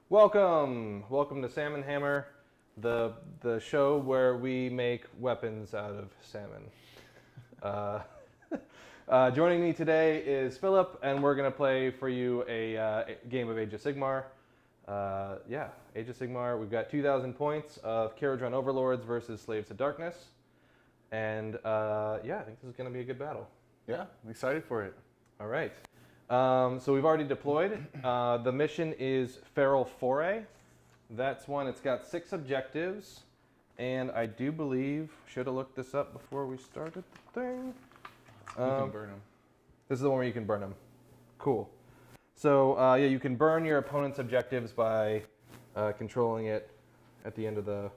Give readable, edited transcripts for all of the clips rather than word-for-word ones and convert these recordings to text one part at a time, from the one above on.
Welcome to Salmon Hammer, the show where we make weapons out of salmon. Joining me today is Phillip, and we're gonna play for you a game of Age of Sigmar. Age of Sigmar. We've got 2,000 points of Kharadron Overlords versus Slaves of Darkness, and I think this is gonna be a good battle. Yeah, I'm excited for it. All right. So we've already deployed. The mission is Feral Forray. That's one. It's got 6 objectives, and I do believe, should have looked this up before we started the thing. You can burn them. This is the one where you can burn them. Cool. So you can burn your opponent's objectives by controlling it at the end of the.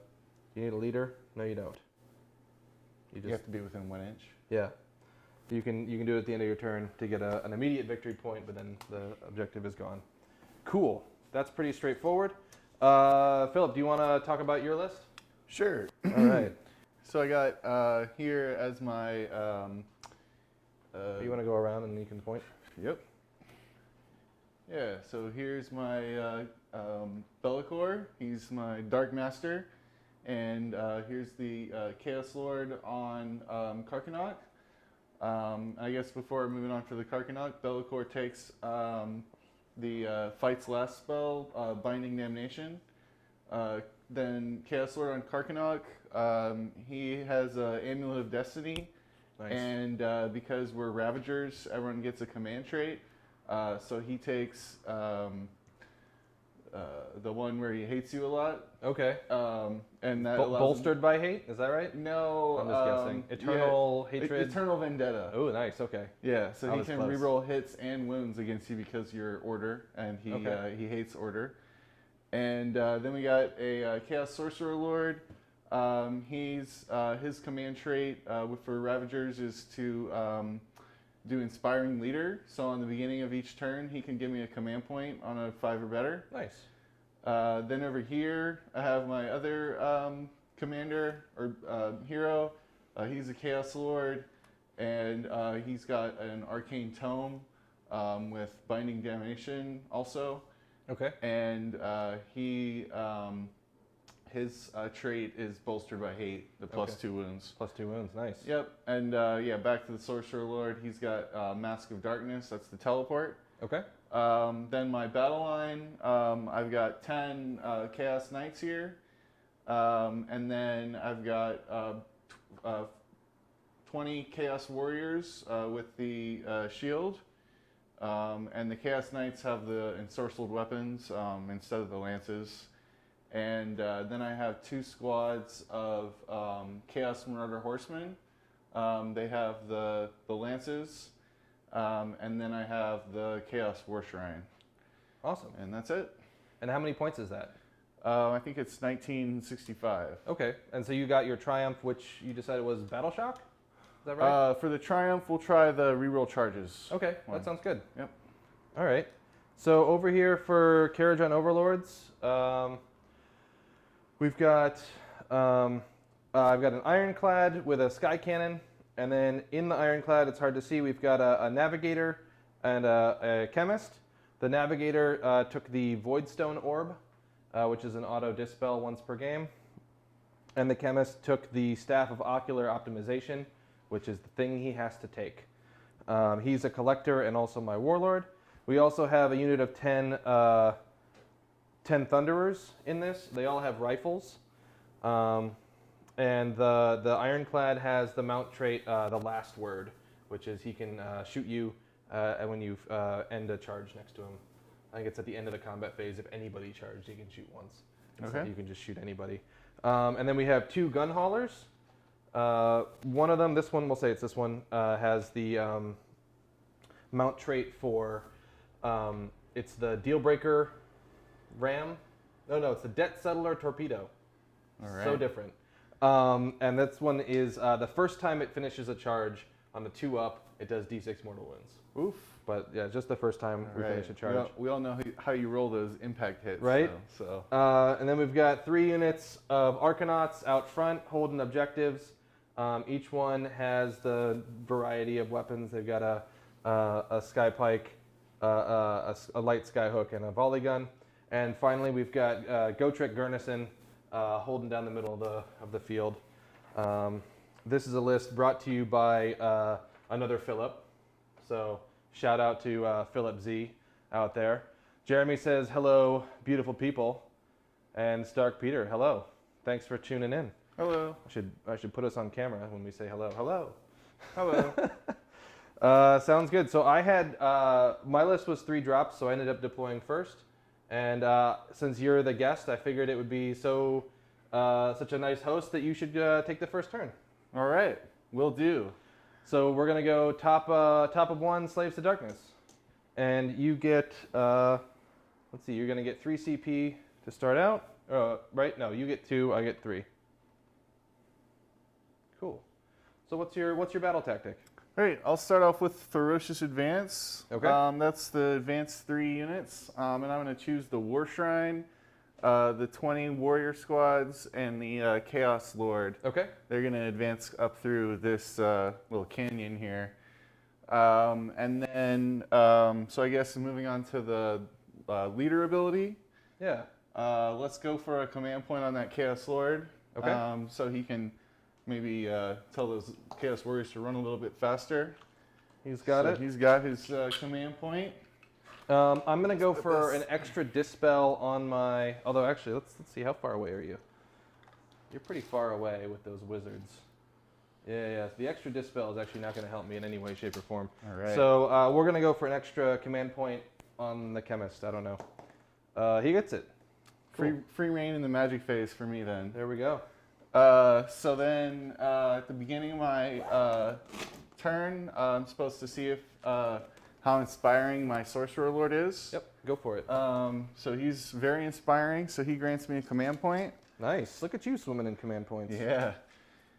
You need a leader? No, you don't. You have to be within 1 inch. Yeah. You can do it at the end of your turn to get an immediate victory point, but then the objective is gone. Cool. That's pretty straightforward. Phillip, do you want to talk about your list? Sure. All right. So I got here as my. You want to go around and you can point? Yep. Yeah. So here's my Be'lakor. He's my Dark Master, and here's the Chaos Lord on Karkanaut. I guess before moving on for the Karkanaut, Be'lakor takes the Fight's Last spell, Binding Damnation. Then Chaos Lord on Karkanaut, he has Amulet of Destiny. Nice. And because we're Ravagers, everyone gets a command trait. So he takes the one where he hates you a lot. Okay. And that bolstered by hate? Is that right? No. I'm just guessing. Eternal hatred? Eternal Vendetta. Oh, nice. Okay. Yeah, so he can close. reroll hits and wounds against you because you're Order, and he hates Order. And then we got a Chaos Sorcerer Lord. His command trait for Ravagers is to do Inspiring Leader. So on the beginning of each turn, he can give me a command point on a 5 or better. Nice. Then over here, I have my other commander or hero. He's a Chaos Lord, and he's got an Arcane Tome with Binding Damnation also. Okay. And his trait is Bolstered by Hate, the +2 wounds. +2 wounds, nice. Yep, and back to the Sorcerer Lord. He's got Mask of Darkness, that's the teleport. Okay. Then my battle line, I've got 10 Chaos Knights here, and then I've got 20 Chaos Warriors with the shield, and the Chaos Knights have the ensorcelled weapons instead of the lances. And then I have 2 squads of Chaos Marauder Horsemen. They have the lances, and then I have the Chaos War Shrine. Awesome. And that's it. And how many points is that? I think it's 1965. Okay. And so you got your Triumph, which you decided was Battle Shock? Is that right? For the Triumph, we'll try the reroll charges. Okay, that sounds good. Yep. All right. So over here for Kharadron Overlords, we've got I've got an Ironclad with a Sky Cannon, and then in the Ironclad, it's hard to see, we've got a Navigator and a Chemist. The Navigator took the Voidstone Orb, which is an auto dispel once per game, and the Chemist took the Staff of Ocular Optimization, which is the thing he has to take. He's a Collector and also my Warlord. We also have a unit of 10 Thunderers in this. They all have rifles. And the Ironclad has the mount trait, the Last Word, which is he can shoot you when you end a charge next to him. I think it's at the end of the combat phase. If anybody charged, he can shoot once. So you can just shoot anybody. And then we have 2 Gun Haulers. One of them, this one, we'll say it's this one, has the mount trait for, it's the Deal Breaker Ram. No, it's the Debt Settler Torpedo. All right. So different. And this one is the first time it finishes a charge on the 2-up, it does D6 mortal wounds. Oof. But yeah, just the first time we finish a charge. We all know how you roll those impact hits. Right? So. And then we've got 3 units of Arcanauts out front holding objectives. Each one has the variety of weapons. They've got a Sky Pike, a light Skyhook, and a volley gun. And finally, we've got Gotrek Gurnison holding down the middle of the field. This is a list brought to you by another Phillip. So shout out to Phillip Z out there. Jeremy says, hello, beautiful people. And Stark Peter, hello. Thanks for tuning in. Hello. I should put us on camera when we say hello. Hello. Hello. Sounds good. So I had, my list was 3 drops, so I ended up deploying first. And since you're the guest, I figured it would be such a nice host that you should take the first turn. All right, will do. So we're gonna go top of 1, Slaves to Darkness, and you get let's see, you're gonna get 3 CP to start out. Right? No, you get 2. I get 3. Cool. So what's your battle tactic? All right, I'll start off with Ferocious Advance. Okay. That's the advanced 3 units, and I'm going to choose the War Shrine, the 20 Warrior Squads, and the Chaos Lord. Okay. They're going to advance up through this little canyon here. And then, so I guess moving on to the leader ability. Yeah. Let's go for a command point on that Chaos Lord. Okay. So he can maybe tell those Chaos Warriors to run a little bit faster. He's got it. He's got his command point. I'm gonna go for an extra dispel on my. Although actually, let's see, how far away are you? You're pretty far away with those wizards. Yeah. The extra dispel is actually not gonna help me in any way, shape, or form. All right. So we're gonna go for an extra command point on the chemist. I don't know. He gets it. Cool. Free reign in the magic phase for me then. There we go. So then at the beginning of my turn, I'm supposed to see if how inspiring my Sorcerer Lord is. Yep. Go for it. So he's very inspiring. So he grants me a command point. Nice. Look at you swimming in command points. Yeah.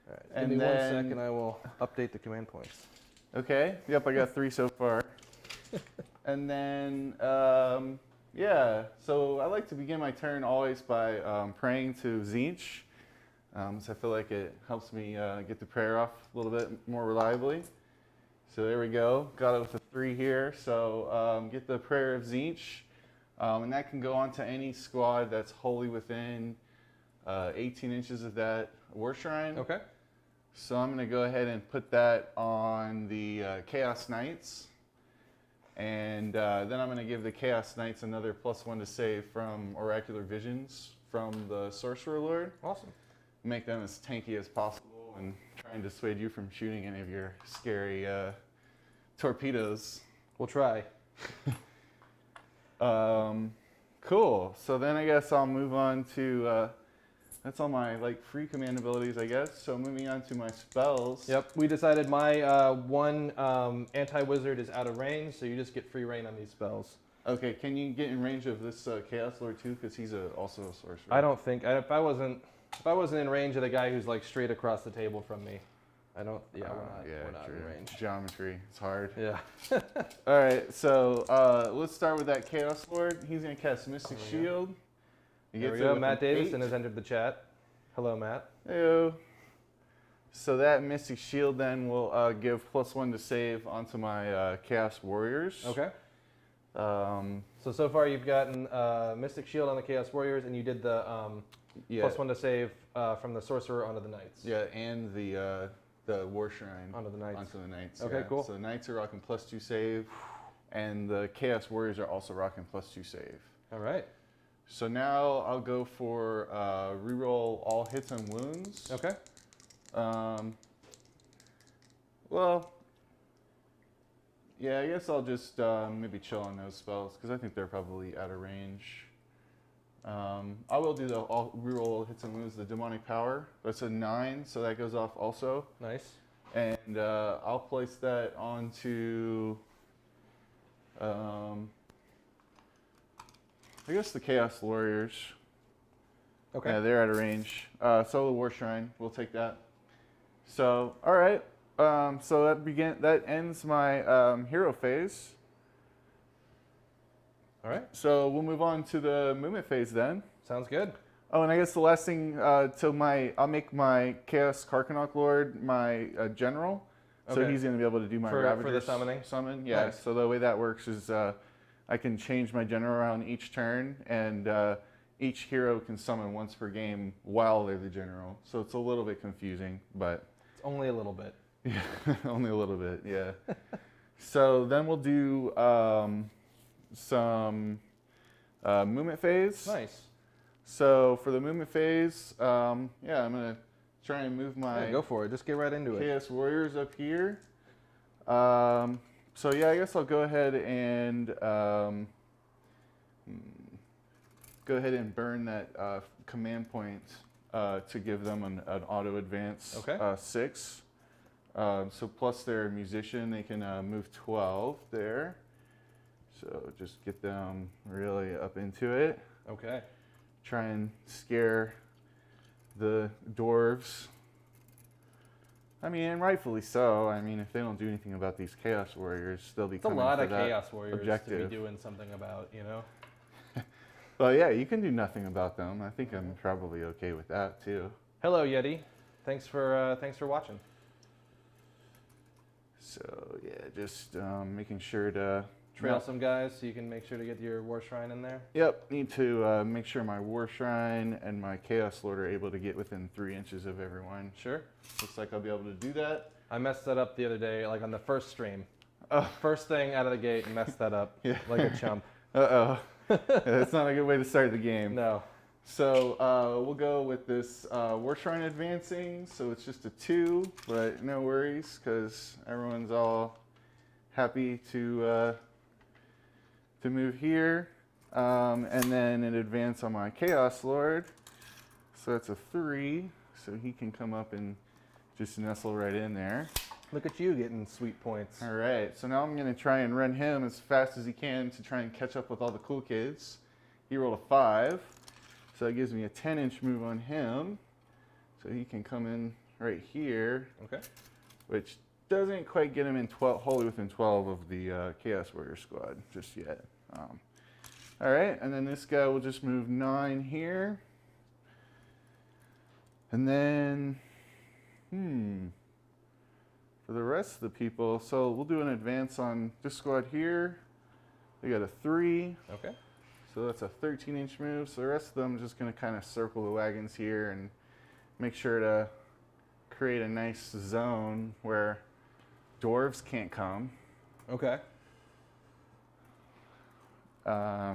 All right. And Give me then- 1 second. I will update the command points. Okay. Yep. I got 3 so far. And then yeah. So I like to begin my turn always by praying to Tzeentch. So I feel like it helps me get the prayer off a little bit more reliably. So there we go. Got it with a 3 here. So get the prayer of Tzeentch. And that can go on to any squad that's wholly within 18 inches of that war shrine. Okay. So I'm going to go ahead and put that on the Chaos Knights. And then I'm going to give the Chaos Knights another +1 to save from Oracular Visions from the Sorcerer Lord. Awesome. Make them as tanky as possible and try and dissuade you from shooting any of your scary torpedoes. We'll try. Cool. So then I guess I'll move on to that's all my free command abilities, I guess. So moving on to my spells. Yep. We decided my one anti-wizard is out of range, so you just get free reign on these spells. Okay. Can you get in range of this Chaos Lord too? Because he's also a sorcerer. I don't think if I wasn't in range of the guy who's straight across the table from me, I don't. Yeah, we're not true. in range. Geometry. It's hard. Yeah. All right. So let's start with that Chaos Lord. He's gonna cast Mystic Shield. There we go. Matt Davison has entered the chat. Hello, Matt. Hello. So that Mystic Shield then will give +1 to save onto my Chaos Warriors. Okay. So far you've gotten Mystic Shield on the Chaos Warriors, and you did the +1 to save from the Sorcerer onto the Knights. Yeah, and the War Shrine onto the Knights. Okay, yeah. Cool. So the Knights are rocking +2 save, and the Chaos Warriors are also rocking +2 save. All right. So now I'll go for reroll all hits and wounds. Okay. Well, yeah, I guess I'll just maybe chill on those spells because I think they're probably out of range. I will do the reroll hits and wounds, the demonic power. That's a 9, so that goes off also. Nice. And I'll place that onto, I guess the Chaos Warriors. Okay. Yeah, they're out of range. So the War Shrine, we'll take that. So, all right. So that ends my hero phase. All right. So we'll move on to the movement phase then. Sounds good. Oh, and I guess the last thing, I'll make my Chaos Karkanok Lord my general. So Okay. he's going to be able to do my For Ravagers the summoning? Summon, yeah. Nice. So the way that works is I can change my general around each turn, and each hero can summon once per game while they're the general. So it's a little bit confusing, but It's only a little bit. yeah, only a little bit, yeah. So then we'll do some movement phase. Nice. So for the movement phase, yeah, I'm gonna try and move my Yeah, go for it. Just get right into it. Chaos Warriors up here. So yeah, I guess I'll go ahead and burn that command point to give them an auto advance. Okay. 6. So plus their musician, they can move 12 there. So just get them really up into it. Okay. Try and scare the dwarves. I mean, and rightfully so. I mean, if they don't do anything about these Chaos Warriors, they'll be It's a coming lot for of that Chaos Warriors objective. to be doing something about, you know? Well, yeah, you can do nothing about them. I think I'm probably okay with that too. Hello, Yeti. Thanks for watching. So yeah, just making sure to Trail some guys so you can make sure to get your War Shrine in there. Yep, need to make sure my War Shrine and my Chaos Lord are able to get within 3 inches of everyone. Sure. Looks like I'll be able to do that. I messed that up the other day, like on the first stream. Oh. First thing out of the gate, messed that up Yeah. like a chump. Uh-oh. That's not a good way to start the game. No. So we'll go with this War Shrine advancing. So it's just a 2, but no worries because everyone's all happy to move here. And then an advance on my Chaos Lord. So that's a 3. So he can come up and just nestle right in there. Look at you getting sweet points. All right, so now I'm going to try and run him as fast as he can to try and catch up with all the cool kids. He rolled a 5, so that gives me a 10-inch move on him. So he can come in right here, Okay. which doesn't quite get him in 12, wholly within 12 of the Chaos Warrior squad just yet. All right, and then this guy will just move 9 here. And then, for the rest of the people, so we'll do an advance on this squad here. They got a 3, Okay. so that's a 13-inch move. So the rest of them are just going to kind of circle the wagons here and make sure to create a nice zone where dwarves can't come. Okay. Yeah,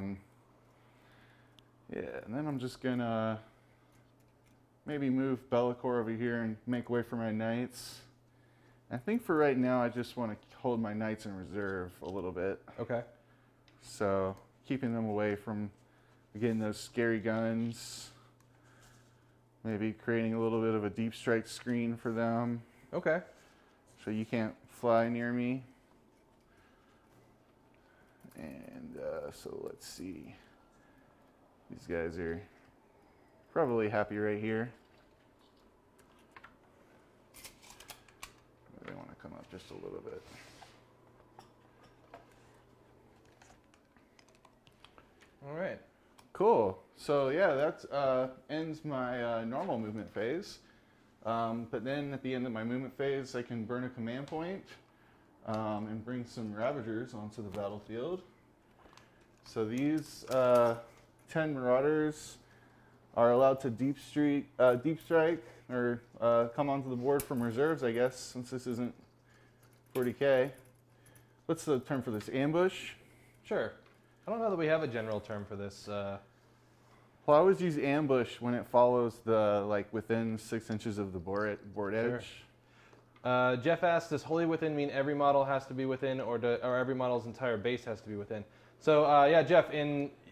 and then I'm just going to maybe move Be'lakor over here and make way for my knights. I think for right now, I just want to hold my knights in reserve a little bit. Okay. So keeping them away from, again, those scary guns. Maybe creating a little bit of a deep strike screen for them. Okay. So you can't fly near me. And so let's see. These guys are probably happy right here. They want to come up just a little bit. All right. Cool. So yeah, that ends my normal movement phase. But then at the end of my movement phase, I can burn a command point and bring some Ravagers onto the battlefield. So these 10 Marauders are allowed to deep strike or come onto the board from reserves, I guess, since this isn't 40k. What's the term for this? Ambush? Sure. I don't know that we have a general term for this. Well, I always use ambush when it follows the, like, within 6 inches of the board edge. Sure. Jeff asked, does wholly within mean every model has to be within, or every model's entire base has to be within? So yeah, Jeff,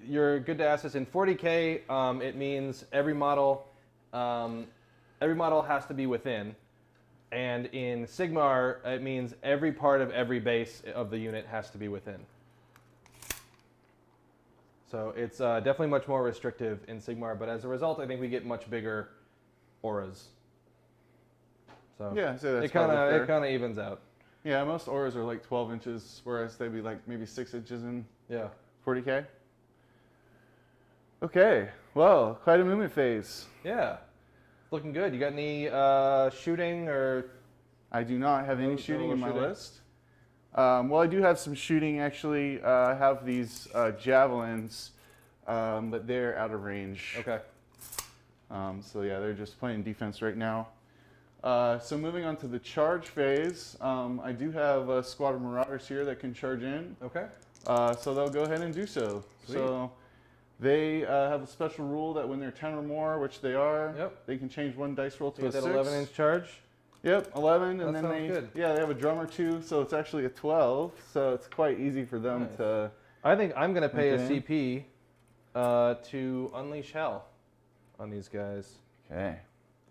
you're good to ask this. In 40k, it means every model has to be within, and in Sigmar, it means every part of every base of the unit has to be within. So it's definitely much more restrictive in Sigmar, but as a result, I think we get much bigger auras. So Yeah, so that's it kind fair. of evens out. Yeah, most auras are like 12 inches, whereas they'd be like maybe 6 inches in Yeah. 40k. Okay, well, quite a movement phase. Yeah. Looking good. You got any shooting or? I do not have any No shooting in my shooting. list. Well, I do have some shooting actually. I have these javelins, but they're out of range. Okay. So yeah, they're just playing defense right now. So moving on to the charge phase, I do have a squad of marauders here that can charge in. Okay. So they'll go ahead and do so. Sweet. So they have a special rule that when they're 10 or more, which they are, Yep. they can change one dice roll to You a get 6. that 11-inch charge. Yep, 11, That and then sounds good. they have a drummer too, so it's actually a 12. So it's quite easy for them Nice. to. I think I'm gonna pay a Okay. CP to unleash hell on these guys. Okay.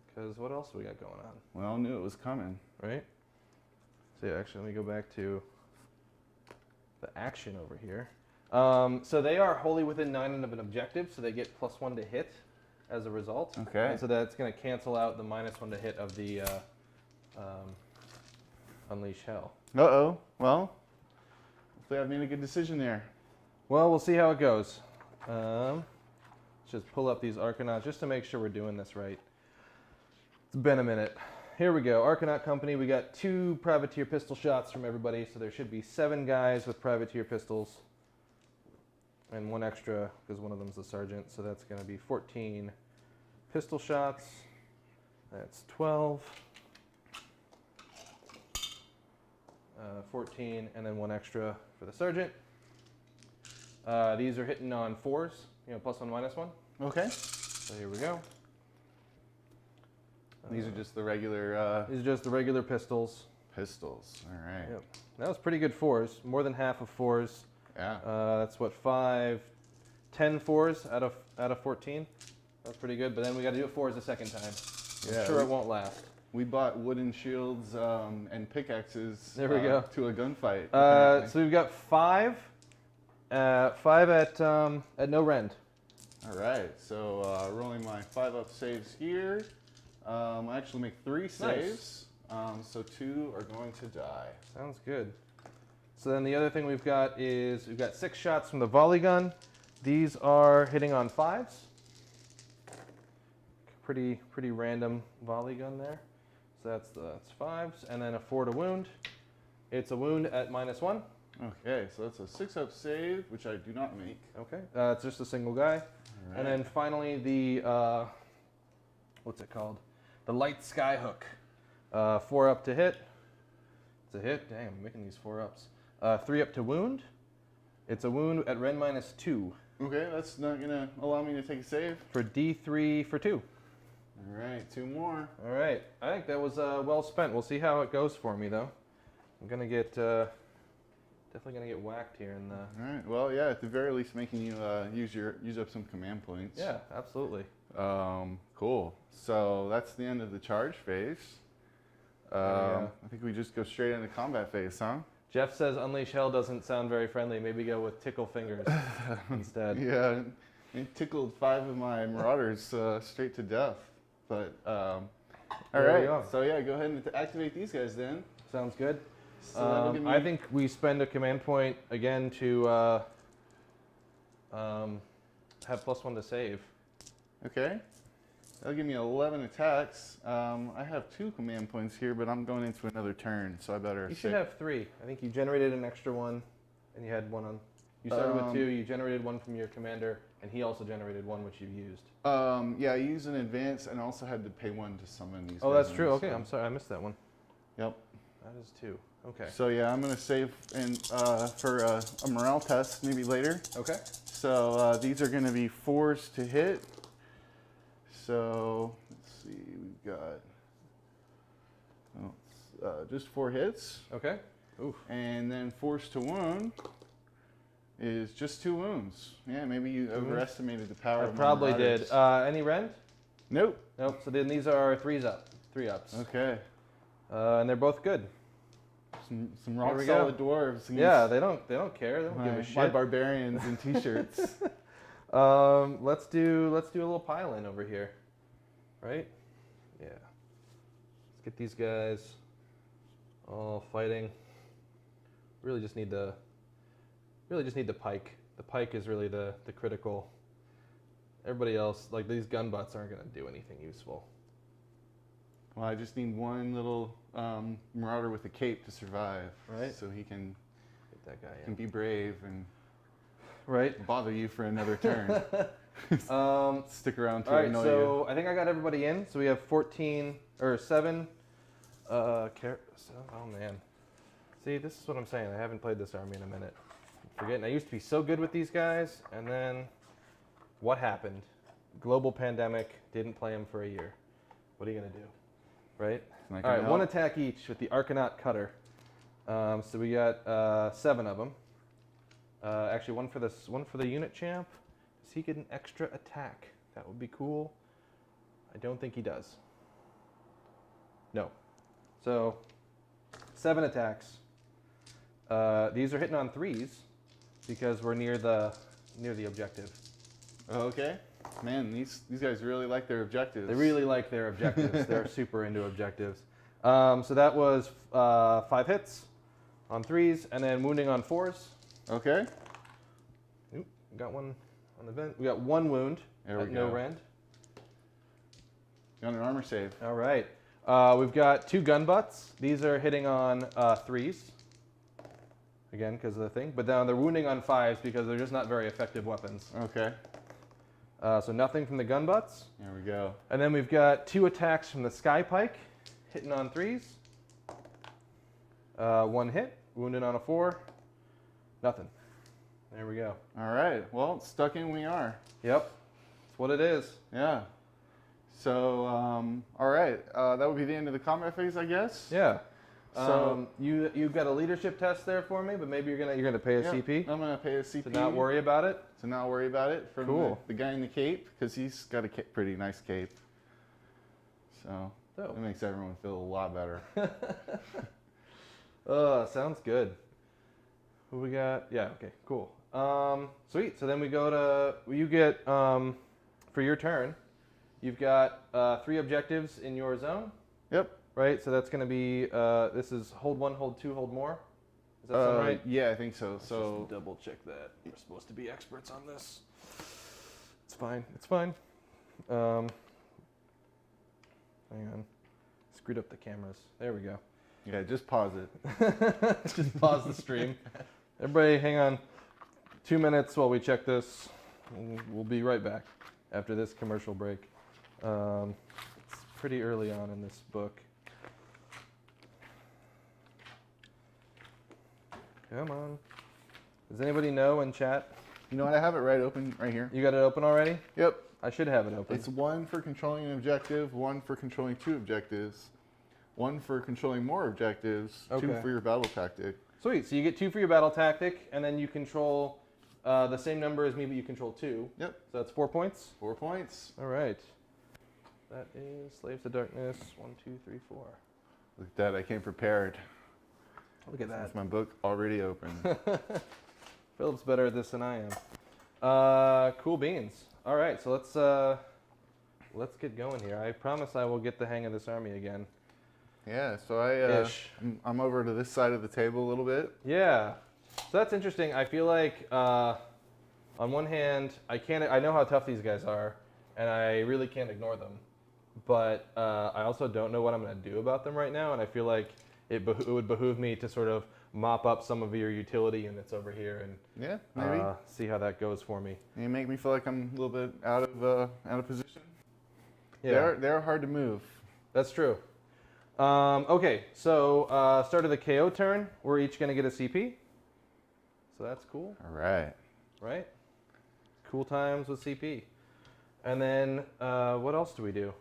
Because what else we got going on, Well, knew it was coming. right? So yeah, actually, let me go back to the action over here. So they are wholly within 9 of an objective, so they get +1 to hit as a result. Okay. And so that's going to cancel out the -1 to hit of the unleash hell. Uh-oh. Well, hopefully I've made a good decision there. Well, we'll see how it goes. Let's just pull up these Arcanauts just to make sure we're doing this right. It's been a minute. Here we go. Arcanaut Company, we got 2 privateer pistol shots from everybody, so there should be 7 guys with privateer pistols. And 1 extra, because one of them's the sergeant, so that's going to be 14 pistol shots. That's 12. 14, and then 1 extra for the sergeant. These are hitting on 4s, +1, -1. Okay. So here we go. These are just the regular These are just the regular pistols. pistols. All right. Yep. That was pretty good 4s, more than half of 4s. Yeah. That's what, 5, 10 4s out of 14. That's pretty good, but then we got to do it 4s a second time. I'm Yeah, sure it won't last. We bought wooden shields and pickaxes. There we go. To a gunfight. So we've got 5, 5 at no rend. All right. So rolling my 5-up saves here. I actually make 3 saves. So 2 are going to die. Sounds good. So then the other thing we've got is we've got 6 shots from the volley gun. These are hitting on 5s. Pretty random volley gun there. So that's 5s, and then a 4 to wound. It's a wound at -1. Okay, so that's a 6-up save, which I do not make. Okay, it's just a single guy. All right. And then finally the what's it called? The light skyhook. 4 up to hit. It's a hit. Damn, I'm making these 4 ups. 3 up to wound. It's a wound at Ren -2 Okay, that's not gonna allow me to take a save. for D3 for 2. All right, 2 more. All right, I think that was well spent. We'll see how it goes for me though. I'm gonna get definitely gonna get whacked here in the. All right. Well, yeah. At the very least, making you use up some command points. Yeah, absolutely. Cool. So that's the end of the charge phase. Yeah. I think we just go straight into combat phase, huh? Jeff says Unleash Hell doesn't sound very friendly. Maybe go with Tickle Fingers instead. Yeah. It tickled 5 of my marauders straight to death. But all There we right. go. So yeah, go ahead and activate these guys then. Sounds good. So that'll give me. I think we spend a command point again to have +1 to save. Okay. That'll give me 11 attacks. I have 2 command points here, but I'm going into another turn, so I better. You should have 3. I think you generated an extra 1, and you had 1 on. You started with 2. You generated 1 from your commander, and he also generated 1, which you used. Yeah, I used an advance and also had to pay 1 to summon these. Oh, guys that's true. in, Okay, so- I'm sorry, I missed that one. Yep. That is 2. Okay. So yeah, I'm gonna save and for a morale test maybe later. Okay. So these are gonna be 4s to hit. So let's see, we've got just 4 hits, Okay. Oof. and then 4s to wound is just 2 wounds. Yeah, maybe you overestimated the power. I of my probably did. marauders. Any rend? Nope. Nope. So then these are 3 ups. Okay. And they're both good. Some rock we go. solid dwarves. against Yeah, they don't care. They don't give a my shit. barbarians in t-shirts. Let's do a little pile in over here, right? Yeah. Let's get these guys all fighting. Really just need the pike. The pike is really the critical. Everybody else, like these gun butts, aren't gonna do anything useful. Well, I just need one little marauder with a cape to survive. Right. So he can Get that guy can in. be brave and Right. bother you for another turn. Stick around to All right, annoy so I think I got everybody in. So we have 14 or 7. Oh man. See, this is what I'm saying. I haven't played this army in a minute. I'm forgetting. I used to be so good with these guys, and then what happened? Global pandemic. Didn't play them for a year. What are you gonna do? Right. you. All right, 1 attack each with the Arcanaut Cutter. So we got 7 of them. Actually, one for the unit champ. Does he get an extra attack? That would be cool. I don't think he does. No. So 7 attacks. These are hitting on 3s because we're near the objective. Okay. Man, these guys really like their objectives. They really like their objectives. They're super into objectives. So that was 5 hits on 3s, and then wounding on 4s. Okay. Oop, got one on the vent. We got 1 wound There we at no go. rend. Got an armor save. All right. We've got 2 gun butts. These are hitting on 3s. Again, because of the thing. But now they're wounding on 5s because they're just not very effective weapons. Okay. So nothing from the gun butts. There we go. And then we've got 2 attacks from the Sky Pike, hitting on 3s. 1 hit, wounded on a 4. Nothing. There we go. All right. Well, stuck in we are. Yep. That's what it is. Yeah. So, all right. That would be the end of the combat phase, I guess. Yeah. So you've got a leadership test there for me, but maybe you're gonna pay a yeah, CP I'm gonna pay a CP to not worry about it. To not worry about it from Cool. the guy in the cape, because he's got a pretty nice cape. So Dope. it makes everyone feel a lot better. Sounds good. Who we got? Yeah. Okay. Cool. Sweet. So then we go to you get for your turn. You've got 3 objectives in your zone. Yep. Right, so that's going to be, this is hold 1, hold 2, hold more. Does that sound right? Yeah, I think so. Let's So just double check that. We're supposed to be experts on this. It's fine. It's fine. Hang on. Screwed up the cameras. There we go. yeah, just pause it. Just pause the stream. Everybody, hang on 2 minutes while we check this. We'll be right back after this commercial break. It's pretty early on in this book. Come on. Does anybody know in chat? You know what? I have it right open right here. You got it open already? Yep. I should have it open. It's 1 for controlling an objective, 1 for controlling 2 objectives, 1 for controlling more objectives, 2 Okay. for your battle tactic. Sweet. So you get 2 for your battle tactic, and then you control the same number as me, but you control 2. Yep. So that's 4 points. 4 points. All right. That is Slaves to Darkness. 1, 2, 3, 4. Look at that. I came prepared. Look at that. That's my book already open. Philip's better at this than I am. Cool beans. All right, so let's get going here. I promise I will get the hang of this army again. Yeah, so Ish. I'm over to this side of the table a little bit. Yeah. So that's interesting. I feel like on one hand, I know how tough these guys are, and I really can't ignore them. But I also don't know what I'm going to do about them right now, and I feel like it would behoove me to sort of mop up some of your utility units over here and Yeah, maybe. see how that goes for me. You make me feel like I'm a little bit out of position. Yeah, They're hard to move. that's true. Okay, so start of the KO turn, we're each going to get a CP. So that's cool, All right. right? Cool times with CP. And then what else do we do?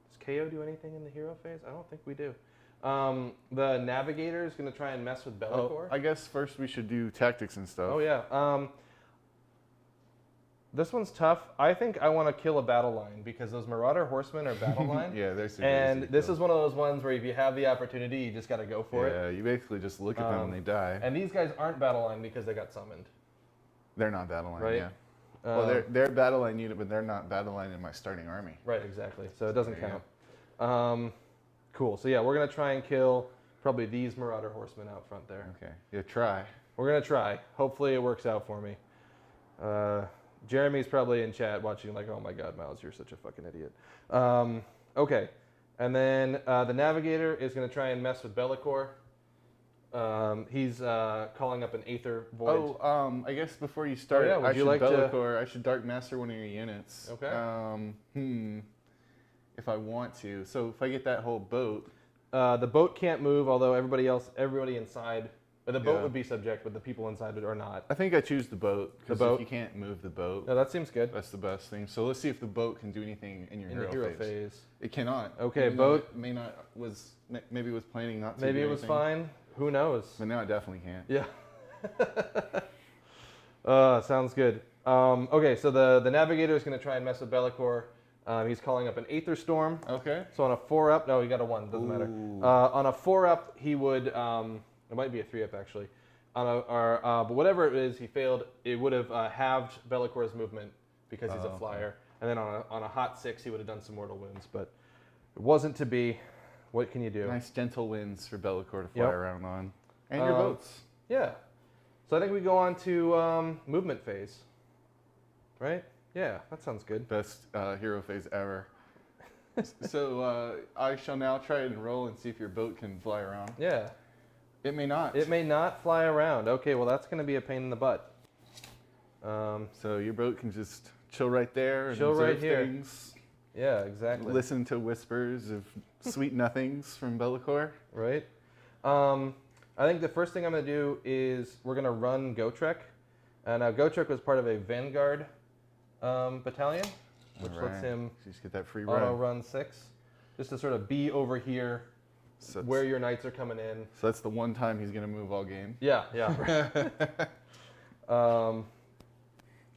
Does KO do anything in the hero phase? I don't think we do. The Navigator is going to try and mess with Bellicor. I guess first we should do tactics and stuff. Oh, yeah. This one's tough. I think I want to kill a battle line because those Marauder Horsemen are battle line. Yeah, they're super And easy to this kill. is one of those ones where if you have the opportunity, you just got to go for it. Yeah, you basically just look at them and they die. And these guys aren't battle line because they got summoned. They're not battle line, Right. yeah. Well, they're battle line unit, but they're not battle line in my starting army. Right, exactly. So it doesn't There you count. Cool. So yeah, we're going to try and kill probably these Marauder Horsemen out front there. Okay, yeah, try. We're going to try. Hopefully it works out for me. Jeremy's probably in chat watching like, oh my God, Miles, you're such a fucking idiot. Okay. And then the Navigator is going to try and mess with Bellicor. He's calling up an Aether Void. Oh, I guess before you start, yeah, would I you should like to- Bellicor. I should Dark Master one of your units. Okay. If I want to. So if I get that whole boat. The boat can't move, although everybody inside, the boat Yeah. would be subject, but the people inside are not. I think I choose the boat. The Because boat? if you can't move the boat, No, that seems good. that's the best thing. So let's see if the boat can do anything in your In the hero phase. It cannot. Okay, Even though boat- it may not maybe was planning not to. Maybe do it was anything. fine. Who knows? But now it definitely can't. Yeah. Sounds good. Okay, so the Navigator is going to try and mess with Bellicor. He's calling up an Aether Storm. Okay. So on a 4-up, no, he got a 1, doesn't matter. Ooh. On a 4-up, he would, it might be a 3-up actually. But whatever it is, he failed. It would have halved Bellicor's movement because he's a okay. flyer. And then on a hot 6, he would have done some mortal wounds, but it wasn't to be. What can you do? Nice gentle winds for Bellicor to fly Yep. around on. And your boats. Yeah. So I think we go on to movement phase. Right? Yeah, that sounds good. Best hero phase ever. So I shall now try and roll and see if your boat can fly around. Yeah. It may not. It may not fly around. Okay, well that's going to be a pain in the butt. So your boat can just chill right there and Chill right observe here. things. Yeah, exactly. Listen to whispers of sweet nothings from Bellicor. Right? I think the first thing I'm going to do is we're going to run Gotrek. Now Gotrek was part of a Vanguard battalion, which lets Alright. him So just get that free auto run. run 6. Just to sort of be over here So that's- where your knights are coming in. So that's the one time he's going to move all game. Yeah, yeah. Right.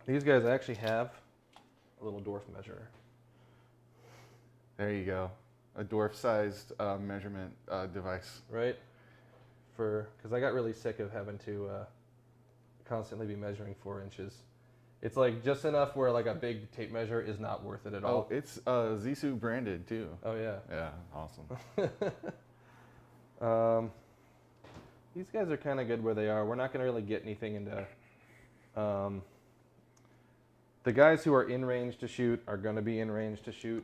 These guys actually have a little dwarf measure. There you go. A dwarf-sized measurement device. Right? Because I got really sick of having to constantly be measuring 4 inches. It's like just enough where like a big tape measure is not worth it at Oh, all. it's Zissou branded too. Oh yeah. Yeah, awesome. These guys are kind of good where they are. We're not going to really get anything into. The guys who are in range to shoot are going to be in range to shoot.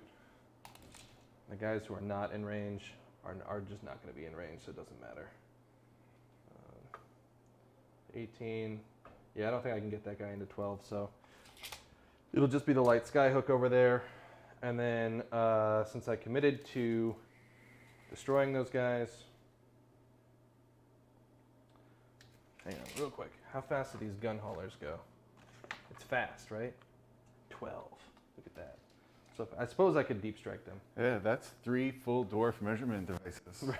The guys who are not in range are just not going to be in range, so it doesn't matter. 18. Yeah, I don't think I can get that guy into 12, so it'll just be the light skyhook over there. And then since I committed to destroying those guys, hang on real quick. How fast do these gun haulers go? It's fast, right? 12. Look at that. So I suppose I could deep strike them. Yeah, that's 3 full dwarf measurement devices.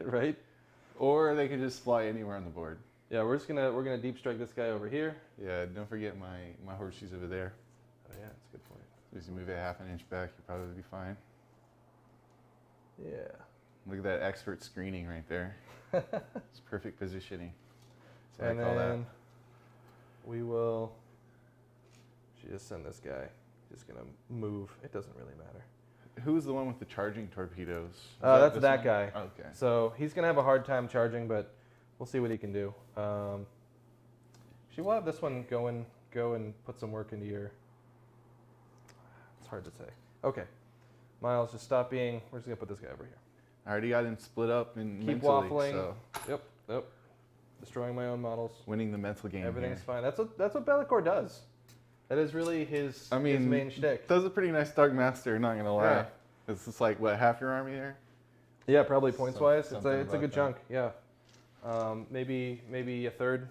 Right? Or they could just fly anywhere on the board. Yeah, we're gonna deep strike this guy over here. Yeah, don't forget my horseshoes over there. Oh yeah, that's a good point. Just move it half an inch back, you'll probably be fine. Yeah. Look at that expert screening right there. It's perfect positioning. That's what And I call that. then we will just send this guy. Just gonna move. It doesn't really matter. Who's the one with the charging torpedoes? Is That's this that one? guy. Okay. So he's gonna have a hard time charging, but we'll see what he can do. She will have this one go and put some work into your. It's hard to say. Okay, Miles, just stop being. We're just gonna put this guy over here. I already got him split up and Keep mentally, waffling. so Yep. Destroying my own models. winning the mental game. Everything's here. fine. That's what Bellicor does. That is really his main shtick. Does a pretty nice Dark Master, not gonna lie. Yeah. It's just like what, half your army there? Yeah, probably points wise. something It's a about good that. chunk. Yeah. Maybe a third.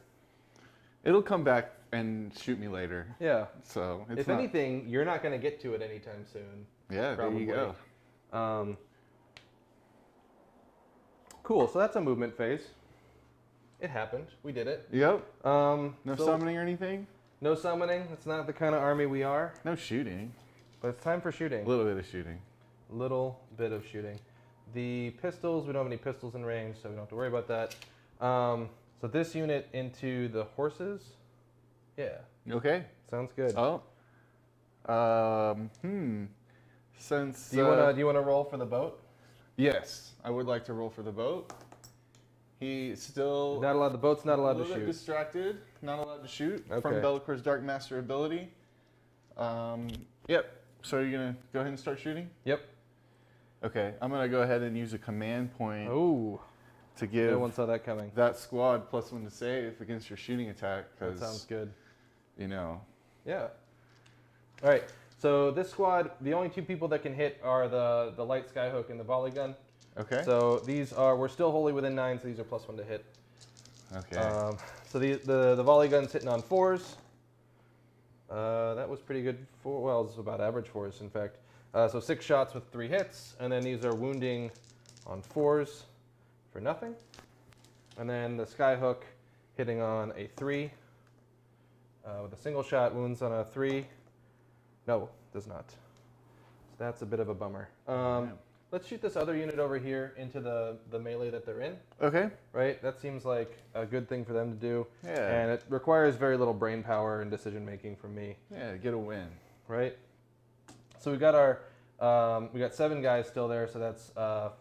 It'll come back and shoot me later. Yeah. So it's If not, anything, you're not going to get to it anytime soon. yeah, probably. there you go. Cool. So that's a movement phase. It happened. We did it. Yep. No No summoning or anything? No summoning. It's not the kind of army we are. No shooting. But it's time for shooting. A little bit of shooting. Little bit of shooting. The pistols, we don't have any pistols in range, so we don't have to worry about that. So this unit into the horses. Yeah, Okay. sounds good. Oh. Since Do you wanna roll for the boat? yes, I would like to roll for the boat. He still Not allowed. The boat's not a allowed to little bit shoot. distracted, not allowed to shoot from Okay. Bellicor's Dark Master ability. Yep. So you're gonna go ahead and start shooting? Yep. Okay, I'm gonna go ahead and use a command point Oh, to give no one saw that coming. that squad +1 to save against your shooting attack. That sounds good. You know. Yeah. All right. So this squad, the only two people that can hit are the light skyhook and the volley gun. Okay. So these are, we're still wholly within 9, so these are +1 to hit. Okay. So the volley gun's hitting on 4s. That was pretty good for, well, it's about average 4s, in fact. So 6 shots with 3 hits, and then these are wounding on 4s for nothing. And then the skyhook hitting on a 3 with a single shot, wounds on a 3. No, does not. So that's a bit of a bummer. Let's shoot this other unit over here into the melee that they're in. Okay. Right? That seems like a good thing for them to do. Yeah. And it requires very little brain power and decision making from me. Yeah, get a win. Right? So we got our, we got 7 guys still there, so that's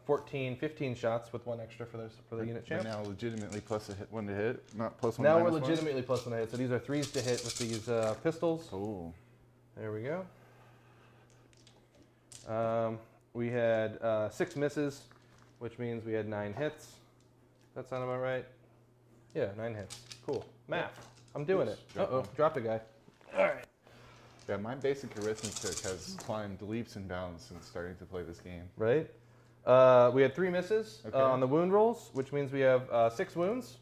15 shots with 1 extra for the unit champ. Now legitimately +1 to hit, not +1. Now we're -1. legitimately +1 to hit. So these are 3s to hit with these pistols. Oh. There we go. We had 6 misses, which means we had 9 hits. That sound about right? Yeah, 9 hits. Cool. Math. I'm doing it. Uh-oh, dropped a guy. All right. Yeah, my basic arithmetic has climbed leaps and bounds since starting to play this game. Right. We had 3 misses Okay. on the wound rolls, which means we have 6 wounds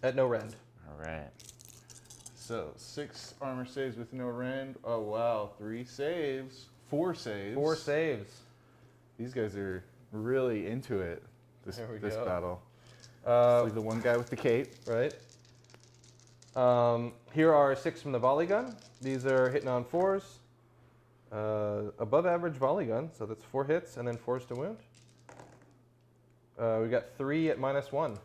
at no rend. All right. So 6 armor saves with no rend. Oh wow, 3 saves, 4 saves. 4 saves. These guys are really into it. This There we this go. battle. It's like the one guy with the cape. Right. Here are 6 from the volley gun. These are hitting on 4s. Above average volley gun, so that's 4 hits and then 4s to wound. We got 3 at -1.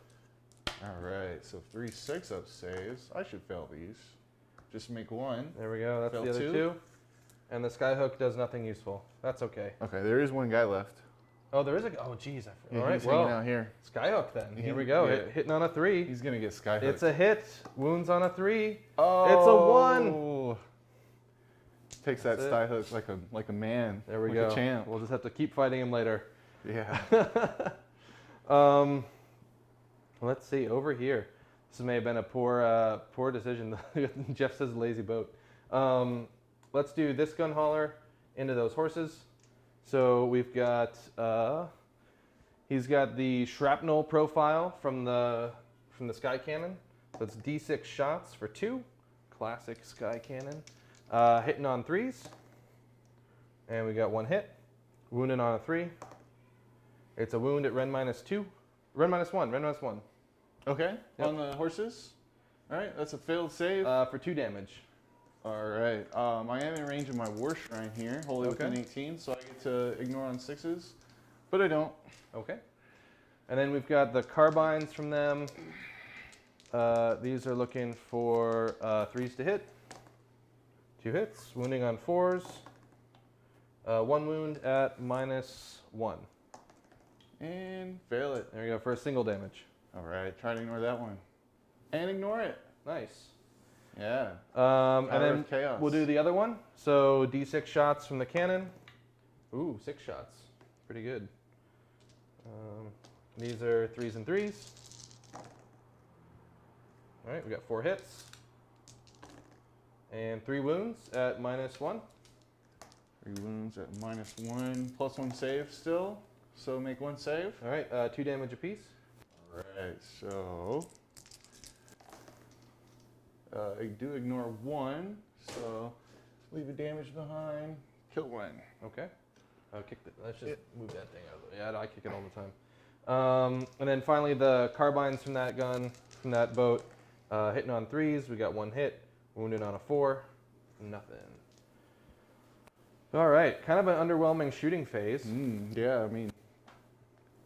All right, so 3 6-up saves. I should fail these. Just make 1. There we go. That's Fail the other 2. 2. And the skyhook does nothing useful. That's okay. Okay, there is one guy left. Oh, there is a. Oh, geez. Yeah, All right. he's hanging Well, out here. skyhook then. Here we go. Yeah. Hitting on a 3. He's gonna get skyhooked. It's a hit. Wounds on a 3. Oh, It's a 1. Takes That's that it. skyhook like a man. There we like go. A champ. We'll just have to keep fighting him later. Yeah. Let's see over here. This may have been a poor decision. Jeff says lazy boat. Let's do this gun hauler into those horses. So we've got he's got the shrapnel profile from the sky cannon. So it's D6 shots for 2. Classic sky cannon. Hitting on 3s. And we got 1 hit. Wounded on a 3. It's a wound at Ren -2. Ren -1. Ren -1. Okay. Yep. On the horses. All right. That's a failed save. For 2 damage. All right. I am in range of my war shrine here, wholly Okay. within 18, so I get to ignore on 6s, but I don't. Okay. And then we've got the carbines from them. These are looking for 3s to hit. 2 hits. Wounding on 4s. 1 wound at -1. And fail it. There you go for a single damage. All right. Try to ignore that one. And ignore it. Nice. Yeah. And Power then of chaos. we'll do the other one. So D6 shots from the cannon. Ooh, 6 shots. Pretty good. These are 3s and 3s. All right, we got 4 hits. And 3 wounds at -1. 3 wounds at -1, +1 save still. So make 1 save. All right, 2 damage apiece. All right. So I do ignore 1. So leave a damage behind. Kill 1. Okay. Let's just move that thing out of the way. Yeah, I kick it all the time. And then finally the carbines from that gun, from that boat, hitting on 3s. We got 1 hit. Wounded on a 4. Nothing. All right, kind of an underwhelming shooting phase. Yeah, I mean.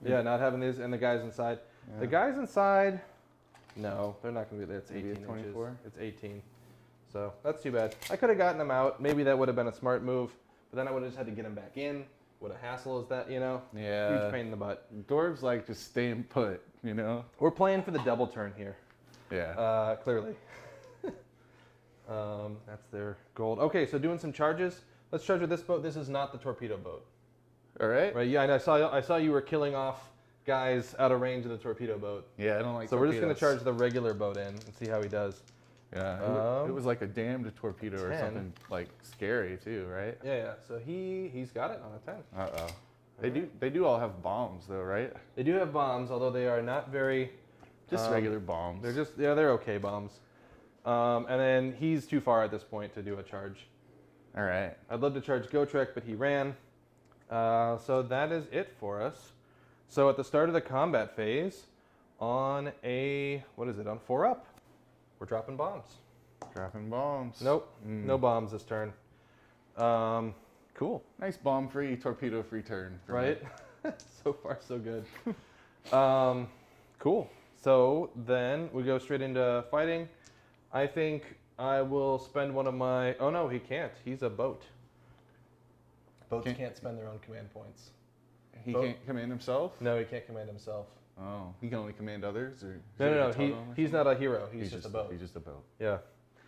Yeah, not having these and the guys inside. Yeah. The guys inside, no, they're not going to be there. It's Maybe 18 a 24? inches. It's 18. So that's too bad. I could have gotten them out. Maybe that would have been a smart move, but then I would have just had to get them back in. What a hassle is that, you know? Yeah. Huge pain in the butt. Dwarves like just staying put, you know? We're playing for the double turn here, Yeah. clearly. That's their gold. Okay, so doing some charges. Let's charge with this boat. This is not the torpedo boat. All right. Right. Yeah, and I saw you were killing off guys out of range of the torpedo boat. Yeah, I don't like So we're just gonna torpedoes. charge the regular boat in and see how he does. Yeah, it was like a damned torpedo or 10. something like scary too, right? Yeah. So he's got it on a 10. Uh oh. They do all have bombs though, right? They do have bombs, although they are not very. Just regular bombs. They're okay bombs. And then he's too far at this point to do a charge. All right. I'd love to charge Gotrek, but he ran. So that is it for us. So at the start of the combat phase, on on 4 up, we're dropping bombs. Dropping bombs. Nope, no bombs this turn. Cool. Nice bomb-free, torpedo-free turn. for me. Right? So far, so good. Cool. So then we go straight into fighting. I think I will spend one of my... Oh no, he can't. He's a boat. Boats can't spend their own command points. He Boat. can't command himself? No, he can't command himself. Oh, he can only command others? Or No. He's not a hero. He's just a boat. He's just a boat. Yeah,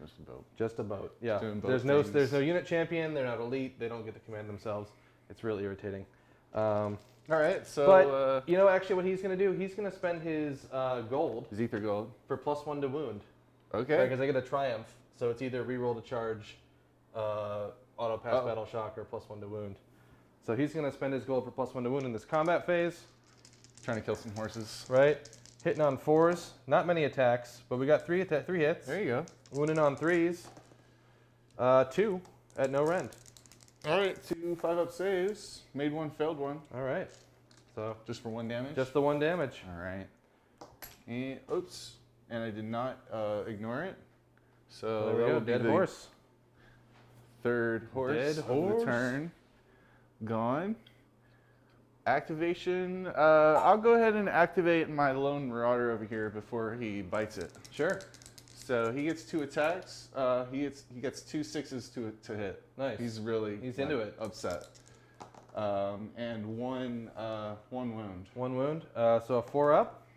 Just a boat. just a boat. Yeah. Doing boat There's no things. unit champion. They're not elite. They don't get to command themselves. It's really irritating. All right, so But you know, actually, what he's going to do? He's going to spend his gold his Aether Gold. for +1 to wound. Okay. Because I get a triumph, so it's either reroll to charge, auto pass battle shock, or +1 to wound. So he's going to spend his gold for +1 to wound in this combat phase. Trying to kill some horses. Right, hitting on 4s, not many attacks, but we got 3 hits. There you go. Wounding on 3s, 2 at no rend. All right, 2 5-up saves. Made one, failed one. All right, so Just for 1 damage? just the 1 damage. All right. And, oops. And I did not ignore it. So There we that go, would be dead the horse. third horse Dead of horse. the turn. Gone. Activation. I'll go ahead and activate my lone marauder over here before he bites it. Sure, So he gets 2 attacks. He gets 2 6s to hit. nice. He's really into it. upset. And one wound. 1 wound, so a 4 up.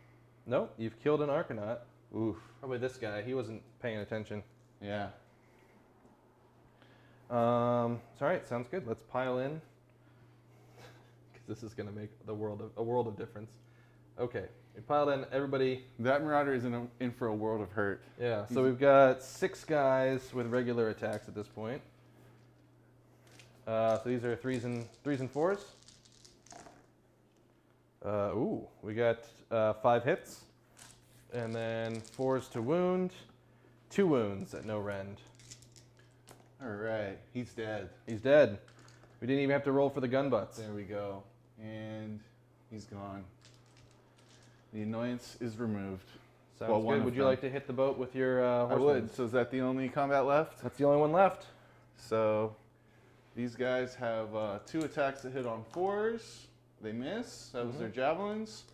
Nope, you've killed an Arcanaut. Oof. Probably this guy, he wasn't paying attention. Yeah. All right, sounds good. Let's pile in, because this is going to make a world of difference. Okay, we piled in everybody. That marauder is in for a world of hurt. Yeah, so we've got 6 guys with regular attacks at this point. So these are 3s and 4s. Ooh, we got 5 hits, and then 4s to wound, 2 wounds at no rend. All right. He's dead. He's dead. We didn't even have to roll for the gun butts. There we go. And he's gone. The annoyance is removed. Sounds Well, one good. of Would you them. like to hit the boat with your I horsemen? would. So is that the only combat left? That's the only one left. So these guys have 2 attacks that hit on 4s. They miss. That was their javelins.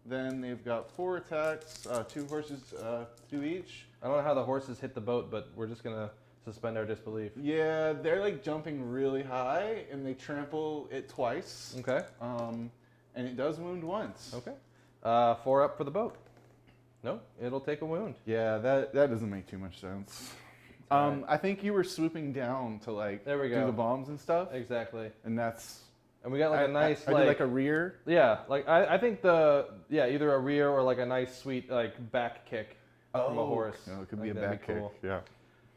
Then they've got 4 attacks. 2 horses do each. I don't know how the horses hit the boat, but we're just gonna suspend our disbelief. Yeah, they're like jumping really high, and they trample it twice. Okay. And it does wound once. Okay. 4 up for the boat. No, it'll take a wound. Yeah, that doesn't make too much sense. Alright. I think you were swooping down to like There we do go. the bombs and stuff, Exactly. and that's And we got like a nice I did like a rear. yeah, like I think either a rear or like a nice sweet like back kick from a horse. No, it could I be a think that'd back kick. cool. Yeah.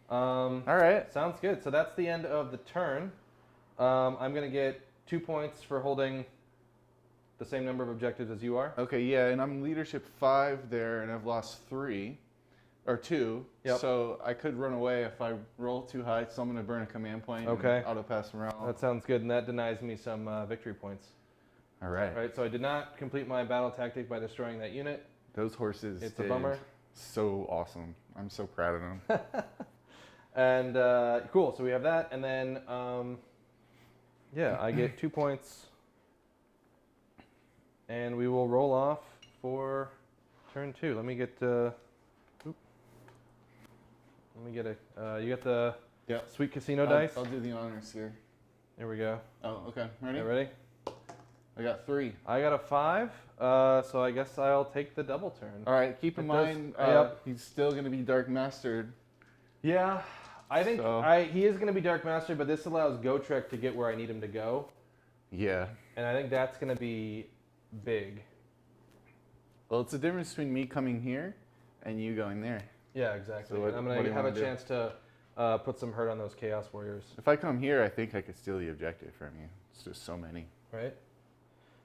All right. Sounds good. So that's the end of the turn. I'm gonna get 2 points for holding the same number of objectives as you are. Okay, yeah, and I'm leadership 5 there, and I've lost 3 or 2. Yep. So I could run away if I roll too high. So I'm gonna burn a command point. Okay. And auto pass around. That sounds good, and that denies me some victory points. All right. Right. So I did not complete my battle tactic by destroying that unit. Those horses. It's a did bummer. So awesome. I'm so proud of them. And cool. So we have that, and then yeah, I get 2 points, and we will roll off for turn 2. Let me get. Let me get a. You got the Yep. sweet casino dice. I'll do the honors here. There we go. Oh, okay. Ready? You ready? I got 3. I got a 5. So I guess I'll take the double turn. All right. Keep in It does- mind, yep. he's still gonna be Dark Mastered. Yeah, I think So- he is going to be Dark Master, but this allows Gotrek to get where I need him to go. Yeah. And I think that's going to be big. Well, it's the difference between me coming here and you going there. Yeah, exactly. So And I'm what going do to you have a wanna do? chance to put some hurt on those Chaos Warriors, If I come here, I think I could steal the objective from you. It's just so many. right?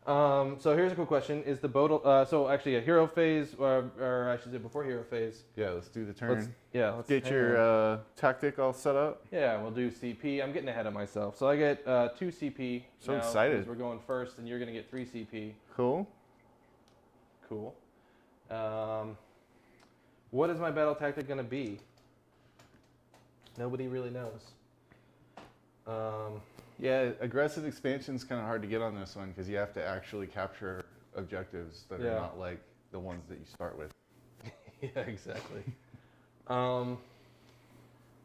So here's a quick question: is the boat? So actually, a hero phase, or I should say, before hero phase. Yeah, let's do the turn. Let's Get hang your on. tactic all set up. Yeah, we'll do CP. I'm getting ahead of myself. So I get 2 CP. So now, excited. 'cause we're going first, and you're going to get 3 CP. Cool. Cool. What is my battle tactic going to be? Nobody really knows. Yeah, aggressive expansion's kind of hard to get on this one because you have to actually capture objectives that Yeah. are not like the ones that you start with. Yeah, exactly.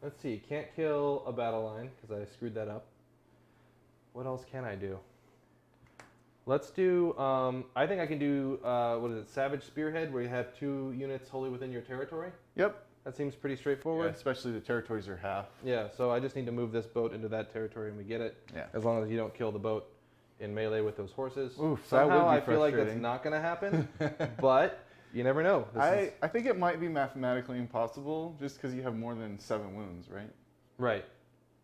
Let's see. Can't kill a battle line because I screwed that up. What else can I do? Let's do. I think I can do. What is it? Savage Spearhead, where you have 2 units wholly within your territory. Yep. That seems pretty Yeah, straightforward. especially the territories are half. Yeah. So I just need to move this boat into that territory, and we get it. Yeah. As long as you don't kill the boat in melee with those horses. Oof, that Somehow would be I feel like that's frustrating. not going to happen, but you never know. I think it might be mathematically impossible just because you have more than 7 wounds, right? Right.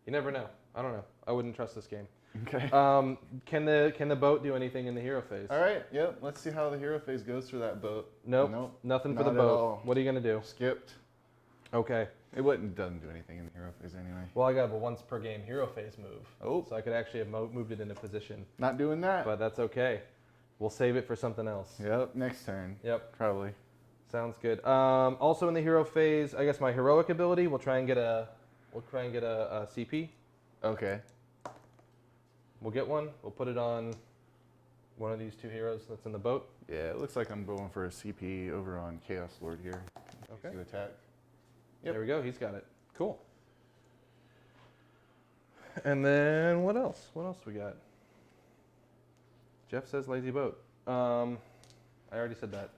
You never know. I don't know. I wouldn't trust this game. Okay. Can the boat do anything in the hero phase? All right. Yep. Let's see how the hero phase goes for that boat. Nope. Nothing for the not at boat. all. What are you gonna do? Skipped. Okay. It doesn't do anything in the hero phase anyway. Well, I got a once per game hero phase move. Oh. So I could actually have moved it into position, Not doing that. but that's okay. We'll save it for something else. Yep. Next turn. Yep. Probably. Sounds good. Also in the hero phase, I guess my heroic ability. We'll try and get a CP. Okay. We'll get one. We'll put it on one of these 2 heroes that's in the boat. Yeah. It looks like I'm going for a CP over on Chaos Lord here. Okay. To attack. Yep. There we go. He's got it. Cool. And then what else? What else we got? Jeff says lazy boat. I already said that.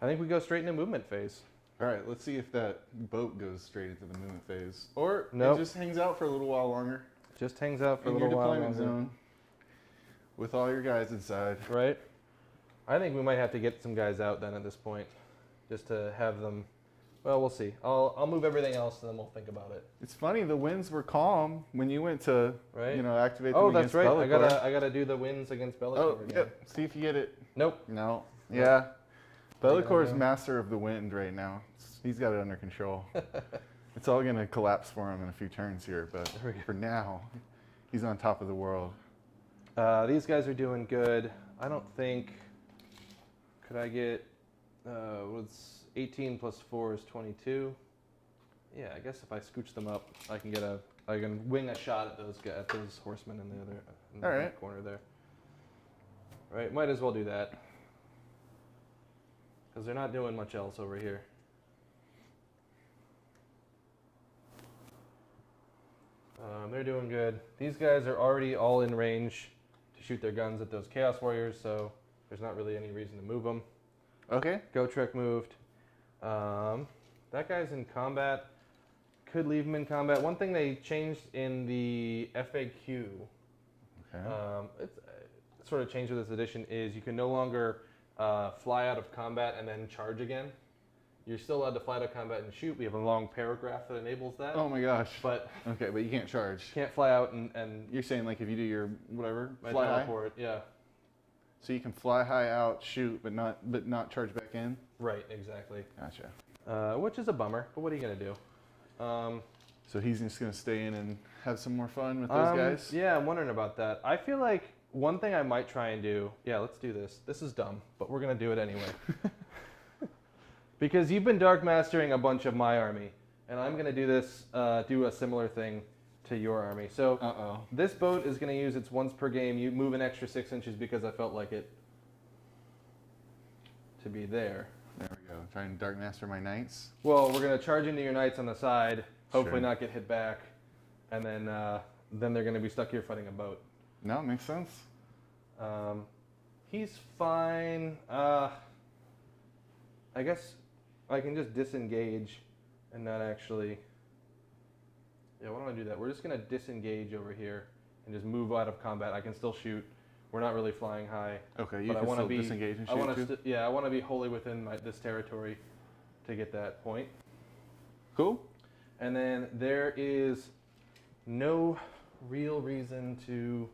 I think we go straight into movement phase. All right. Let's see if that boat goes straight into the movement phase, or Nope. it just hangs out for a little while longer Just hangs out for in a your little while deployment longer. zone with all your guys inside. Right? I think we might have to get some guys out then at this point, just to have them. Well, we'll see. I'll move everything else and then we'll think about it. It's funny. The winds were calm when you went to Right? activate them Oh, against that's right. Be'lakor. I gotta do the wins against Be'lakor Oh, again. yep. See if you get it. Nope. No. Nope. Yeah. What are you Be'lakor's gonna do? master of the wind right now. He's got it under control. It's all gonna collapse for him in a few turns here, but There we go. for now, he's on top of the world. These guys are doing good. I don't think. Could I get? What's 18 plus 4 is 22. Yeah, I guess if I scooch them up, I can wing a shot at those horsemen in the other in the All back right. corner there. Right, might as well do that because they're not doing much else over here. They're doing good. These guys are already all in range to shoot their guns at those Chaos Warriors, so there's not really any reason to move them. Okay. Gotrek moved. That guy's in combat. Could leave him in combat. One thing they changed in the FAQ, Okay. it's sort of changed with this edition, is you can no longer fly out of combat and then charge again. You're still allowed to fly out of combat and shoot. We have a long paragraph that enables that. Oh my gosh. But Okay, but you can't charge. can't fly out and You're saying like if you do your whatever, my fly high, teleport. Yeah, so you can fly high out, shoot, but not charge back in. right, exactly. Gotcha. Which is a bummer, but what are you going to do? So he's just gonna stay in and have some more fun with those guys. Yeah, I'm wondering about that. I feel like one thing I might try and do, yeah, let's do this. This is dumb, but we're going to do it anyway. Because you've been Dark Mastering a bunch of my army, and I'm going to do this, do a similar thing to your army. So Uh-oh. this boat is going to use its once per game. You move an extra 6 inches because I felt like it to be there. There we go. Trying to Dark Master my knights. Well, we're going to charge into your knights on the side, hopefully Sure. not get hit back, and then they're going to be stuck here fighting a boat. No, makes sense. He's fine. I guess I can just disengage and not actually. Yeah, why don't I do that? We're just going to disengage over here and just move out of combat. I can still shoot. We're not really flying high. Okay, you but I can want to still be disengage and I want shoot to too? yeah, I want to be wholly within this territory to get that point. Cool. And then there is no real reason to.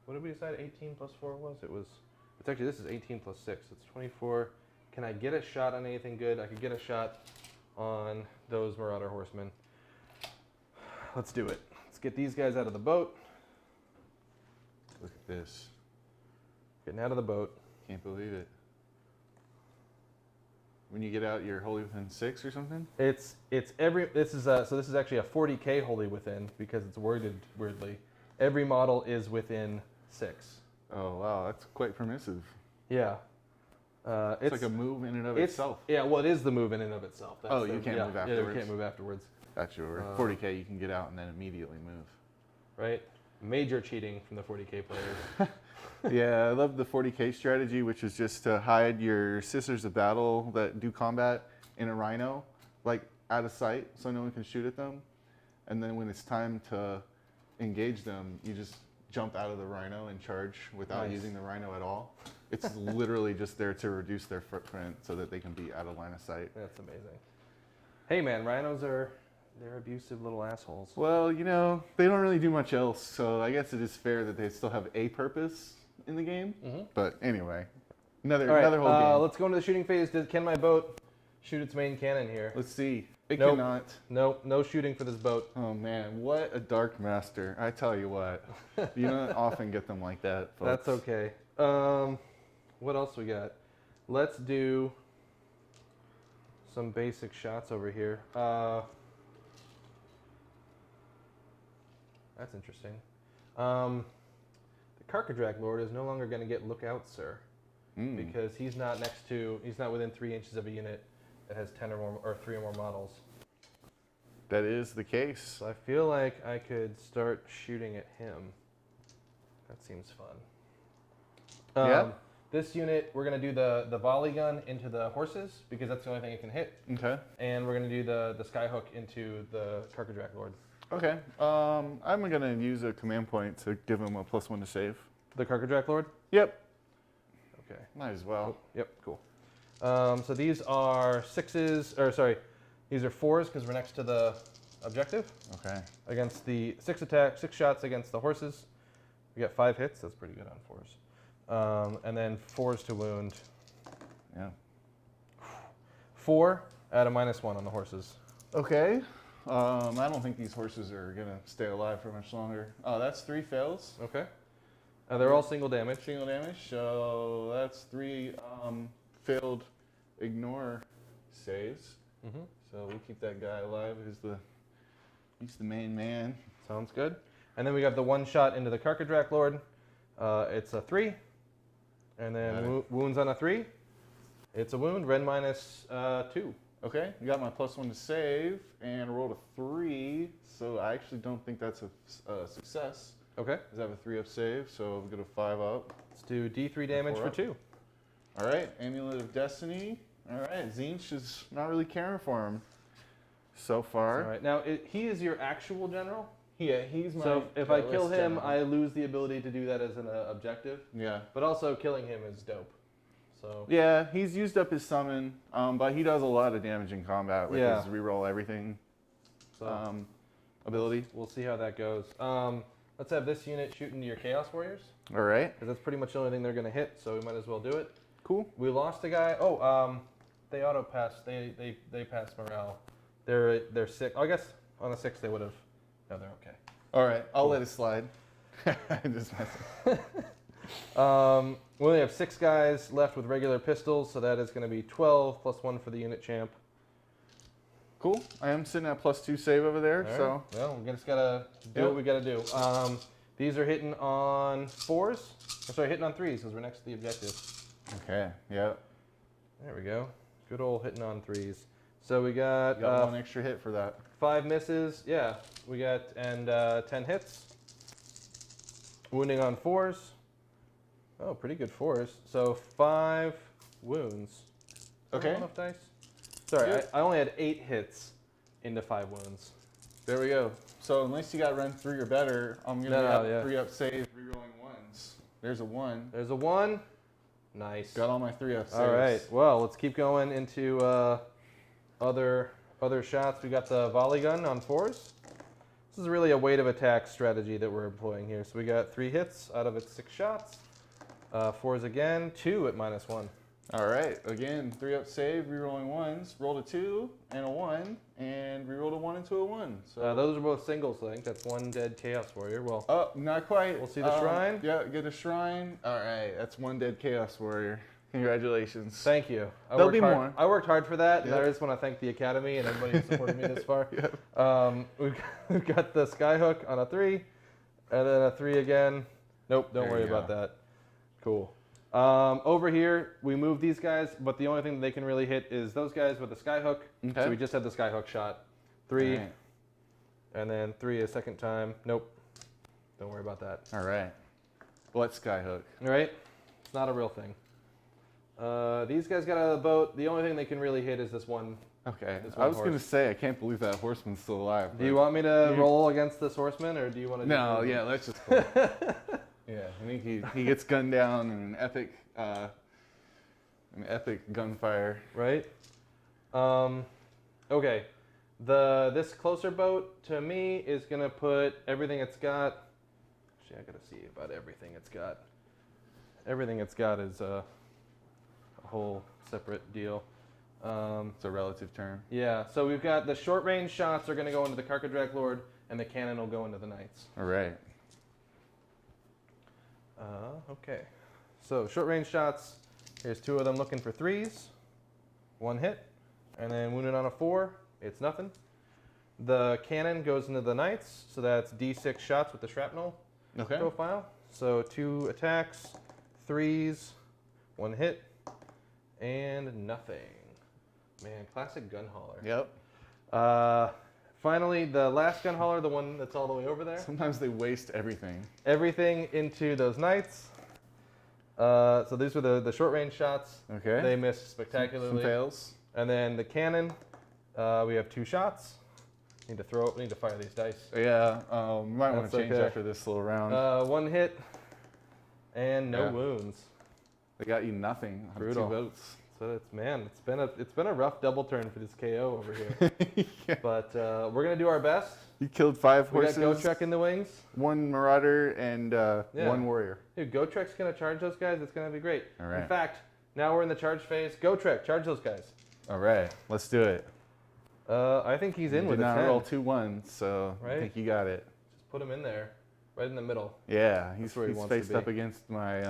What did we decide 18 plus 4 was? It's actually, this is 18 plus 6. It's 24. Can I get a shot on anything good? I could get a shot on those Marauder Horsemen. Let's do it. Let's get these guys out of the boat. Look at this. Getting out of the boat. Can't believe it. When you get out, you're wholly within 6 or something? This is actually a 40k wholly within because it's worded weirdly. Every model is within 6. Oh, wow. That's quite permissive. Yeah. It's like a move in and of itself. Yeah, well, it is the move in and of itself. Oh, you can't move Yeah, afterwards. you can't move afterwards. Gotcha. Or 40k, you can get out and then immediately move. Right? Major cheating from the 40k players. Yeah, I love the 40k strategy, which is just to hide your Sisters of Battle that do combat in a Rhino, like out of sight, so no one can shoot at them. And then when it's time to engage them, you just jump out of the Rhino and charge without Nice. using the Rhino at all. It's literally just there to reduce their footprint so that they can be out of line of sight. That's amazing. Hey man, rhinos they're abusive little assholes. Well, you know, they don't really do much else, so I guess it is fair that they still have a purpose in the game. Mm-hmm. But anyway, another All right, whole game. let's go into the shooting phase. Can my boat shoot its main cannon here? Let's see. It Nope. cannot. No shooting for this boat. Oh man, what a Dark Master. I tell you what. You don't often get them like that, folks. That's okay. What else we got? Let's do some basic shots over here. That's interesting. The Carcadrak Lord is no longer going to get Lookout, sir, because he's not within 3 inches of a unit that has 10 or more, or 3 or more models. That is the case. So I feel like I could start shooting at him. That seems fun. Yeah. This unit, we're going to do the volley gun into the horses because that's the only thing it can hit. Okay. And we're going to do the skyhook into the Carcadrak Lord. Okay. I'm gonna use a command point to give him a +1 to save. The Carcadrak Lord? Yep. Okay. Might as well. Oh, yep, cool. So these are 6s, or sorry, these are 4s because we're next to the objective. Okay. Against the 6 shots against the horses. We got 5 hits, that's pretty good on 4s. And then 4s to wound. Yeah. 4 at a -1 on the horses. Okay. I don't think these horses are gonna stay alive for much longer. Oh, that's 3 fails. Okay. They're all single damage. Single damage. So that's 3 failed ignore saves. Mm-hmm. So we keep that guy alive. He's the main man. Sounds good. And then we got the 1 shot into the Carcadrak Lord. It's a 3. And then wounds on a 3. It's a wound. Ren -2. Okay, you got my +1 to save, and I rolled a 3, so I actually don't think that's a success. Okay. Because I have a 3 up save, so we'll get a 5 up. Let's do D3 damage for 2. All right, Amulet of Destiny. All right, Tzeentch is not really caring for him so far. All right. Now, he is your actual general? Yeah, he's my. So if I kill him, general. I lose the ability to do that as an objective. Yeah. But also, killing him is dope. So Yeah, he's used up his summon, but he does a lot of damage in combat with his reroll everything ability. We'll see how that goes. Let's have this unit shoot into your Chaos Warriors, All right. because that's pretty much the only thing they're going to hit, so we might as well do it. Cool. We lost a guy. They auto-passed. They passed morale. They're sick. I guess on a 6 they would have. No, they're okay. All right, I'll let it slide. I'm just messing. We only have 6 guys left with regular pistols, so that is going to be 12 plus 1 for the unit champ. Cool. I am sitting at +2 save over there, All so. right. Well, we just gotta do what we gotta do. These are hitting on 4s. I'm sorry, hitting on 3s because we're next to the objective. Okay. Yeah. There we go. Good old hitting on 3s. So we got, You got 1 extra hit for that. 5 misses. Yeah, we got 10 hits. Wounding on 4s. Oh, pretty good 4s. So 5 wounds. Is that Okay. enough dice? Sorry, Good. I only had 8 hits into 5 wounds. There we go. So unless you got run 3 or better, I'm gonna yeah. 3 up save, rerolling 1s. There's a 1. There's a 1. Nice. Got all my 3 up saves. All right. Well, let's keep going into other shots. We got the volley gun on 4s. This is really a weight of attack strategy that we're employing here. So we got 3 hits out of its 6 shots. 4s again, 2 at -1. All right. Again, 3 up save, rerolling 1s. Rolled a 2 and a 1, and rerolled a 1 into a 1. So Those are both singles, I think. That's 1 dead Chaos Warrior. Well, oh, not quite. We'll see the shrine. Yeah, get a shrine. All right, that's 1 dead Chaos Warrior. Congratulations. thank you. There'll be more. I worked hard for that, and Yep. I just want to thank the Academy and everybody who supported me this far. Yep. We've got the Skyhook on a 3, and then a 3 again. Nope, don't There worry you about go. that. Cool. Over here, we move these guys, but the only thing that they can really hit is those guys with the Skyhook. Okay. So we just had the Skyhook shot. 3, All right. and then 3 a second time. Nope. Don't worry about that. All right. What Skyhook? All right? It's not a real thing. These guys got out of the boat. The only thing they can really hit is this one. Okay. This I one was going to horse. say, I can't believe that horseman's still alive. Do you want me to roll against this horseman, or do you want to? No, yeah, let's just. Yeah, I think he gets gunned down in an epic gunfire. Right. Okay. This closer boat to me is gonna put everything it's got. Actually, I gotta see about everything it's got. Everything it's got is a whole separate deal. It's a relative term. Yeah. So we've got the short range shots are gonna go into the Karkadrak Lord, and the cannon will go into the knights. All right. Okay. So short range shots. Here's 2 of them looking for 3s. 1 hit, and then wounded on a 4. It's nothing. The cannon goes into the knights, so that's D6 shots with the shrapnel Okay. profile. So 2 attacks, 3s, 1 hit, and nothing. Man, classic gun hauler. Yep. Finally, the last gun hauler, the one that's all the way over there. Sometimes they waste everything. Everything into those knights. So these were the short range shots. Okay. They missed spectacularly. Some fails. And then the cannon, we have 2 shots. Need to fire these dice. Yeah. We might want That's to change okay. after this little round. 1 hit, and no Yeah. wounds. They got you nothing on Brutal. 2 votes. So it's been a rough double turn for this KO over here. Yeah. But we're gonna do our best. You killed 5 We got horses, Gotrek in the wings. 1 marauder, and Yeah. 1 warrior. Dude, Gotrek's gonna charge those guys. It's gonna be great. All right. In fact, now we're in the charge phase. Gotrek, charge those guys. All right. Let's do it. I think he's in You with did a not 10. roll 2 1s, so I Right? think you got it. Just put him in there, right in the middle. Yeah, he's where he wants to faced be. up against my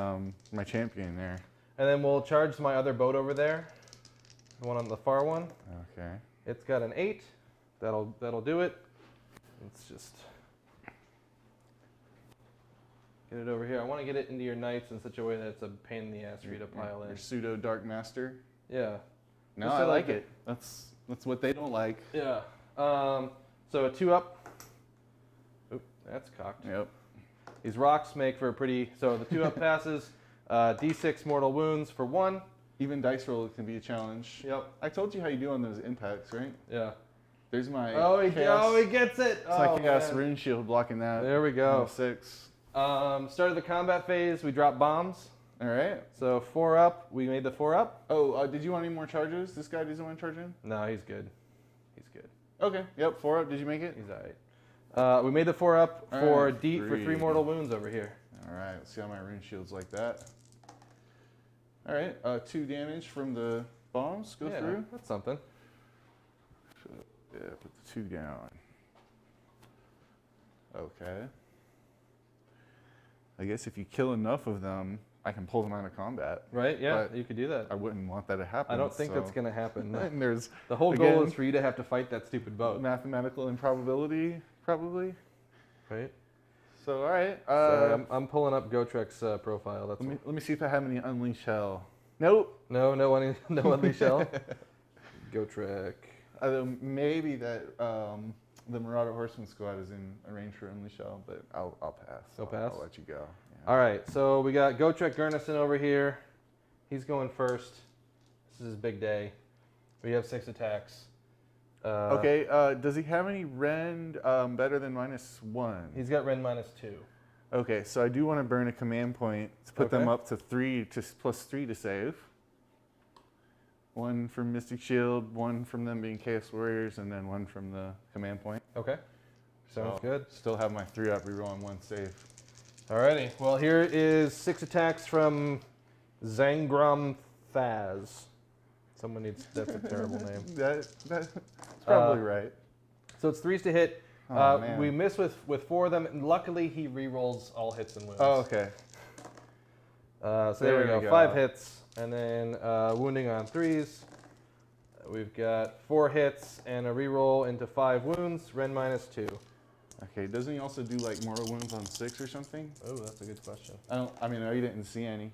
my champion there. And then we'll charge my other boat over there. The one on the far one. Okay. It's got an 8. That'll do it. Let's just get it over here. I want to get it into your knights in such a way that it's a pain in the ass for you to pile in. Your pseudo dark master. Yeah. No, Just I so like like it. That's what they don't like. Yeah. So a 2 up. Oop, that's cocked. Yep. These rocks make for a pretty. So the 2 up passes. D6 mortal wounds for 1. Even dice roll can be a challenge. Yep. I told you how you do on those impacts, right? Yeah. There's my He chaos. gets it. It's like chaos man. rune shield blocking that. There we go. 6. Started the combat phase. We dropped bombs. All right. So 4 up. We made the 4 up. Oh, did you want any more charges? This guy doesn't want to charge in? No, he's good. He's good. Okay. Yep. 4 up. Did you make it? He's alright. We made the 4 up All for right, for 3 3. mortal wounds over here. All right. Let's see how my rune shield's like that. All right. 2 damage from the bombs. Go Yeah, through. that's something. Yeah. Put the 2 down. Okay. I guess if you kill enough of them, I can pull them out of combat. Right? Yeah, But you could do that. I wouldn't want that to happen. I don't think that's so- going to happen. And there's The whole goal again, is for you to have to fight that stupid boat. mathematical improbability, probably. Right? So, all right. So I'm pulling up Gotrek's profile. That's let me see if I have any Unleash Hell. Nope. no Unleash Hell. Gotrek. Maybe that the Marauder Horseman Squad is in a range for Unleash Hell, but I'll pass. You'll pass? I'll let you go. Yeah. All right, so we got Gotrek Gurnison over here. He's going first. This is his big day. We have 6 attacks. Okay, does he have any rend better than -1? He's got rend -2. Okay, so I do want to burn a command point to put them Okay. up to 3 to +3 to save. One from Mystic Shield, one from them being Chaos Warriors, and then one from the command point. Okay. Sounds So, good. Still have my 3-up reroll and 1 save. Alrighty. Well, here is 6 attacks from Zangrom Thaz. Someone needs. That's a terrible name. That's probably right. So it's 3s to hit. Oh, man. We miss with 4 of them. And luckily, he re-rolls all hits and wounds. Oh, okay. So there we There go. we 5 go. hits, and then wounding on 3s. We've got 4 hits and a re-roll into 5 wounds. Rend -2. Okay, doesn't he also do like mortal wounds on 6 or something? Oh, that's a good question. I mean, I didn't see any.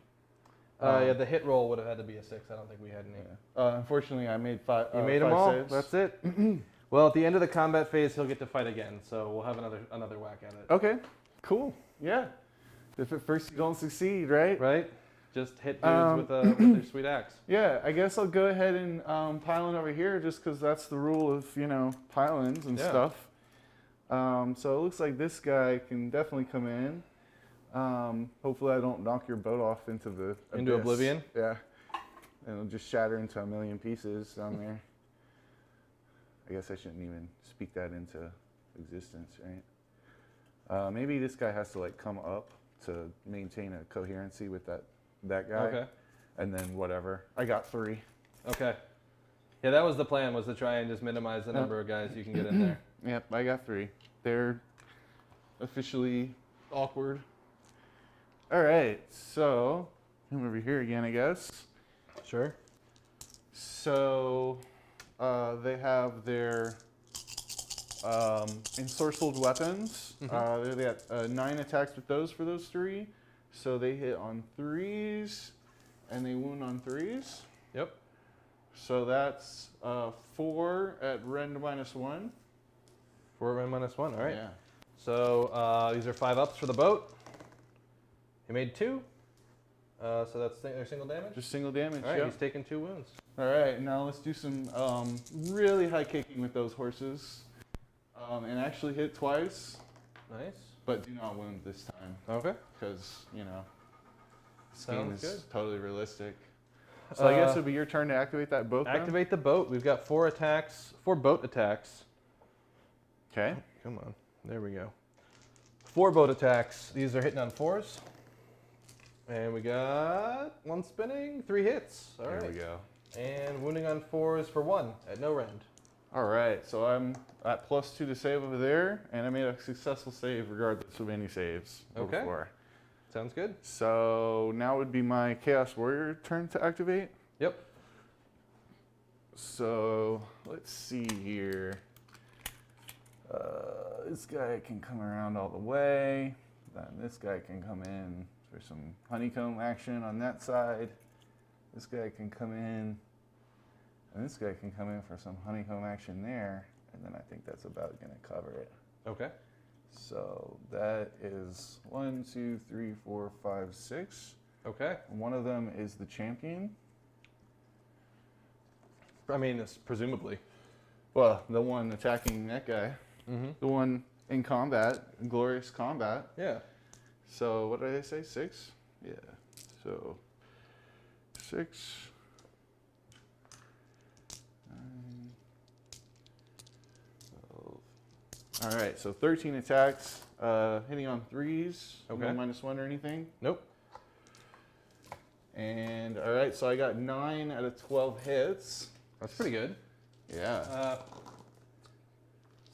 Yeah, the hit roll would have had to be a 6. I don't think we had any. Unfortunately, I made 5. You made them 5 all. saves. That's it. Well, at the end of the combat phase, he'll get to fight again. So we'll have another whack at it. Okay, cool. Yeah. If at first you don't succeed, right? Right? Just hit dudes with their sweet axe. Yeah, I guess I'll go ahead and pile in over here just because that's the rule of, pile-ins and Yeah. stuff. So it looks like this guy can definitely come in. Hopefully I don't knock your boat off into the Into abyss. oblivion? Yeah. And it'll just shatter into a million pieces down there. I guess I shouldn't even speak that into existence, right? Maybe this guy has to like come up to maintain a coherency with that guy. Okay. And then whatever. I got 3. Okay. Yeah, that was the plan, was to try and just minimize the number of guys you can get in there. Yep, I got 3. They're officially awkward. All right, so come over here again, I guess. Sure. So they have their ensorcelled weapons. They got 9 attacks with those for those 3. So they hit on 3s and they wound on 3s. Yep. So that's 4 at rend -1. 4 rend -1. All right. Yeah. So these are 5 ups for the boat. He made 2. So that's their single damage. Just single damage. All right. Yep. He's taken 2 wounds. All right, now let's do some really high kicking with those horses, and actually hit twice, Nice. but do not wound this time Okay. because this game Sounds is good. totally realistic. So I guess Uh, it'll be your turn to activate that boat. Activate the boat. We've got 4 attacks, 4 boat attacks. Okay. Come on. There we go. 4 boat attacks. These are hitting on 4s. And we got 1 spinning, 3 hits. All right. There we go. And wounding on 4s for 1 at no rend. All right, so I'm at +2 to save over there, and I made a successful save regardless of any saves. Okay. Before. Sounds good. So now would be my Chaos Warrior turn to activate. Yep. So let's see here. This guy can come around all the way. Then this guy can come in for some honeycomb action on that side. This guy can come in. And this guy can come in for some honeycomb action there. And then I think that's about going to cover it. Okay. So that is 1, 2, 3, 4, 5, 6. Okay. One of them is the champion. I mean, it's presumably. Well, the one attacking that guy. Mm-hmm. The one in combat, glorious combat. Yeah. So what did I say? 6? Yeah. So 6, 9, 12. All right. So 13 attacks, hitting on 3s. Okay. No -1 or anything. Nope. And all right. So I got 9 out of 12 hits. That's pretty good. Yeah.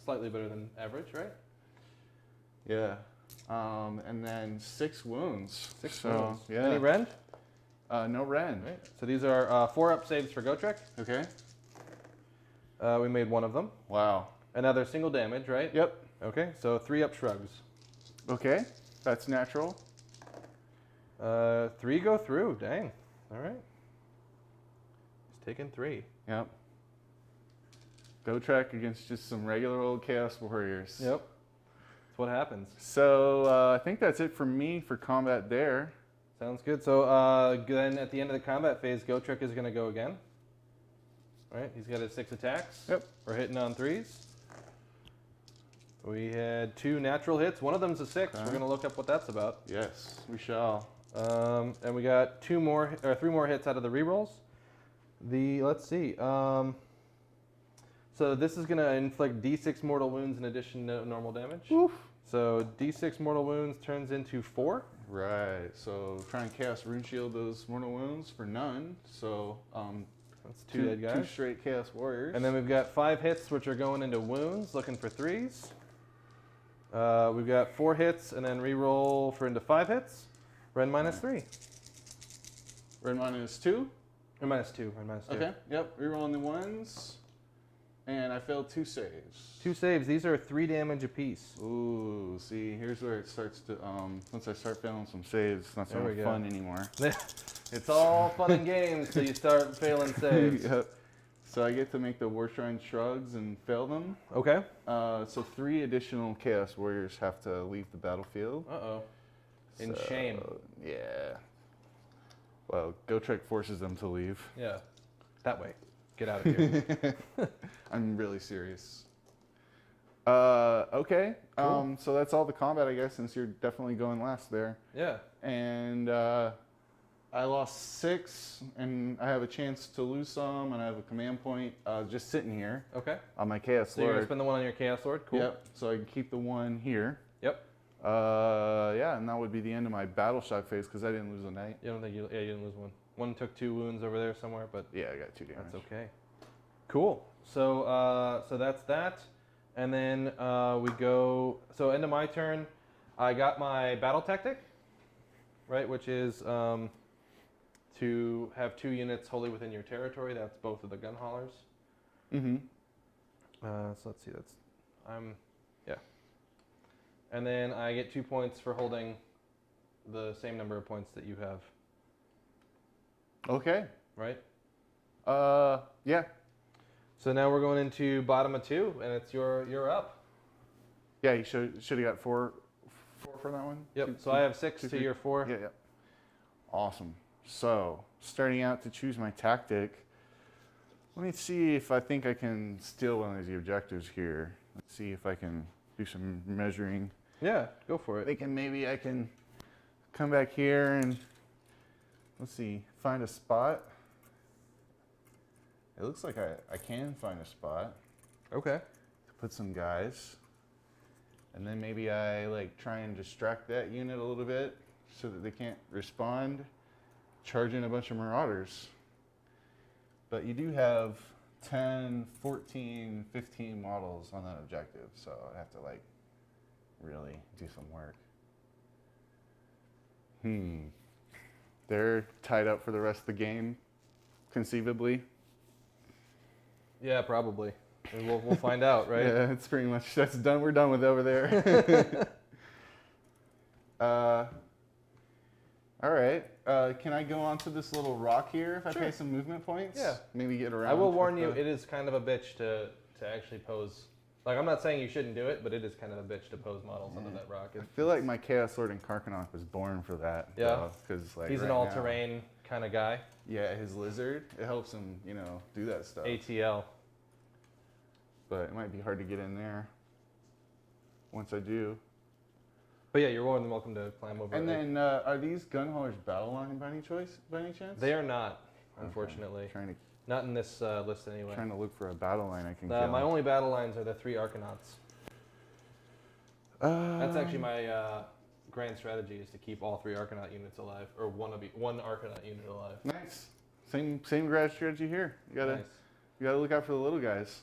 Slightly better than average, right? Yeah. And then 6 wounds. 6 So, wounds. yeah. Any rend? No rend. Right. So these are 4 up saves for Gotrek. Okay. We made 1 of them. Wow. Another single damage, right? Yep. Okay. So 3 up shrugs. Okay. That's natural. 3 go through. Dang. All right. He's taken 3. Yep. Gotrek against just some regular old Chaos Warriors. Yep. That's what happens. So I think that's it for me for combat there. Sounds good. So then at the end of the combat phase, Gotrek is going to go again. All right, he's got his 6 attacks. Yep. We're hitting on 3s. We had 2 natural hits. One of them's a 6. Okay. We're gonna look up what that's about. Yes, we shall. And we got 3 more hits out of the rerolls. Let's see. So this is gonna inflict D6 mortal wounds in addition to normal damage. Oof. So D6 mortal wounds turns into 4. Right. So try and cast Rune Shield those mortal wounds for none. So That's 2 dead guys. 2 straight Chaos Warriors. And then we've got 5 hits, which are going into wounds, looking for 3s. We've got 4 hits, and then reroll for into 5 hits. Ren minus 3. Red minus 2. Ren minus 2. Ren minus 2. Okay. Yep. Rerolling the ones. And I failed 2 saves. 2 saves. These are 3 damage apiece. Ooh, see, here's where it starts to, once I start failing some saves, it's not so There we go. fun anymore. It's all fun and games till you start failing saves. Yep. So I get to make the War Shrine Shrugs and fail them. Okay. So 3 additional Chaos Warriors have to leave the battlefield. Uh-oh. In So, shame. Yeah. Well, Gotrek forces them to leave. Yeah. That way. Get out of here. I'm really serious. Okay. Cool. So that's all the combat, I guess, since you're definitely going last there. Yeah. And I lost 6, and I have a chance to lose some, and I have a command point just sitting here Okay. on my Chaos So you're Lord. gonna spend the 1 on your Chaos Lord? Cool. Yep. So I can keep the 1 here. Yep. Yeah, and that would be the end of my Battle Shock phase because I didn't lose a knight. You don't think you didn't lose 1. 1 took 2 wounds over there somewhere, but Yeah, I got 2 damage. that's okay. Cool. So so that's that. And then we go, so end of my turn, I got my battle tactic, right, which is to have 2 units wholly within your territory. That's both of the gun haulers. Mm-hmm. So let's see, yeah. And then I get 2 points for holding the same number of points that you have, Okay. right? Yeah. So now we're going into bottom of 2, and it's you're up. Yeah, you should have got 4 for that one. Yep. Two- So I have 6 two, to three. your 4. Yeah, yeah. Awesome. So, starting out to choose my tactic, let me see if I think I can steal one of the objectives here. Let's see if I can do some measuring. Yeah, go for it. Thinking maybe I can come back here and, let's see, find a spot. It looks like I can find a spot Okay. to put some guys. And then maybe I like try and distract that unit a little bit so that they can't respond, charge in a bunch of Marauders. But you do have 10, 14, 15 models on that objective, so I have to like really do some work. They're tied up for the rest of the game, conceivably. Yeah, probably. And we'll find out, right? Yeah, it's pretty much, that's done. We're done with over there. All right. Can I go onto this little rock here if I Sure. pay some movement points? Yeah. Maybe get around. I will with warn you, the- it is kind of a bitch to actually pose. Like, I'm not saying you shouldn't do it, but it is kind of a bitch to pose models under that rock. I feel like my Chaos Lord in Karkanog was born for that. Yeah. Because like He's an right now- all-terrain kind of guy. Yeah, his lizard. It helps him, do that stuff. ATL. But it might be hard to get in there. Once I do. But yeah, you're more than welcome to climb over. And it. then, are these gun haulers battle line by any chance? They are not, Okay. unfortunately. Trying Not in this list anyway. to look for a battle line I can kill. My only battle lines are the 3 Arcanauts. That's actually my grand strategy, is to keep all 3 Arcanaut units alive, or one Arcanaut unit alive. Nice. Same grad strategy here. You gotta Nice. look out for the little guys.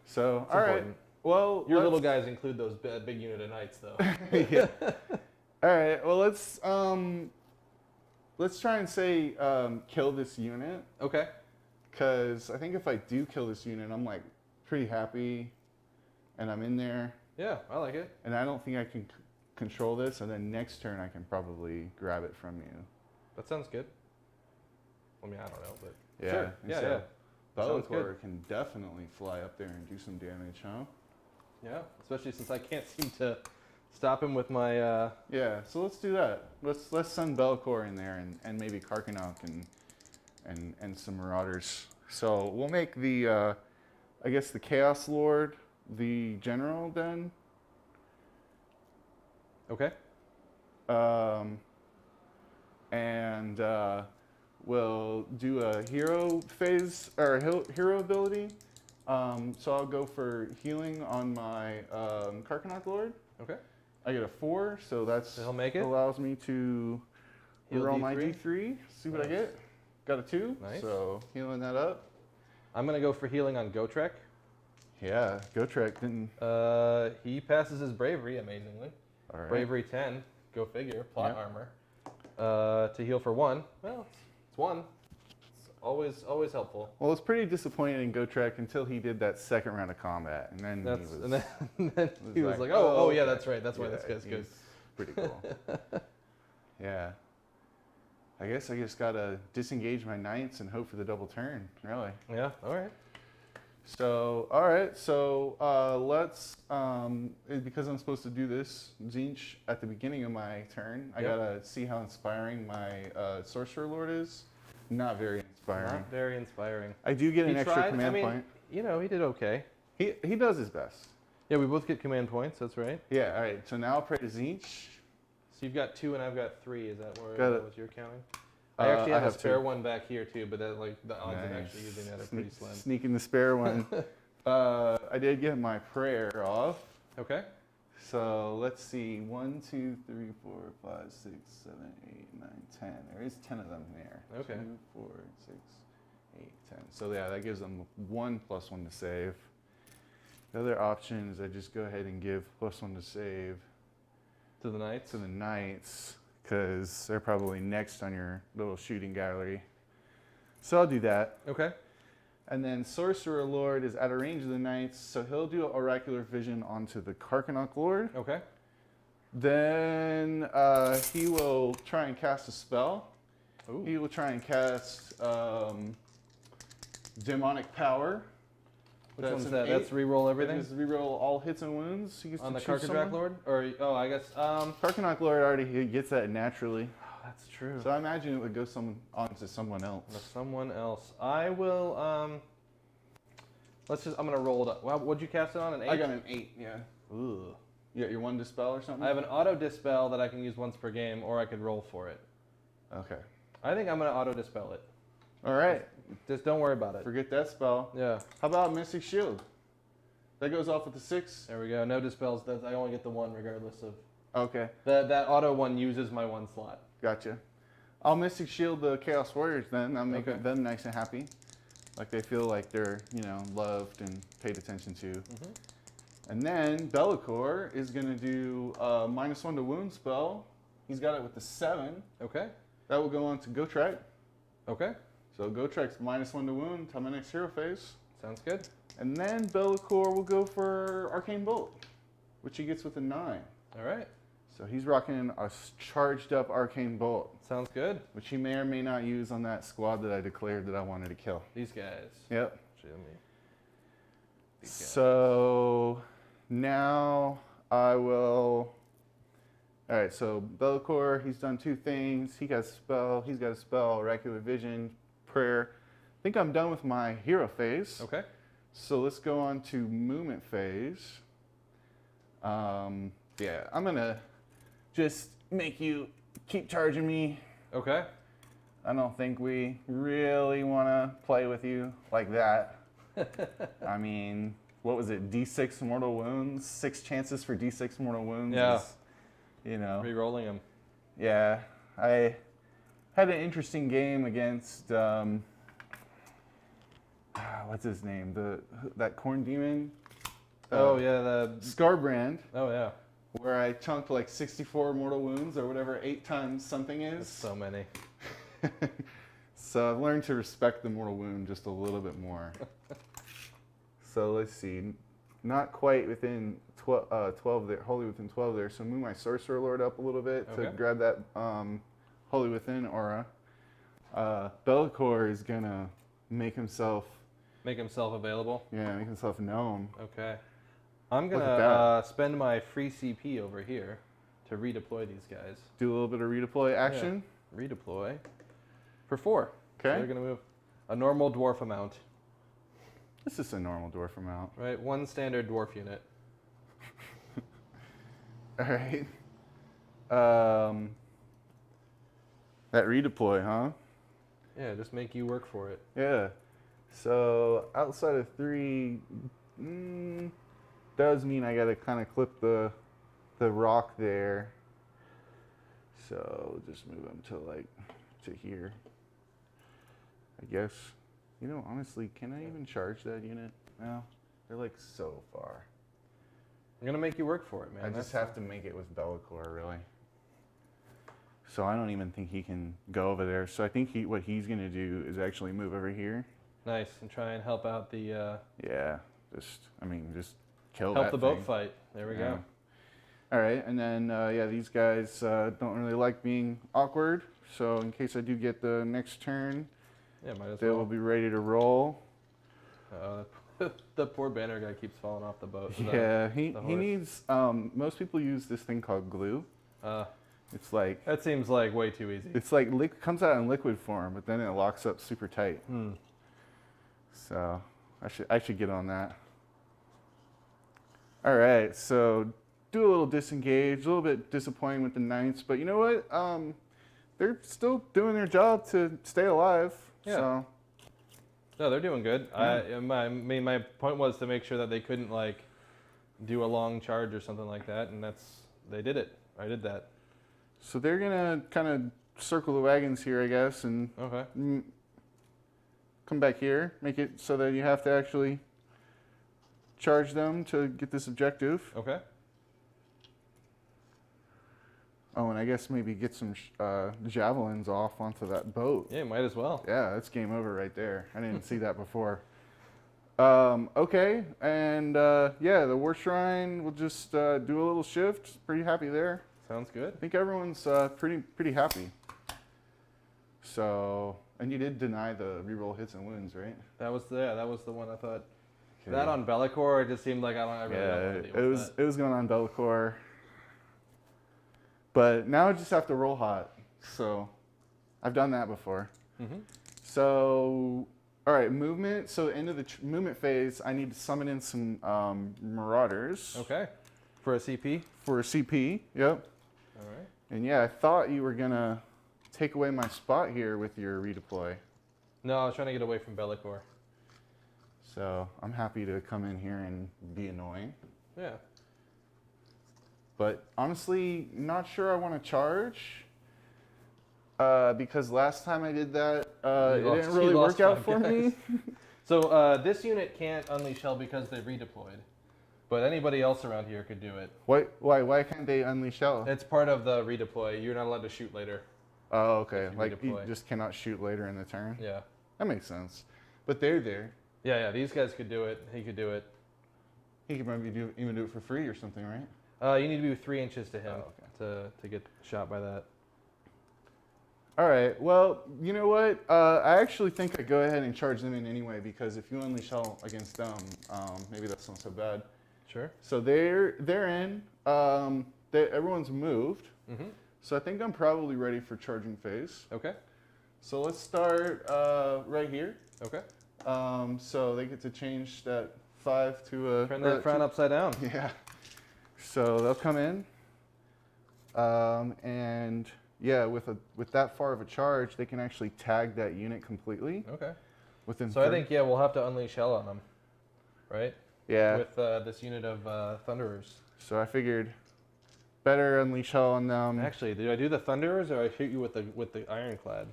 So It's all right. important. Well, Your little guys include those big unit of knights, though. Yeah. All right. Well, let's try and say kill this unit, Okay. because I think if I do kill this unit, I'm like pretty happy, and I'm in there, Yeah, I like it. and I don't think I can control this. And then next turn, I can probably grab it from you. That sounds good. I mean, I don't know, but Yeah. sure. and Yeah, so yeah. Sounds Bellator good. can definitely fly up there and do some damage, huh? Yeah, especially since I can't seem to stop him with my. Yeah, so let's do that. Let's send Bellator in there and maybe Karkanog and some Marauders So we'll make the, I guess the Chaos Lord the general then. Okay. And we'll do a hero phase or hero ability. So I'll go for healing on my Karkanok Lord. Okay. I get a 4, so that's He'll make it. allows me to Heal roll my D3. D3. See what I Nice. get. Got a 2. Nice. So healing that up. I'm gonna go for healing on Gotrek. Yeah, Gotrek didn't. He passes his bravery amazingly. All right. Bravery 10. Go figure. Plot Yeah. armor. To heal for 1. Well, it's 1. It's always helpful. Well, it's pretty disappointing in Gotrek until he did that second round of combat, and then That's he was. and then he was like, like, oh okay. yeah, that's right. That's why this Yeah, guy's good. he's Pretty cool. Yeah. I guess I just gotta disengage my knights and hope for the double turn. Really. Yeah. All right. So, all right. So let's, because I'm supposed to do this, Zinch, at the beginning of my turn, I Yep. gotta see how inspiring my Sorcerer Lord is. Not very inspiring. Not very inspiring. I do get an He extra tried. command I mean, point. you know, he did okay. He does his best. Yeah, we both get command points. That's right. Yeah. All right. So now I'll pray to Zinch. So you've got 2 and I've got 3. Is that where Got it. what you're counting? I actually have a have spare 2. one back here too, but that, like the odds of Nice. actually using that are pretty slim. Sneaking the spare one. I did get my prayer off. Okay. So let's see. 1, 2, 3, 4, 5, 6, 7, 8, 9, 10. There is 10 of them there. Okay. 2, 4, 6, 8, 10. So yeah, that gives them 1 + 1 to save. The other option is I just go ahead and give +1 to save To the knights. to the knights because they're probably next on your little shooting gallery. So I'll do that. Okay. And then Sorcerer Lord is at a range of the knights, so he'll do Oracular Vision onto the Karkanok Lord. Okay. Then he will try and cast a spell. Ooh. He will try and cast Demonic Power. Which one's an that? 8. That's reroll It everything is reroll all hits and wounds. He gets on to the choose Karkadrak someone. Lord. Or I guess. Karkanok Lord already he gets that naturally. Oh, that's true. So I imagine it would go onto someone else. Someone else. I will. Let's just. I'm gonna roll it up. Well, what'd you cast it on? An 8. I got an 8. Yeah. Ooh. You got your 1 dispel or something? I have an auto dispel that I can use once per game, or I could roll for it. Okay. I think I'm gonna auto dispel it. All right. Just don't worry about it. Forget that spell. Yeah. How about Mystic Shield? That goes off with the 6. There we go. No dispels. I only get the 1 regardless of. Okay. That auto one uses my 1 slot. Gotcha. I'll Mystic Shield the Chaos Warriors then. I'll make Okay. them nice and happy. Like they feel like they're, loved and paid attention to. Mm-hmm. And then Be'lakor is going to do a -1 to wound spell. He's got it with the 7. Okay. That will go on to Gotrek. Okay. So Gotrek's -1 to wound till my next hero phase. Sounds good. And then Be'lakor will go for Arcane Bolt, which he gets with a 9. All right. So he's rocking a charged up Arcane Bolt, Sounds good. which he may or may not use on that squad that I declared that I wanted to kill. These guys. Yep. Show me. These guys. So now I will. All right. So Be'lakor, he's done 2 things. He's got a spell, Oracular Vision, Prayer. I think I'm done with my hero phase. Okay. So let's go on to movement phase. Yeah, I'm gonna just make you keep charging me. Okay. I don't think we really want to play with you like that. I mean, what was it? D6 mortal wounds? 6 chances for D6 mortal wounds. Yeah. Is, Rerolling them. Yeah, I had an interesting game against what's his name? That corn demon. Oh yeah, the. Scarbrand. Oh yeah. Where I chunked like 64 mortal wounds or whatever 8 times something That's is. so many. So I've learned to respect the mortal wound just a little bit more. So let's see, not quite within 12 there, wholly within 12 there. So move my Sorcerer Lord up a little bit to Okay. grab that wholly within aura. Be'lakor is gonna make himself available. make himself known. Okay. I'm Look at gonna spend my free CP over here to redeploy these guys. Do a little bit of redeploy action. Redeploy for 4. So Okay. they're gonna move. A normal dwarf amount. This is a normal dwarf amount. Right, 1 standard dwarf unit. All right. That redeploy, huh? Yeah, just make you work for it. Yeah. So outside of 3, does mean I gotta kind of clip the rock there. So just move them to like to here. I guess. You know, honestly, can I even charge that unit? No, they're like so far. I'm gonna make you work for it, man. I just have to make it with Bellicor, really. So I don't even think he can go over there. So I think what he's gonna do is actually move over here. Nice, and try and help out the. Yeah, just kill help that the thing. boat fight. There we go. All right, and then yeah, these guys don't really like being awkward. So in case I do get the next turn, Yeah, might as they will well. be ready to roll. The poor banner guy keeps falling off the boat. Yeah, he horse. needs. Most people use this thing called glue. It's like That seems like way too easy. it's like comes out in liquid form, but then it locks up super tight. Hmm. So I should get on that. All right, so do a little disengage, a little bit disappointing with the Knights, but you know what? They're still doing their job to stay alive. Yeah. So No, they're doing good. Yeah. My point was to make sure that they couldn't like do a long charge or something like that, and they did it. I did that. so they're gonna kind of circle the wagons here, I guess, and Okay. come back here, make it so that you have to actually charge them to get this objective. Okay. Oh, and I guess maybe get some javelins off onto that boat. Yeah, might as well. Yeah, that's game over right there. I didn't see that before. Okay, and yeah, the War Shrine will just do a little shift. Pretty happy there. Sounds good. I think everyone's pretty happy. So, and you did deny the reroll hits and wounds, right? That was the one I thought. That on Bellicor, it just seemed like I really don't want to deal with that. it was going on Bellicor. But now I just have to roll hot. So, I've done that before. Mm-hmm. So, all right, movement. So, end of the movement phase, I need to summon in some Marauders. Okay. For a CP. For a CP, yep. All right. And yeah, I thought you were going to take away my spot here with your redeploy. No, I was trying to get away from Bellicor. So, I'm happy to come in here and be annoying. Yeah. But honestly, not sure I want to charge. Because last time I did that, it didn't really work out for me. So this unit can't unleash hell because they redeployed. But anybody else around here could do it. Why can't they unleash hell? It's part of the redeploy. You're not allowed to shoot later. Oh, okay. you Like you redeploy. just cannot shoot later in the turn. Yeah. That makes sense. But they're there. Yeah. These guys could do it. He could do it. He could maybe even do it for free or something, right? You need to be 3 inches to him to get shot by that. All right. Well, you know what? I actually think I go ahead and charge them in anyway because if you unleash hell against them, maybe that's not so bad. Sure. So they're in. Everyone's moved. Mm-hmm. So I think I'm probably ready for charging phase. Okay. So let's start right here. Okay. So they get to change that 5 to a... Turn that frown upside down. Yeah. So they'll come in. And yeah, with that far of a charge, they can actually tag that unit completely. Okay. Within So I think, yeah, we'll have to unleash hell on them. Right? Yeah. With this unit of Thunderers. So I figured better unleash hell on them. Actually, do I do the Thunderers or I shoot you with the Ironclad?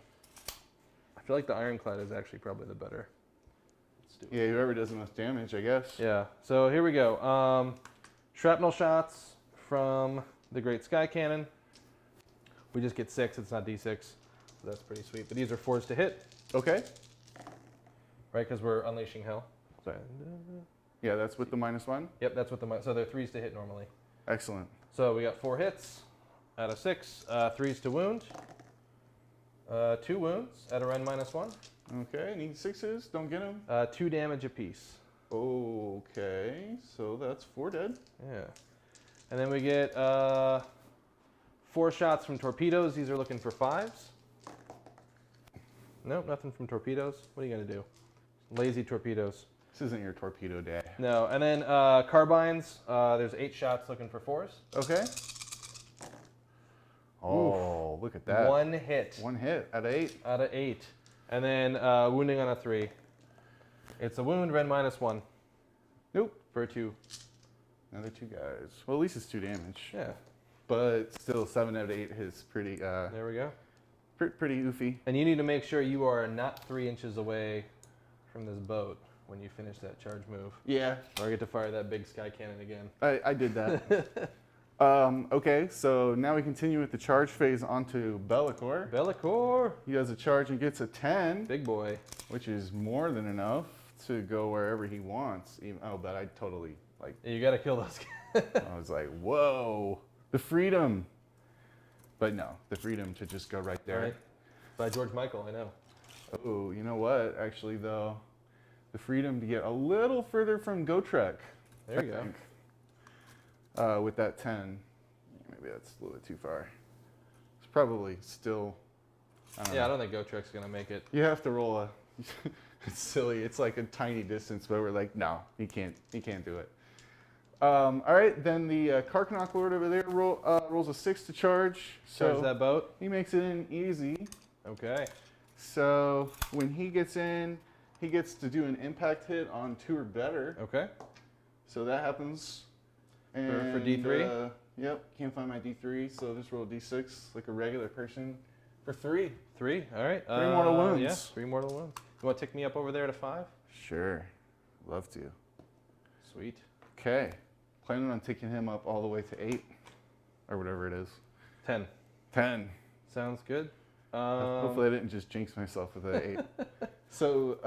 I feel like the Ironclad is actually probably the better. Let's do it. Yeah, whoever does the most damage, I guess. Yeah. So here we go. Shrapnel shots from the Great Sky Cannon. We just get 6. It's not D6. So that's pretty sweet. But these are 4s to hit, Okay. right? Because we're unleashing hell. Sorry. Yeah, that's with the -1. Yep, that's what so they're 3s to hit normally. Excellent. So we got 4 hits out of 6, 3s to wound, 2 wounds at a Ren -1, Okay, need 6s. Don't get them. 2 damage apiece. Okay, so that's 4 dead. Yeah. And then we get 4 shots from Torpedoes. These are looking for 5s. Nope, nothing from Torpedoes. What are you going to do? Lazy Torpedoes. This isn't your torpedo day. No, and then carbines. There's 8 shots looking for 4s. Okay. Oh, look at that. 1 hit. 1 hit out of 8. Out of 8. And then wounding on a 3. It's a wound, rend -1. Nope. For a 2. Another 2 guys. Well, at least it's 2 damage. Yeah. But still, 7 out of 8 is pretty, There we go. pretty oofy. And you need to make sure you are not 3 inches away from this boat when you finish that charge move. Yeah. Or I get to fire that big sky cannon again. I did that. Okay, so now we continue with the charge phase onto Be'lakor. Be'lakor! He does a charge and gets a 10, Big boy. which is more than enough to go wherever he wants. But I totally, like, You gotta kill those guys. I was like, whoa, the freedom. But no, the freedom to just go right there. Right. By George Michael, I know. Oh, you know what? Actually, though, the freedom to get a little further from Gotrek. There you go. With that 10. Maybe that's a little bit too far. It's probably still, I don't know. I don't think Gotrek's gonna make it. You have to roll a, it's silly. It's like a tiny distance, but we're like, no, he can't do it. All right, then the Karkanok Lord over there rolls a 6 to charge. Charge that boat. He makes it in easy. Okay. So when he gets in, he gets to do an impact hit on 2 or better. Okay. So that happens. For And, D3? Yep, can't find my D3, so just roll D6 like a regular person for 3. 3. All right. 3 mortal wounds. Yeah. 3 mortal wounds. You want to tick me up over there to 5? Sure, love to. Sweet. Okay, planning on taking him up all the way to 8, or whatever it is. 10. 10. Sounds good. Hopefully I didn't just jinx myself with an 8. So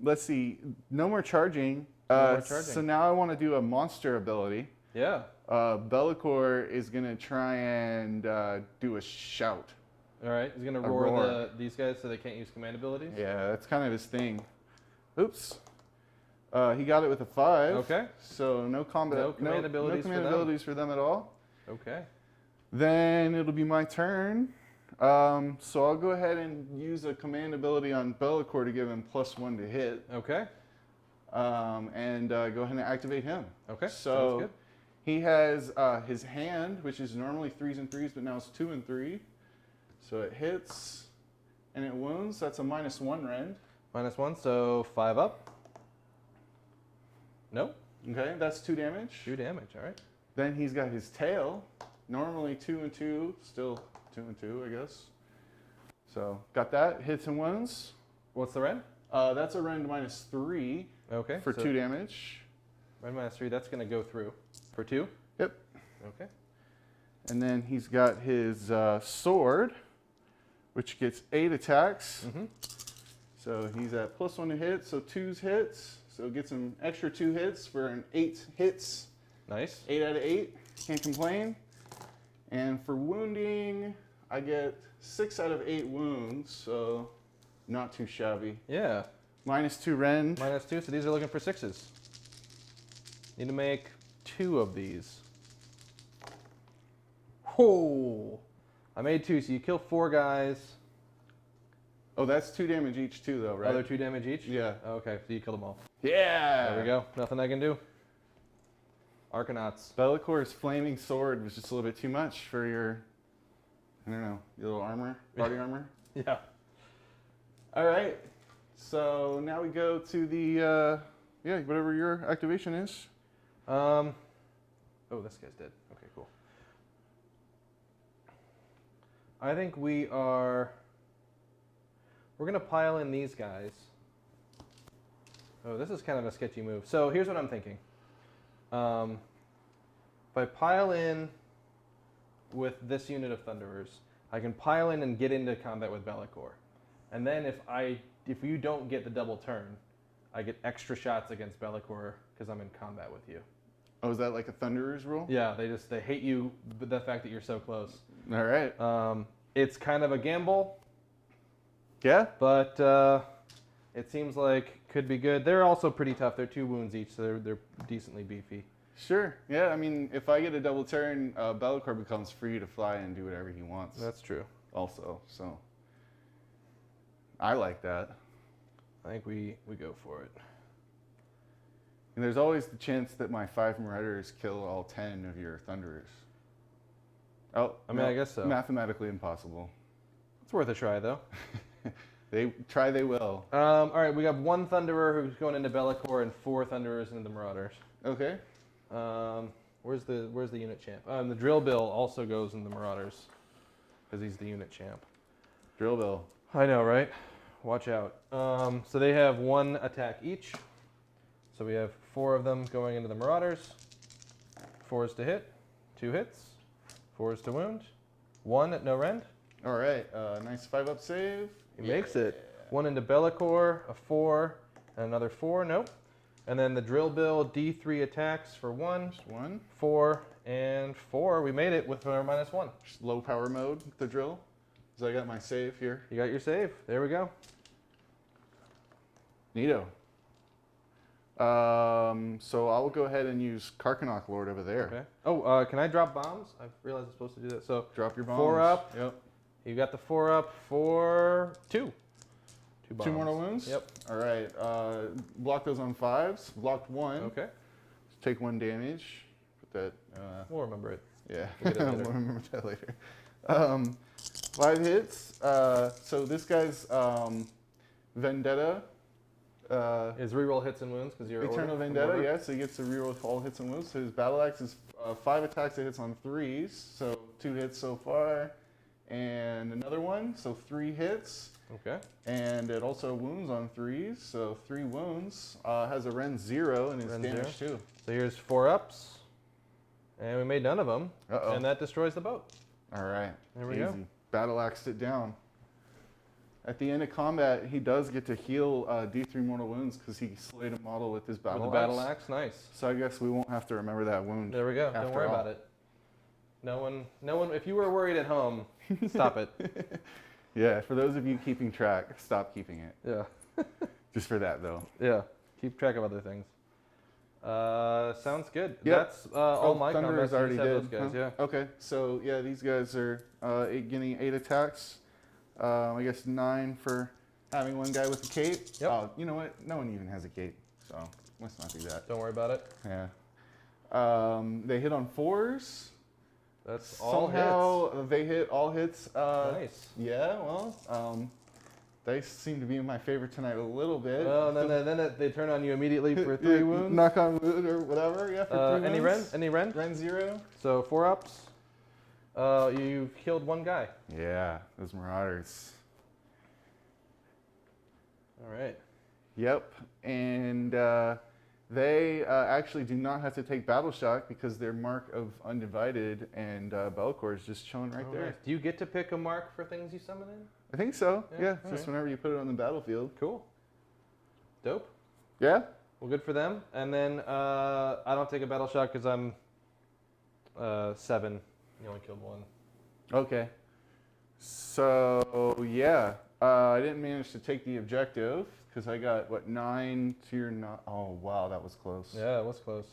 let's see, no more charging. No more charging. So now I want to do a monster ability. Yeah. Be'lakor is going to try and do a shout. All right. He's gonna A roar, roar. these guys so they can't use command abilities. Yeah, that's kind of his thing. Oops. He got it with a 5. Okay. So no combat, No command abilities no command for them. abilities for them at all. Okay. Then it'll be my turn. So I'll go ahead and use a command ability on Be'lakor to give him +1 to hit. Okay. And go ahead and activate him. Okay. So Sounds good. he has his hand, which is normally 3s and 3s, but now it's 2 and 3. So it hits and it wounds. That's a -1 rend. -1, so 5 up. Nope. Okay, that's 2 damage. 2 damage. All right. Then he's got his tail. Normally 2 and 2, still 2 and 2, I guess. So got that. Hits and wounds. What's the rend? That's a rend -3 Okay. for so 2 damage. Rend -3. That's gonna go through for 2. Yep. Okay. And then he's got his sword, which gets 8 attacks. Mm-hmm. So he's at +1 to hit, so 2's hits. So it gets him extra 2 hits for an 8 hits. Nice. 8 out of 8, can't complain. And for wounding, I get 6 out of 8 wounds, so not too shabby. Yeah. -2 rend. -2. So these are looking for 6s. Need to make 2 of these. Oh, I made 2. So you kill 4 guys. Oh, that's 2 damage each too, though, right? Oh, they're 2 damage each? Yeah. Okay, so you kill them all. Yeah! There we go. Nothing I can do. Arcanauts. Be'lakor's flaming sword was just a little bit too much for your, I don't know, your little armor, body armor. Yeah. All right. So now we go to the, whatever your activation is. Oh, this guy's dead. Okay, cool. I think we're gonna pile in these guys. Oh, this is kind of a sketchy move. So here's what I'm thinking. If I pile in with this unit of Thunderers, I can pile in and get into combat with Be'lakor. And then if you don't get the double turn, I get extra shots against Be'lakor because I'm in combat with you. Oh, is that like a Thunderer's rule? Yeah, they hate you, but the fact that you're so close. All right. It's kind of a gamble, Yeah? but it seems like could be good. They're also pretty tough. They're 2 wounds each, so they're decently beefy. Sure. Yeah, I mean, if I get a double turn, Be'lakor becomes free to fly and do whatever he wants. That's true. Also, so I like that. I think we go for it. And there's always the chance that my 5 Marauders kill all 10 of your Thunderers. Oh, I mean, I guess so. Mathematically impossible. It's worth a try, though. They will. All right, we got 1 Thunderer who's going into Be'lakor and 4 Thunderers into the Marauders. Okay. Where's the unit champ? The Drill Bill also goes in the Marauders because he's the unit champ. Drill Bill. I know, right? Watch out. So they have 1 attack each. So we have 4 of them going into the Marauders. 4s to hit, 2 hits, 4s to wound, 1 at no rend. All right. Nice 5-up save. He makes it. 1 into Be'lakor, a 4, and another 4. Nope. And then the Drill Bill D3 attacks for 1, Just 1. 4, and 4. We made it with our -1. Just low power mode with the drill. So I got my save here. You got your save. There we go. Neato. So I'll go ahead and use Karkanok Lord over there. Okay. Oh, can I drop bombs? I realized I'm supposed to do that. So Drop your bombs. 4 up. Yep. You got the 4 up for 2. 2 bombs. 2 mortal wounds? Yep. All right. Block those on 5s. Blocked 1. Okay. Take 1 damage. Put that. We'll remember it. Yeah. We'll get it later. We'll remember that later. 5 hits. So this guy's Vendetta. Is reroll hits and wounds because you're Eternal order, Vendetta, order. yeah, so he gets to reroll all hits and wounds. So his battle axe is 5 attacks that hits on 3s, so 2 hits so far, and another one, so 3 hits. Okay. And it also wounds on 3s, so 3 wounds. Has a Rend 0 and is Rend damaged 0. too. So here's 4 ups, and we made none of them, Uh-oh. and that destroys the boat. All right, There we easy. go. Battle axed it down. At the end of combat, he does get to heal D3 mortal wounds because he slayed a model with his battle With the battle axe, nice. So I guess we won't have to remember that wound. There we go. Don't worry about it. No one. If you were worried at home, stop it. Yeah, for those of you keeping track, stop keeping it. Yeah. Just for that, though. Yeah. Keep track of other things. Sounds good. Yep. That's all my Thunderers combats. already You just have did. those guys, Huh? Okay, so yeah, these guys are getting 8 attacks. I guess 9 for having 1 guy with a cape. Yep. Oh, you know what? No one even has a cape, so let's not do that. Don't worry about it. Yeah. They hit on 4s. That's all Somehow hits. they hit all hits. Nice. Yeah, well, they seem to be my favorite tonight a little bit. Well, and then they turn on you immediately for 3 wounds. Knock on wood or whatever. Yeah, for 3 Any wounds. rend? Any rend? Rend 0. So 4 ups. You've killed 1 guy. Yeah, those Marauders. All right. Yep, and they actually do not have to take Battle Shock because their mark of Undivided and Be'lakor is just shown right Oh, there. nice. Do you get to pick a mark for things you summon in? I think so. Yeah, Yeah, all just right. whenever you put it on the battlefield. Cool. Dope. Yeah. Well, good for them. And then I don't take a battle shot because I'm 7. You only killed 1. Okay. So yeah, I didn't manage to take the objective because I got what 9 to your 9. Oh wow, that was close. Yeah, it was close.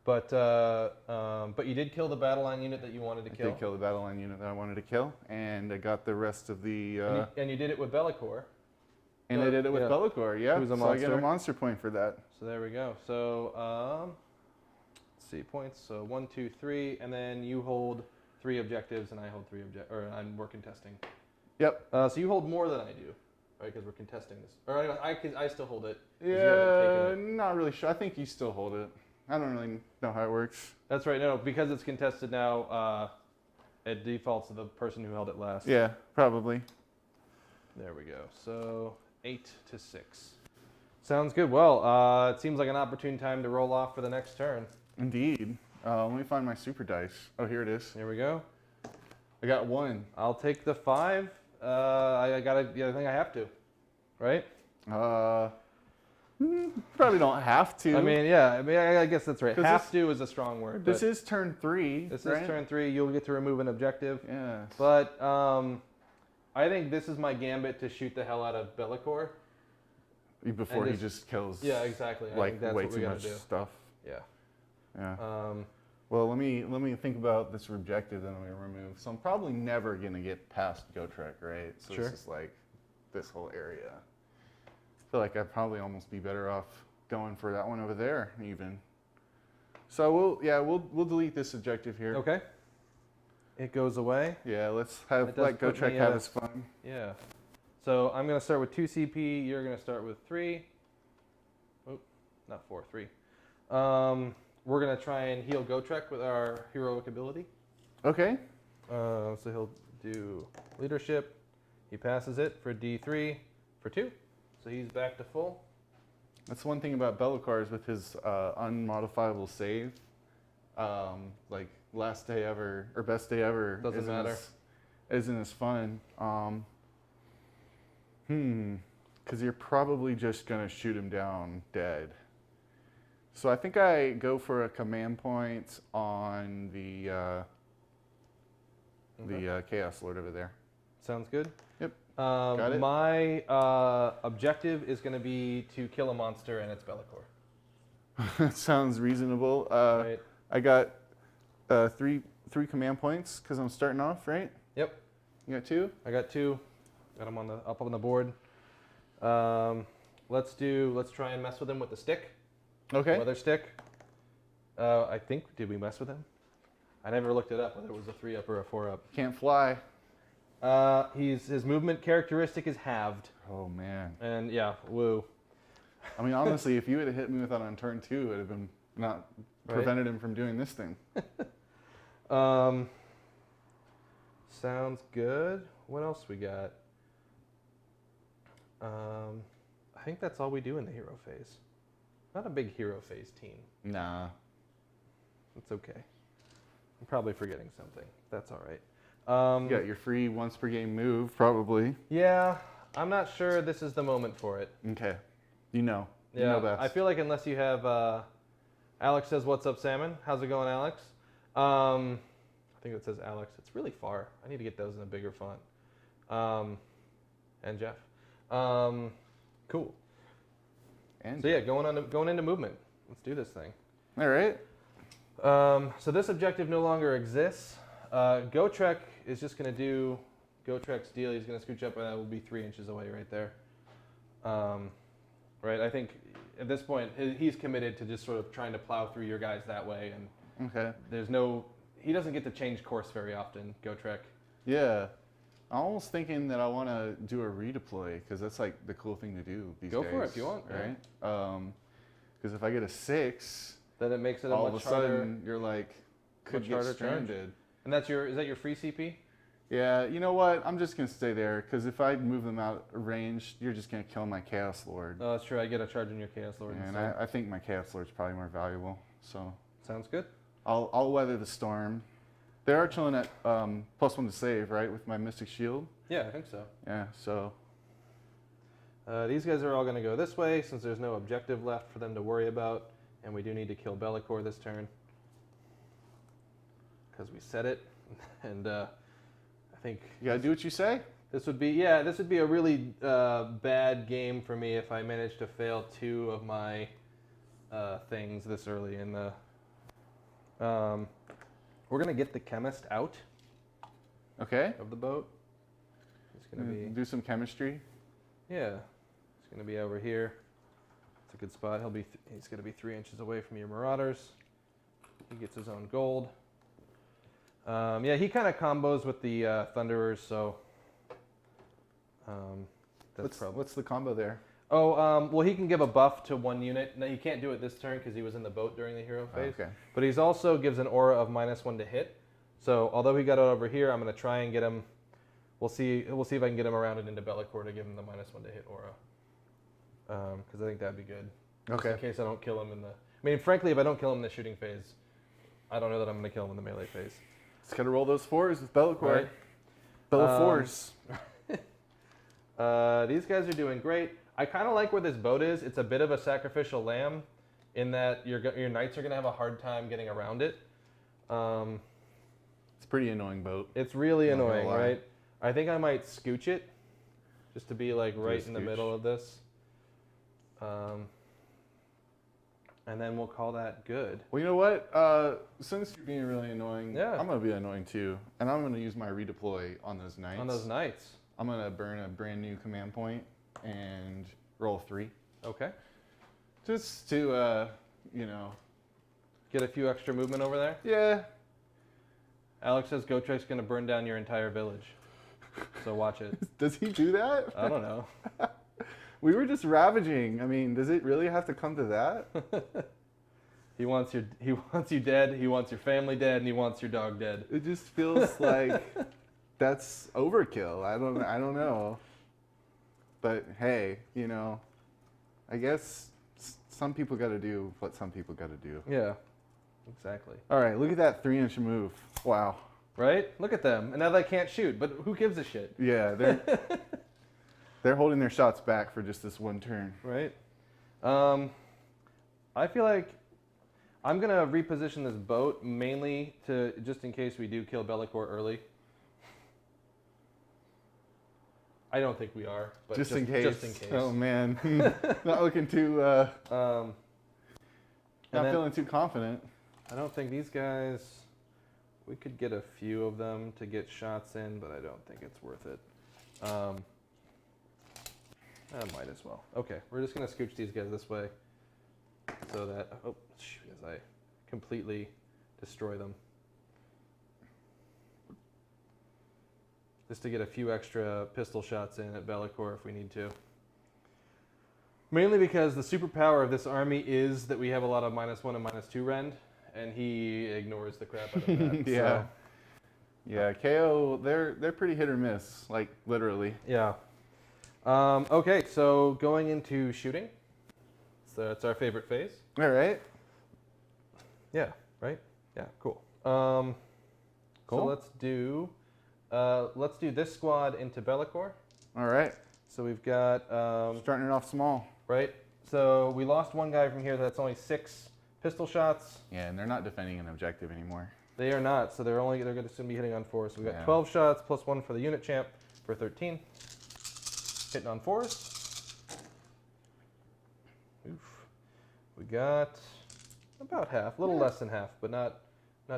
But you did kill the battle line unit that you wanted to I kill. did kill the battle line unit that I wanted to kill, and I got the rest of the. And you did it with Be'lakor. And I did it with yeah. Be'lakor, yeah. He was a so I get a monster. monster point for that. So there we go. So let's see points. So 1, 2, 3, and then you hold 3 objectives, and I hold 3 we're contesting. Yep. So you hold more than I do, right? Because we're contesting this. Or I still hold it. 'cause you haven't Yeah, taken it. not really sure. I think you still hold it. I don't really know how it works. That's right. No, because it's contested now. It defaults to the person who held it last. Yeah, probably. There we go. So 8 to 6. Sounds good. Well, it seems like an opportune time to roll off for the next turn. Indeed. Let me find my super dice. Oh, here it is. Here we go. I got 1. I'll take the 5. I gotta. Yeah, I think I have to. Right? Probably don't have to. I mean, yeah. I guess that's right. 'Cause Have this- to is a strong word. this but is turn 3. this right? is turn 3. You'll get to remove an objective. Yeah. But I think this is my gambit to shoot the hell out of Be'lakor. Before and he just- just kills. Yeah, exactly. I Like think that's way what we too gotta much do. stuff. Yeah. Yeah. Well, let me think about this objective that I'm gonna remove. So I'm probably never gonna get past Gotrek, right? So Sure. this is like this whole area. I feel like I'd probably almost be better off going for that one over there even. So we'll delete this objective here. Okay. It goes away. Yeah, let's It does let put Gotrek me, have his fun. Yeah. So I'm going to start with 2 CP. You're going to start with 3. Oh, not 4, 3. We're going to try and heal Gotrek with our heroic ability. Okay. So he'll do leadership. He passes it for D3 for 2. So he's back to full. That's one thing about Be'lakor with his unmodifiable save. Like last day ever or best day ever Doesn't matter. Isn't as fun. Because you're probably just gonna shoot him down dead. So I think I go for a command point on the Chaos Lord over there. Sounds good. Yep. Got it. My objective is going to be to kill a monster, and it's Be'lakor. That sounds reasonable. Right. I got three command points because I'm starting off, right? Yep. You got 2? I got 2. Got them up on the board. Let's try and mess with him with the stick. Okay. Weather stick. I think, did we mess with him? I never looked it up, whether it was a 3-up or a 4-up. Can't fly. His movement characteristic is halved. Oh man. And yeah, woo. I mean, honestly, if you would have hit me with that on turn 2, it would have been not prevented him from doing this thing. Sounds good. What else we got? I think that's all we do in the hero phase. Not a big hero phase team. Nah. It's okay. I'm probably forgetting something. That's all right. You got your free once per game move, probably. Yeah, I'm not sure this is the moment for it. Okay. You know. You Yeah, know best. I feel like unless you have Alex says, "What's up, Salmon? How's it going, Alex?" I think it says Alex. It's really far. I need to get those in a bigger font. And Jeff. Cool. And So yeah, going into movement. Let's do this thing. all right. So this objective no longer exists. Gotrek is just going to do Gotrek's deal. He's going to scooch up, and that will be 3 inches away right there. Right, I think at this point he's committed to just sort of trying to plow through your guys that way, and Okay. he doesn't get to change course very often, Gotrek. Yeah. I'm almost thinking that I want to do a redeploy because that's like the cool thing to do these days. Go for it if you want, right? Because if I get a 6, Then it makes it all a of a much harder. sudden you're like could much get harder charge. stranded. And is that your free CP? Yeah, you know what? I'm just gonna stay there because if I move them out of range, you're just gonna kill my Chaos Lord. Oh, that's true. I get a charge on your Chaos Lord. And instead. I think my Chaos Lord's probably more valuable. So Sounds good. I'll weather the storm. They are chilling at +1 to save, right, with my Mystic Shield. Yeah, I think so. Yeah, so These guys are all going to go this way since there's no objective left for them to worry about, and we do need to kill Be'lakor this turn because we said it. And I think you gotta do what you say. this would be a really bad game for me if I managed to fail 2 of my things this early in the. We're gonna get the chemist out Okay. of the boat. He's gonna be Do some chemistry. yeah. He's gonna be over here. It's a good spot. He's gonna be 3 inches away from your Marauders. He gets his own gold. Yeah, he kind of combos with the Thunderers, so that's probably. What's the combo there? Oh, well, he can give a buff to 1 unit. No, he can't do it this turn because he was in the boat during the hero phase. Okay. But he's also gives an aura of -1 to hit. So although he got it over here, I'm going to try and get him. We'll see if I can get him around it into Be'lakor to give him the -1 to hit aura. Because I think that'd be good. Okay. Just in case I don't kill him in the. I mean, frankly, if I don't kill him in the shooting phase, I don't know that I'm going to kill him in the melee phase. Just gotta roll those 4s with Be'lakor. Right. Be'lafor's. These guys are doing great. I kind of like where this boat is. It's a bit of a sacrificial lamb in that your knights are going to have a hard time getting around it. It's a pretty annoying boat. It's really Not gonna annoying, lie. right? I think I might scooch it just to be like Do a right in the scooch. middle of this. And then we'll call that good. Well, you know what? Since you're being really annoying, Yeah. I'm gonna be annoying too, and I'm gonna use my redeploy on those knights. On those knights. I'm gonna burn a brand new command point and roll 3. Okay. Just to, Get a few extra movement over there. yeah. Alex says Gotrek's going to burn down your entire village. So watch it. Does he do that? I don't know. We were just ravaging. I mean, does it really have to come to that? He wants you dead, he wants your family dead, and he wants your dog dead. It just feels like that's overkill. I don't know. But hey, I guess some people got to do what some people got to do. Yeah, exactly. All right, look at that 3-inch move. Wow. Right? Look at them. And now they can't shoot, but who gives a shit? Yeah, they're holding their shots back for just this one turn. Right? I feel like I'm going to reposition this boat mainly to just in case we do kill Be'lakor early. I don't think we are, but Just in case. Just in case. Oh man, not looking too. Not feeling too confident. I don't think these guys. We could get a few of them to get shots in, but I don't think it's worth it. I might as well. Okay, we're just gonna scooch these guys this way, so that as I completely destroy them. Just to get a few extra pistol shots in at Be'lakor if we need to. Mainly because the superpower of this army is that we have a lot of -1 and -2 rend, and he ignores the crap out of that. Yeah. So, Yeah, KO, they're pretty hit or miss, like literally. yeah. Okay, so going into shooting. So it's our favorite phase. All right. Yeah, right? Yeah, cool. So Cool. let's do this squad into Be'lakor. All right. So we've got Starting it off small. right. So we lost one guy from here. That's only 6 pistol shots. Yeah, and they're not defending an objective anymore. They are not. So they're going to soon be hitting on 4. So we got Yeah. 12 shots plus 1 for the unit champ for 13. Hitting on 4s. Oof. We got about half, a little less than half, but not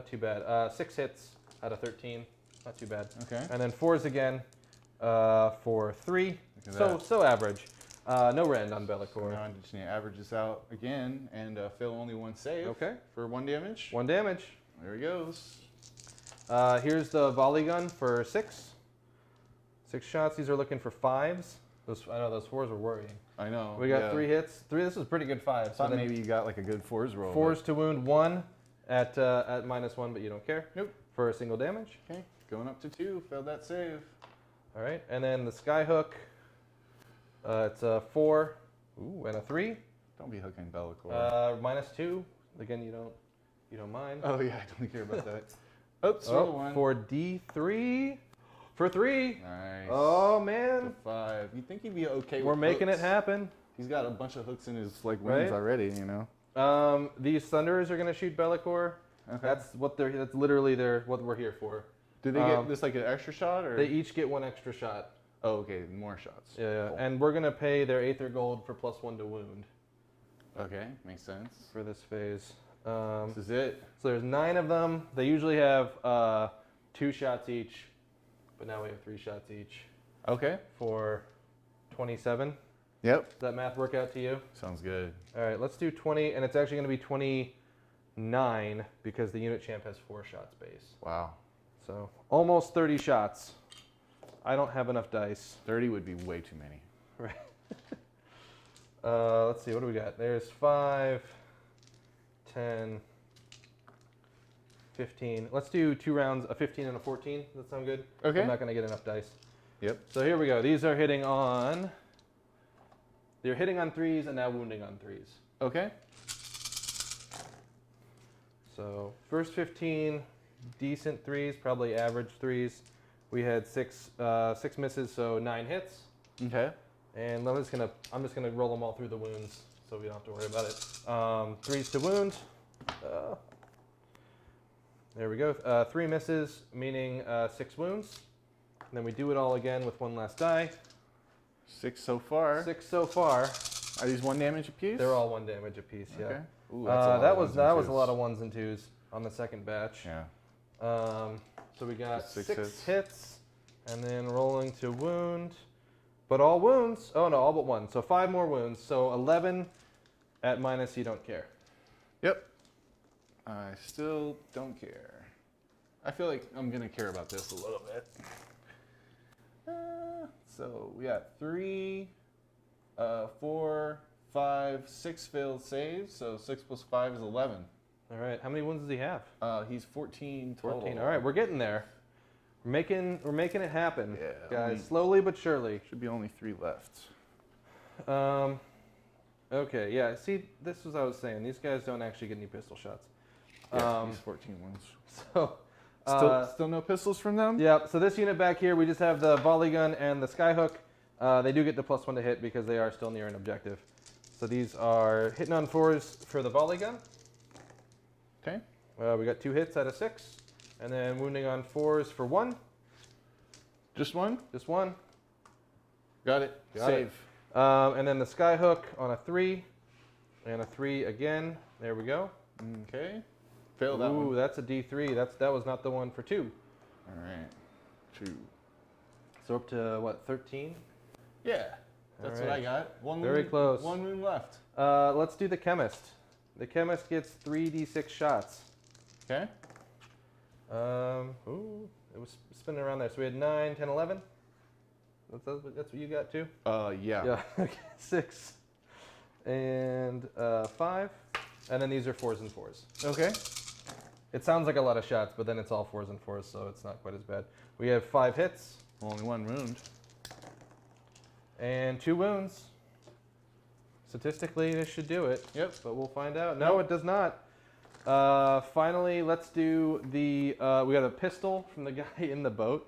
too bad. 6 hits out of 13. Not too bad. Okay. And then 4s again for 3. Look at that. So average. No rend on Be'lakor. Now I just need to average this out again and fill only 1 save. Okay. For 1 damage. 1 damage. There he goes. Here's the volley gun for 6. 6 shots. These are looking for 5s. I know those 4s were worrying. I know. We got yeah. 3 hits. 3. This was pretty good 5s. Thought maybe you got like a good 4s roll. 4s to wound 1 at -1, but you don't care. Nope. For a single damage. Okay. Going up to 2. Failed that save. All right, and then the skyhook. It's a 4. Ooh, and a 3. Don't be hooking Be'lakor. -2. Again, you don't mind. Oh yeah, I don't care about that. Oops, roll 1. For D3. For 3. Nice. Oh To man, 5. You'd think he'd be okay we're with making it hooks. happen. He's got a bunch of hooks in his like wings Right? already, These thunders are gonna shoot Be'lakor. Okay. That's literally what we're here for. Do they get this like an extra shot or? They each get 1 extra shot. Oh, okay, more shots. Yeah. Cool. And we're gonna pay their Aether gold for +1 to wound Okay, makes sense. for this phase. This is it. So there's 9 of them. They usually have 2 shots each, but now we have 3 shots each Okay. for 27. Yep. Does that math work out to you? Sounds good. All right, let's do 20, and it's actually going to be 29 because the unit champ has 4 shots base. Wow. So almost 30 shots. I don't have enough dice. 30 would be way too many. Right. Let's see, what do we got? There's 5, 10, 15. Let's do 2 rounds, a 15 and a 14. Does that sound good? Okay. I'm not going to get enough dice. Yep. So here we go. These are hitting on... They're hitting on 3s and now wounding on 3s. Okay. So first 15, decent 3s, probably average 3s. We had 6 misses, so 9 hits. Okay. And I'm just gonna roll them all through the wounds, so we don't have to worry about it. 3s to wound. There we go. 3 misses, meaning 6 wounds. And then we do it all again with 1 last die. 6 so far. 6 so far. Are these 1 damage apiece? They're all 1 damage apiece. Yeah. Okay. Ooh, that's a lot that of was ones and a twos. lot of 1s and 2s on the second batch. Yeah. So we got Just 6 hits, And then rolling to wound. But all wounds. Oh no, all but one. So 5 more wounds. So 11 at minus, you don't care. Yep. I still don't care. I feel like I'm going to care about this a little bit. So we got 3, 4, 5, 6 failed saves. So 6 plus 5 is 11. All right. How many wounds does he have? He's 14 total. 14. All right, we're getting there. We're making it happen, Yeah, guys. Slowly but surely. Should be only 3 left. Okay, yeah. See, this was what I was saying. These guys don't actually get any pistol shots. Yeah, he's 14 wounds. So, Still no pistols from them? yeah. So this unit back here, we just have the volley gun and the skyhook. They do get the +1 to hit because they are still near an objective. So these are hitting on 4s for the volley gun. Okay. We got 2 hits out of 6, and then wounding on 4s for 1. Just one? Just 1. Got it. Got Save. it. And then the skyhook on a 3, and a 3 again. There we go. Okay. Fail that Ooh, one. that's a D3. That was not the one for 2. All right. 2. So up to what, 13? Yeah. That's what I Alright. got. One Very wound, close. 1 wound left. Let's do the chemist. The chemist gets 3d6 shots. Okay. Ooh, it was spinning around there. So we had 9, 10, 11. That's what you got too? Yeah. Yeah. Okay. 6 and 5, and then these are 4s and 4s. Okay. It sounds like a lot of shots, but then it's all 4s and 4s, so it's not quite as bad. We have 5 hits Only 1 wound. and 2 wounds. Statistically, this should do it. Yep. But we'll find out. No, it does not. Finally, let's do the. We got a pistol from the guy in the boat.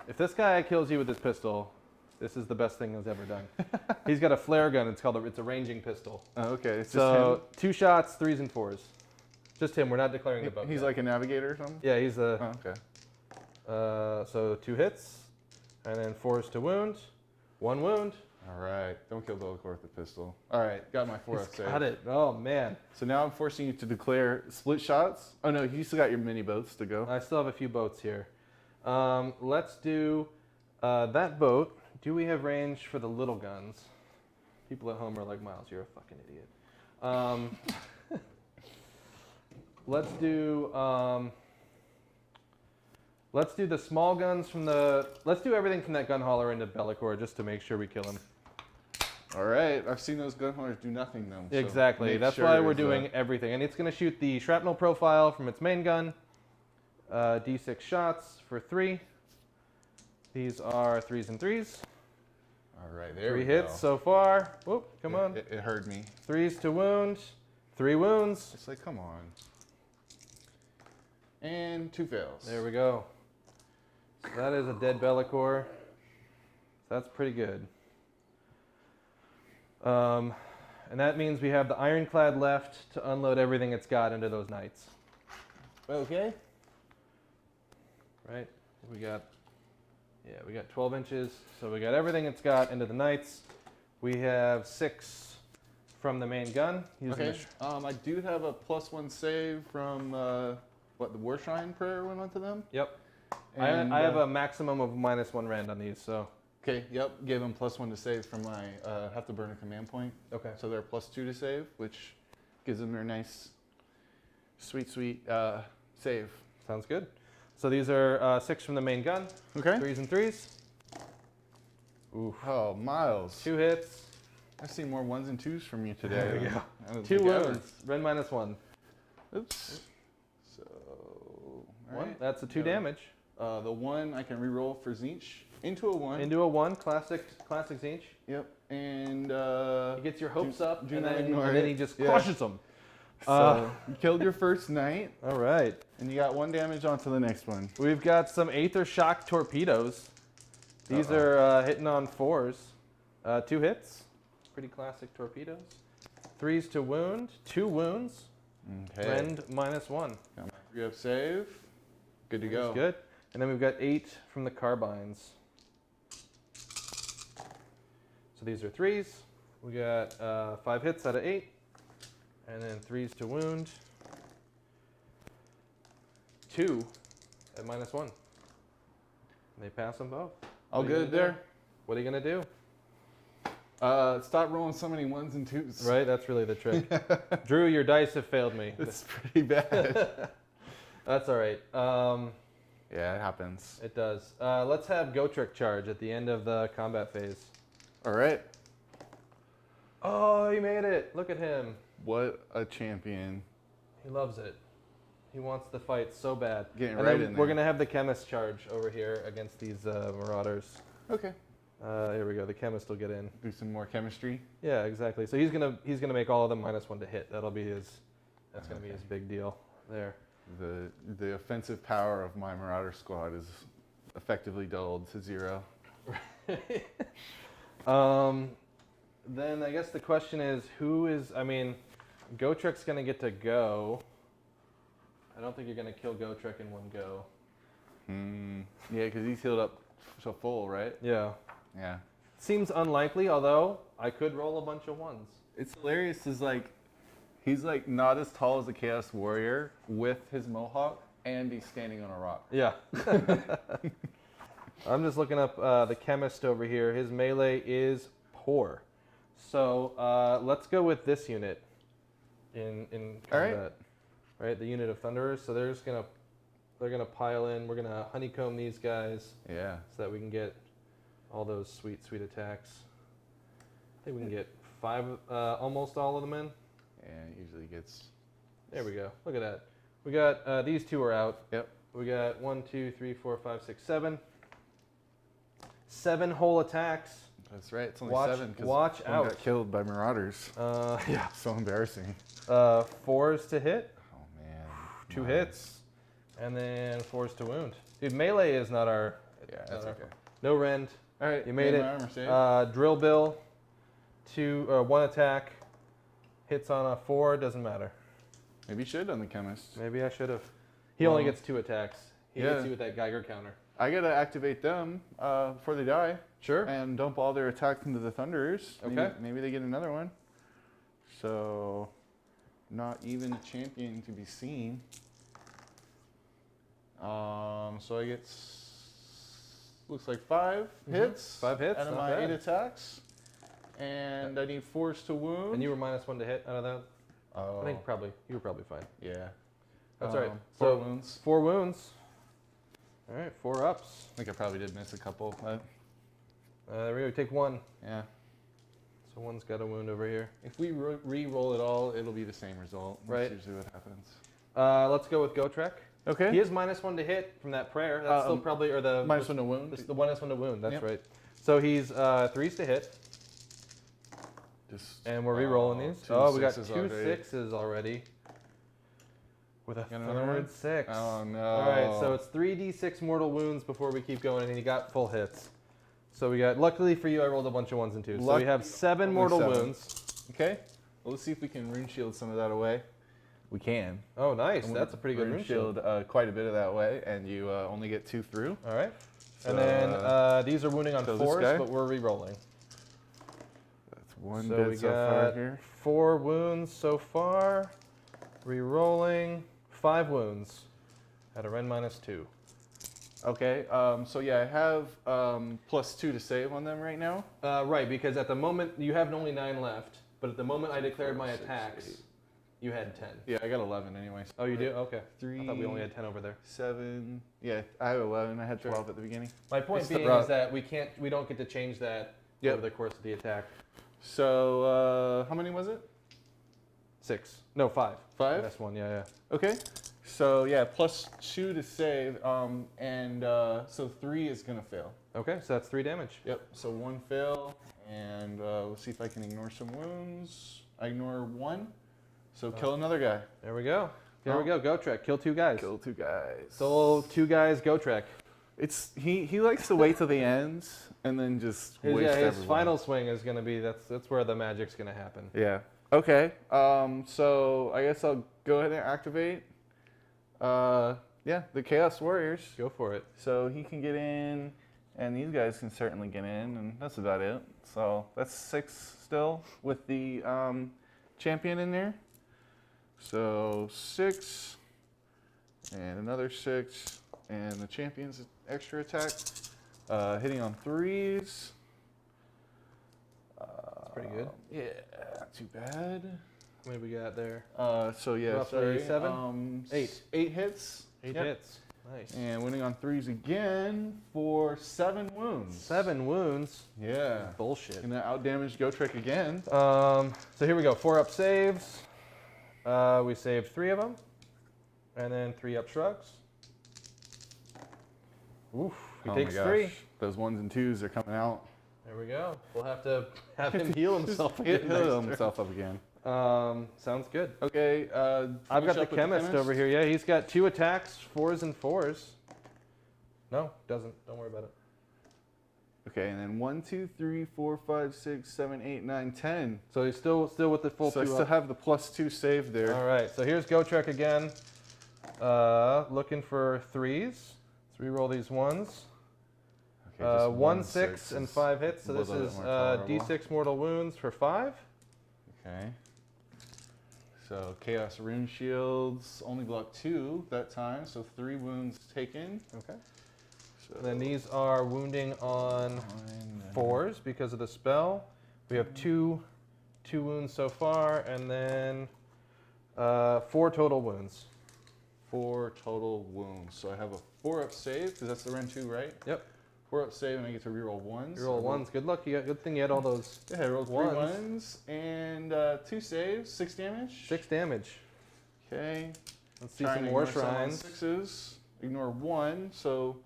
If this guy kills you with this pistol, this is the best thing he's ever done. He's got a flare gun. It's a ranging pistol. Oh, okay. It's So 2 shots, 3s and 4s. Just him. We're not declaring the boat. He's yet. like a navigator or something? Yeah, he's a. Oh, okay. So 2 hits, and then 4s to wound. 1 wound. All right. Don't kill Bellicor with the pistol. All right. Got my 4F save. Got it. Oh man. So now I'm forcing you to declare split shots. Oh, no. You still got your mini boats to go. I still have a few boats here. Let's do that boat. Do we have range for the little guns? People at home are like, Miles, you're a fucking idiot. Let's do the small guns from the. Let's do everything from that gun hauler into Bellicor just to make sure we kill him. All right. I've seen those gun hunters do nothing, though. So Exactly. make That's sure why we're there's doing everything. And it's going to shoot the shrapnel profile from its main gun. D6 shots for 3. These are 3s and 3s. All right. There 3 we hits go. so far. Whoop, come on. It heard me. 3s to wound. 3 wounds. It's like, come on. And 2 fails. There we go. So that is a dead Bellicor. That's pretty good. And that means we have the Ironclad left to unload everything it's got into those knights. Okay. Right? We got 12 inches. So we got everything it's got into the knights. We have 6 from the main gun. Using Okay. I do have a +1 save from the War Shrine prayer went onto them. Yep. And, I have a maximum of -1 rand on these, so. Okay. Yep. Gave them +1 to save from my have to burn a command point. Okay. So they're +2 to save, which gives them their nice, sweet save. Sounds good. So these are 6 from the main gun. Okay. 3s and 3s. Oof. Oh, Miles. 2 hits. I've seen more 1s and 2s from you today. There we go. I don't 2 think ever. wounds. Rend -1. Oops. So, all 1. right. That's a 2 Yeah. damage. The 1 I can reroll for Zinch into a 1. Into a 1. Classic Zinch. Yep. And He gets your hopes up, do and not then, ignore and then it. he just Yeah. crushes them. so you killed your first knight, All right. and you got 1 damage onto the next one. We've got some Aether Shock Torpedoes. These are hitting on 4s. 2 hits. Pretty classic torpedoes. 3s to wound. 2 wounds. Okay. Rend -1. Got my 3F save. Good to go. That's good. And then we've got 8 from the carbines. So these are 3s. We got 5 hits out of 8. And then 3s to wound. 2 at -1. They pass them both. All good there. What are you gonna do? Stop rolling so many 1s and 2s. Right, that's really the trick. Drew, your dice have failed me. It's pretty bad. That's all right. Yeah, it happens. It does. Let's have Gotrek charge at the end of the combat phase. All right. Oh, he made it. Look at him. What a champion. He loves it. He wants the fight so bad. Getting and right then in we're there. going to have the chemist charge over here against these marauders. Okay. Here we go. The chemist will get in. Do some more chemistry. Yeah, exactly. So he's gonna make all of them -1 to hit. That'll be his. That's gonna be his big deal there. The offensive power of my Marauder squad is effectively dulled to 0. Then I guess the question is, who is? I mean, Gotrek's gonna get to go. I don't think you're gonna kill Gotrek in one go. Yeah, because he's healed up so full, right? Yeah. Yeah. Seems unlikely, although I could roll a bunch of 1s. It's hilarious. Is like, he's like not as tall as a Chaos Warrior with his mohawk, and he's standing on a rock. Yeah. I'm just looking up the chemist over here. His melee is poor. So let's go with this unit in All right. combat. Right, the unit of Thunderers. So they're gonna pile in. We're gonna honeycomb these guys Yeah. so that we can get all those sweet attacks. I think we can get 5, almost all of them in. Yeah, it usually gets. There we go. Look at that. We got these 2 are out. Yep. We got 1, 2, 3, 4, 5, 6, 7. 7 whole attacks. That's right. It's only Watch- 7 because watch one out. got killed by Marauders. Yeah. So embarrassing. 4s to hit. Oh man. 2 Nice. hits. And then 4s to wound. Dude, melee is not our. Yeah, not that's our- okay. No rend. All right, You made my it. armor save. Drill bill. 1 attack. Hits on a 4. Doesn't matter. Maybe you should on the chemist. Maybe I should have. He only Well, gets 2 attacks. He yeah. hits you with that Geiger counter. I gotta activate them before they die Sure. and dump all their attacks into the Thunderers. Okay. Maybe they get another one. So, not even a champion to be seen. So I get looks like 5 hits. 5 hits, out of not my bad. 8 attacks, and I need 4s to wound. And you were -1 to hit out of that? Oh, I think you were probably fine. yeah. That's all right. 4 So wounds. 4 wounds. All right, 4 ups. I think I probably did miss a couple, but There we go. Take 1. yeah. So 1's got a wound over here. If we re-roll it all, it'll be the same result. Right. That's usually what happens. Let's go with Gotrek. Okay. He is -1 to hit from that prayer. That's still probably, or the -1 to wound. the -1 to wound. That's Yep. right. So he's 3s to hit, Just, and we're re-rolling these. 2 Oh, we got 6s 2 already. 6s already. With a Got another one? 6. Oh no. All right, so it's 3d6 mortal wounds before we keep going, and he got full hits. So we got. Luckily for you, I rolled a bunch of 1s and 2s. So we have 7 Only mortal 7. wounds. Okay. Well, let's see if we can rune shield some of that away. We can. Oh, nice. I'm That's a pretty good rune rune shield. quite a bit of that way, and you only get 2 through. All right. So, And then these are wounding on kill this 4s, guy. but we're re-rolling. That's 1 So bit we so far got here. 4 wounds so far. Re-rolling. 5 wounds at a Ren -2. Okay. So yeah, I have +2 to save on them right now. Right, because at the moment you have only 9 left, but at the moment I declared my 6, attacks, 8. you had 10. Yeah, I got 11 anyway. Oh, you do? Okay. I 3. thought we only had 10 over there. 7. Yeah, I have 11. I had Sure. 12 at the beginning. My point It's the being rock. is that we don't get to change that Yep. over the course of the attack. So how many was it? 6. No, 5. 5? That's 1. Yeah. Okay. So yeah, +2 to save, and so 3 is gonna fail. Okay, so that's 3 damage. Yep. So 1 fail, and let's see if I can ignore some wounds. I ignore 1, so kill another guy. There we go. Here Oh. we go. Gotrek. Kill 2 guys. Kill 2 guys. Solo 2 guys. Gotrek. It's he likes to wait till the end and then just His, waste his everyone. final swing is gonna be that's where the magic's gonna happen. Yeah. Okay. So I guess I'll go ahead and activate. Yeah, the Chaos Warriors. Go for it. So he can get in, and these guys can certainly get in, and that's about it. So that's 6 still with the champion in there. So 6, and another 6, and the champion's extra attack. Hitting on 3s. That's pretty good. Yeah, not too bad. What do we got there? So yeah, Roughly sorry. 7? 8. 8 hits. 8 Yep. hits. Nice. And winning on 3s again for 7 wounds. 7 wounds. Yeah. Bullshit. Gonna outdamage Gotrek again. So here we go. 4 up saves. We saved 3 of them. And then 3 up shrugs. Oof. He Oh takes my gosh. 3. Those 1s and 2s are coming out. There we go. We'll have to have him heal himself again. Heal himself up again. Sounds good. Okay. I've got finish the up with chemist over here. Yeah, he's got 2 attacks, 4s and 4s. No, doesn't. Don't worry about it. Okay, and then 1, 2, 3, 4, 5, 6, 7, 8, 9, 10. So he's still with the full So I 2 still up. have the +2 saved there. All right. So here's Gotrek again. Looking for 3s. Let's re-roll these 1s. Okay, just 1, 6, and 5 hits. So a this little is bit more tolerable. D6 mortal wounds for 5. Okay. So Chaos Rune Shields only block 2 that time, so 3 wounds taken. Okay. So And then these are wounding on 4s because of the spell. We have 2 wounds so far, and then 4 total wounds. 4 total wounds. So I have a 4 up save, because that's the run 2, right? Yep. 4 up save, and I get to reroll 1s. You roll 1s. Good luck. Good thing you had all those. Yeah, I rolled 3 ones. 1s and 2 saves, 6 damage. 6 damage. Okay. Let's see Trying some to more ignore some on shrines. 6s. Ignore 1, so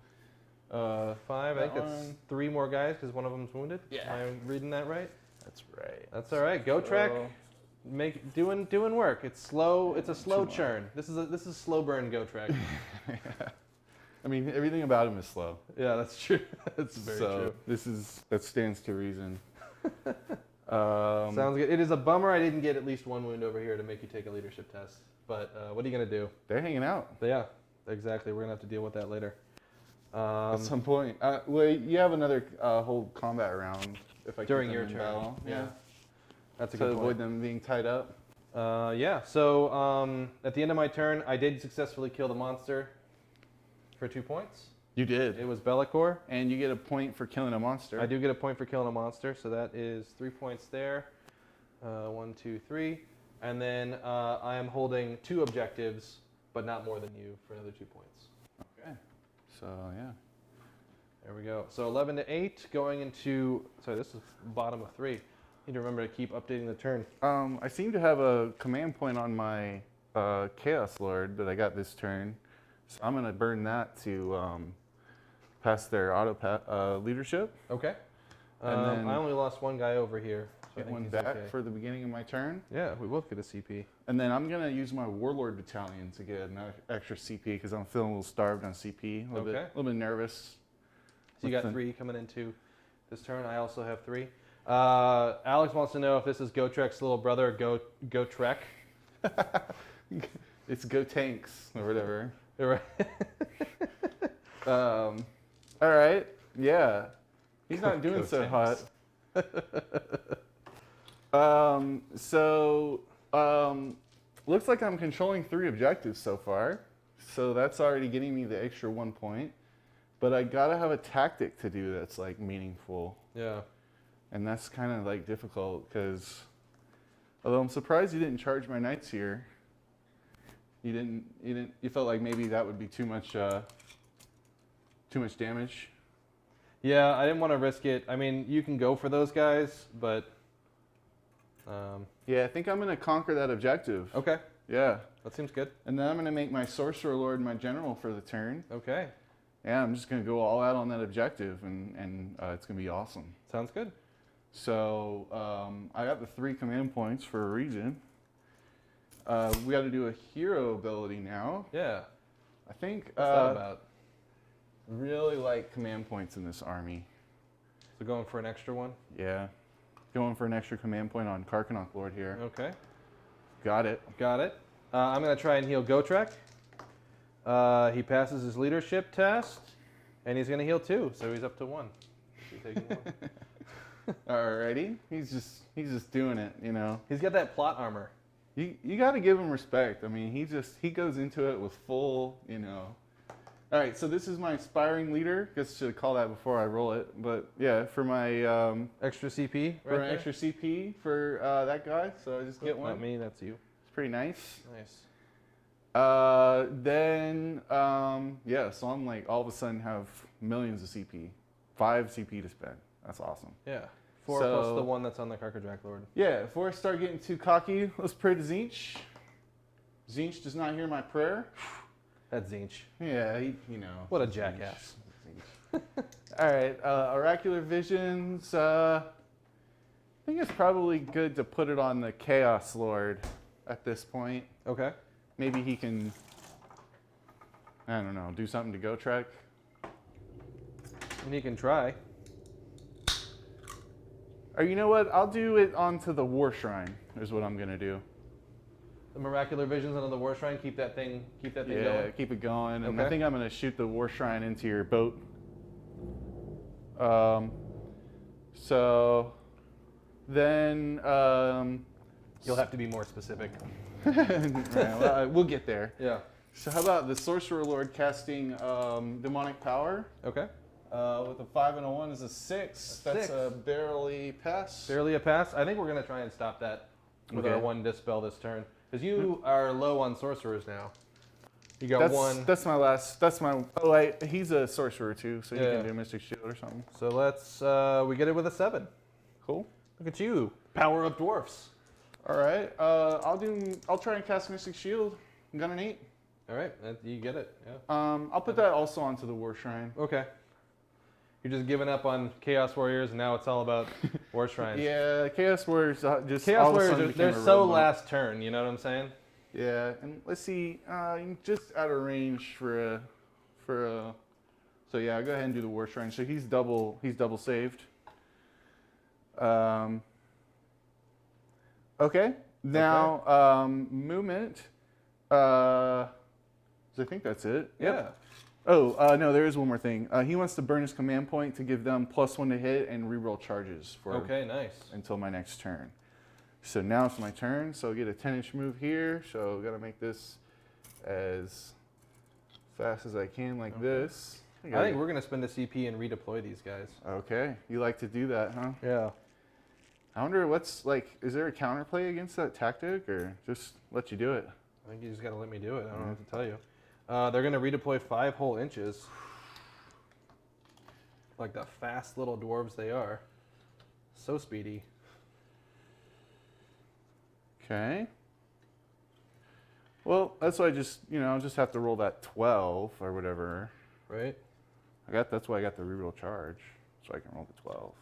5. I that think that's one. 3 more guys because one of them's wounded. Yeah. Am I reading that right? that's right. That's all right. Gotrek, So- doing work. It's slow. It's a slow Too much. churn. This is slow burn Gotrek. I mean, everything about him is slow. Yeah, that's true. That's very so true. that stands to reason. Sounds good. It is a bummer I didn't get at least 1 wound over here to make you take a leadership test. But what are you gonna do? They're hanging out But yeah, exactly. We're gonna have to deal with that later. at some point. Well, you have another whole combat round if I keep During them your in turn. battle. Yeah. That's a To good avoid point. them being tied up. Yeah. So at the end of my turn, I did successfully kill the monster for 2 points. You did. It was Bellicor. And you get a point for killing a monster. I do get a point for killing a monster, so that is 3 points there. 1, 2, 3. And then I am holding 2 objectives, but not more than you, for another 2 points. Okay. So, yeah. There we go. So 11 to 8, going into... Sorry, this is bottom of 3. Need to remember to keep updating the turn. I seem to have a command point on my Chaos Lord that I got this turn. So I'm going to burn that to pass their auto leadership. Okay. And then- I only lost 1 guy over here. So I Get think one he's back okay. for the beginning of my turn. Yeah, we both get a CP. And then I'm going to use my Warlord Battalion to get an extra CP because I'm feeling a little starved on CP. A little bit nervous. So you got 3 coming into this turn. I also have 3. Alex wants to know if this is Gotrek's little brother, Gotrek. It's Go Tanks or whatever. Right. All right. Yeah. He's not doing Go so Tanks. hot. Looks like I'm controlling 3 objectives so far. So that's already getting me the extra 1 point. But I gotta have a tactic to do that's like meaningful. Yeah. And that's kind of like difficult because, although I'm surprised you didn't charge my knights here. You felt like maybe that would be too much damage. Yeah, I didn't want to risk it. I mean, you can go for those guys, but... Yeah, I think I'm gonna conquer that objective. Okay, Yeah. that seems good. And then I'm gonna make my Sorcerer Lord my general for the turn. Okay, Yeah, I'm just gonna go all out on that objective and it's gonna be awesome. sounds good. So I got the 3 command points for a reason. We got to do a hero ability now. Yeah, I think what's that about? really like command points in this army. So going for an extra one? Yeah. Going for an extra command point on Karkanok Lord here. Okay, Got it. got it. I'm going to try and heal Gotrek. He passes his leadership test, and he's going to heal 2, so he's up to 1. He's taking 1. Alrighty. He's just doing it, you know. He's got that plot armor. You got to give him respect. I mean, he goes into it with full, you know, All right, so this is my inspiring leader. Guess I should call that before I roll it. But yeah, for my Extra CP. for an extra CP for that guy. So I just get one. Not me. That's you. It's pretty nice. Nice. Then yeah, so I'm like all of a sudden have millions of CP, 5 CP to spend. That's awesome. Yeah. 4 plus the 1 that's on the Carcadrak Lord. Yeah, before I start getting too cocky, let's pray to Zinch. Zinch does not hear my prayer. That's Zinch. Yeah, you know. What a jackass. All right, Oracular Visions. I think it's probably good to put it on the Chaos Lord at this point. Okay. Maybe he can, I don't know, do something to Gotrek. And he can try. Or you know what? I'll do it onto the War Shrine. Is what I'm gonna do. The Miracular Visions under the War Shrine. Keep that thing Yeah, going. keep it going. And Okay. I think I'm gonna shoot the War Shrine into your boat. So then You'll have to be more specific. right, well, we'll get there. Yeah. So how about the Sorcerer Lord casting Demonic Power? Okay. With a 5 and a 1 is a 6. That's 6. a barely pass. Barely a pass. I think we're gonna try and stop that with Okay. our 1 Dispel this turn, because you are low on sorcerers now. You got 1. That's my last. That's my. Oh, he's a sorcerer too, so he Yeah. can do Mystic Shield or something. So let's we get it with a 7. Cool. Look at you, power up dwarfs. All right. I'll try and cast Mystic Shield. I'm got an 8. All right, you get it. Yeah. I'll put that also onto the War Shrine. Okay. You're just giving up on Chaos Warriors, and now it's all about War Shrines. Yeah, Chaos Warriors just Chaos all of a sudden Warriors, became they're a so roadblock. last turn. You know what I'm saying? Yeah, and let's see, just out of range for a. So yeah, go ahead and do the War Shrine. So he's double saved. Okay. Now movement. So I think that's it. Yeah. Oh no, there is one more thing. He wants to burn his command point to give them +1 to hit and reroll charges for Okay, nice. until my next turn. So now it's my turn. So I get a 10-inch move here. So gotta make this as fast as I can, like this. I think we're gonna spend a CP and redeploy these guys. Okay, you like to do that, huh? Yeah. I wonder what's like. Is there a counterplay against that tactic, or just let you do it? I think you just gotta let me do it. I don't know what to tell you. They're gonna redeploy 5 whole inches. Like the fast little dwarves they are. So speedy. Okay. Well, that's why I just I'll just have to roll that 12 or whatever. Right? That's why I got the reroll charge, so I can roll the 12.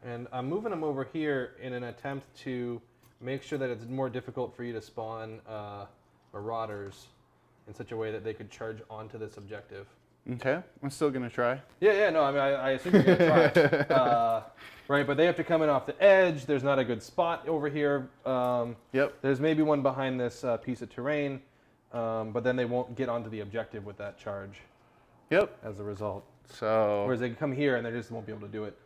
And I'm moving them over here in an attempt to make sure that it's more difficult for you to spawn Marauders in such a way that they could charge onto this objective. Okay, I'm still gonna try. Yeah, no, I mean, I assume you're going to try. Right, but they have to come in off the edge. There's not a good spot over here. Yep. There's maybe one behind this piece of terrain, but then they won't get onto the objective with that charge Yep. as a result. So. Whereas they can come here and they just won't be able to do it.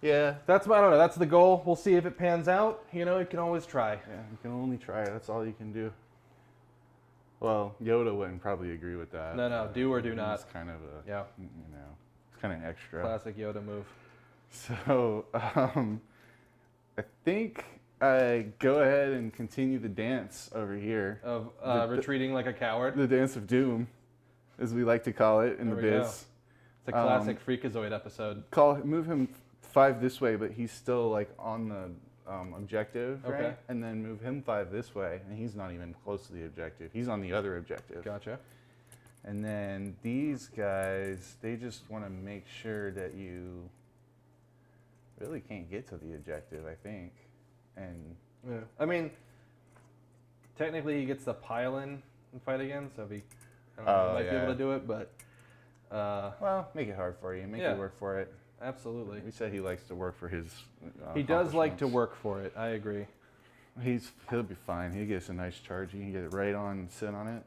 Yeah. I don't know, that's the goal. We'll see if it pans out. You can always try. Yeah, you can only try. That's all you can do. Well, Yoda wouldn't probably agree with that. No, do or do not. It's kind of a, Yeah, it's kind of extra. classic Yoda move. So, I think I go ahead and continue the dance over here. Of The- retreating like a coward. The dance of doom, as we like to call it in There the we go. biz. It's a classic Freakazoid episode. Move him 5 this way, but he's still like on the objective, right? Okay. And then move him 5 this way, and he's not even close to the objective. He's on the other objective. Gotcha. And then these guys, they just want to make sure that you really can't get to the objective, I think. And Yeah. I mean, technically he gets the pile in and fight again, so he might be able to do it, but well, make it hard for you. Make Yeah. you work for it. absolutely. We said he likes to work for his. He does like to accomplishments. work for it. I agree. He'll be fine. He gets a nice charge. He can get it right on and sit on it.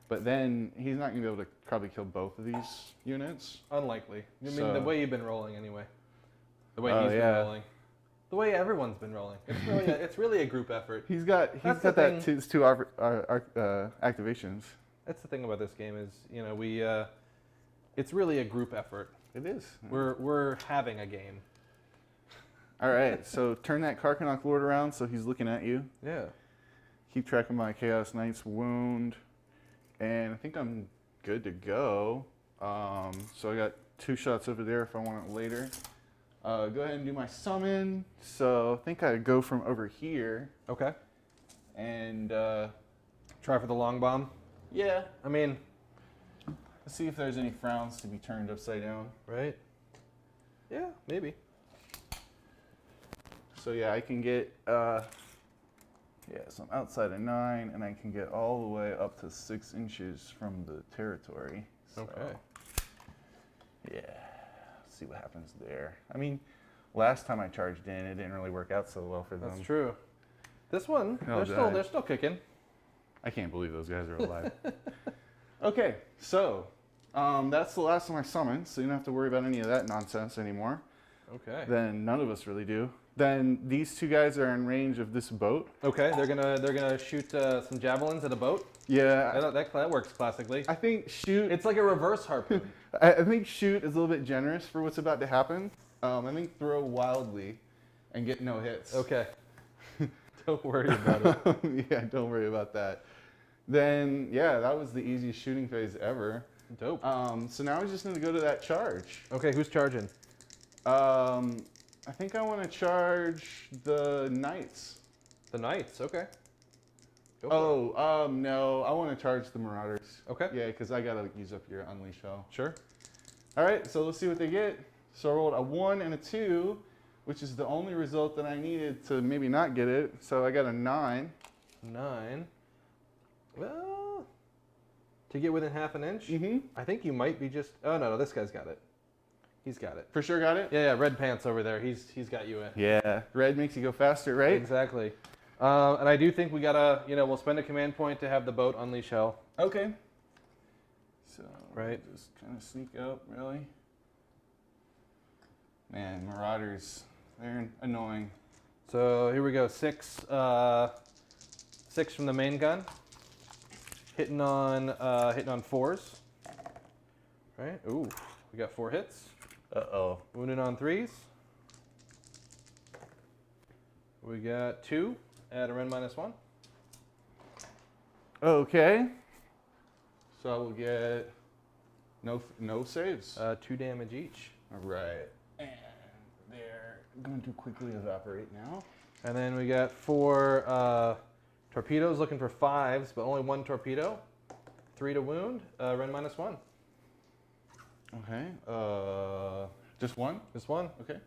But then he's not going to be able to probably kill both of these units. Unlikely. I mean, So- the way you've been rolling anyway. The way Oh, he's yeah. been rolling. The way everyone's been rolling. It's really a group effort. He's got That's the that thing. two activations. That's the thing about this game is, you know, it's really a group effort. It is. We're having a game. All right, so turn that Karkanok Lord around so he's looking at you. Yeah. Keep track of my Chaos Knight's wound. And I think I'm good to go. So I got 2 shots over there if I want it later. Go ahead and do my summon. So I think I go from over here. Okay. And Try for the long bomb. yeah, I mean, let's see if there's any frowns to be turned upside down. right? Yeah, maybe. So yeah, I can get, so I'm outside of 9, and I can get all the way up to 6 inches from the territory. So, Okay. yeah, see what happens there. I mean, last time I charged in, it didn't really work out so well for them. That's true. This one, Oh, they're still kicking. I can't believe those guys are alive. Okay, so that's the last of my summons, so you don't have to worry about any of that nonsense anymore. Okay. Then none of us really do. Then these 2 guys are in range of this boat. Okay, they're gonna shoot some javelins at a boat. Yeah, That works classically. I think shoot. It's like a reverse harpoon. I think shoot is a little bit generous for what's about to happen. I think throw wildly and get no hits. Okay. Don't worry about it. Yeah, don't worry about that. Then yeah, that was the easiest shooting phase ever. Dope. So now I just need to go to that charge. Okay, who's charging? I think I want to charge the knights. The knights. Okay. Go for it. No, I want to charge the marauders. Okay. Yeah, because I gotta use up your unleash hell. Sure. All right, so let's see what they get. So I rolled a 1 and a 2, which is the only result that I needed to maybe not get it. So I got a 9. 9. Well, to get within half an inch, Mm-hmm. I think you might be just. Oh no, this guy's got it. He's got it. For sure got it? Yeah, red pants over there. He's got you in. Yeah. Red makes you go faster, right? Exactly. And I do think we gotta, we'll spend a command point to have the boat unleash hell. Okay. So Right. just kind of sneak up, really. Man, marauders, they're annoying. So here we go. 6 from the main gun. Hitting on 4s. Right. Ooh, we got 4 hits. Uh-oh. Wounded on 3s. We got 2 at a rend -1. Okay. So I will get no saves. 2 damage each. All right. And they're going to quickly evaporate now. And then we got 4 torpedoes looking for 5s, but only 1 torpedo. 3 to wound. Rend -1. Okay. Just 1? Just 1. Okay.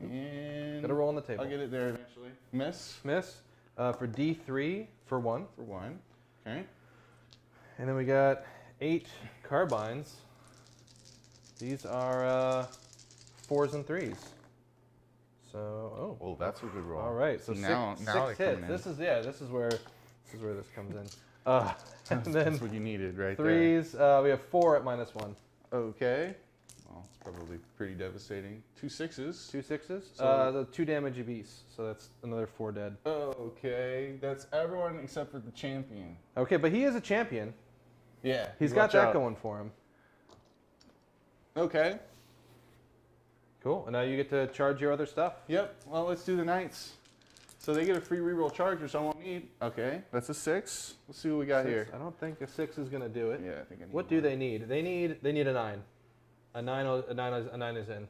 And Got to roll on the table. I'll get it there eventually. Miss Miss. For D3 for 1. for 1. Okay. And then we got 8 carbines. These are 4s and 3s. So, Well, that's a good roll. all right. So See, six, now six they're hits. coming in. This is where this comes in. And then That's what you needed right 3s. We have 4 at -1. there. Okay. Well, it's probably pretty devastating. 2 6s. 2 6s. So- The 2 damage apiece. So that's another 4 dead. Okay. That's everyone except for the champion. Okay, but he is a champion. Yeah. He's got watch that out. going for him. Okay. Cool. And now you get to charge your other stuff. Yep. Well, let's do the knights. So they get a free reroll charge, which I won't need. Okay. That's a 6. Let's see what we got 6. here. I don't think a 6 is going to do it. Yeah, I think I need What do they need? They need a 9. A 9 is in.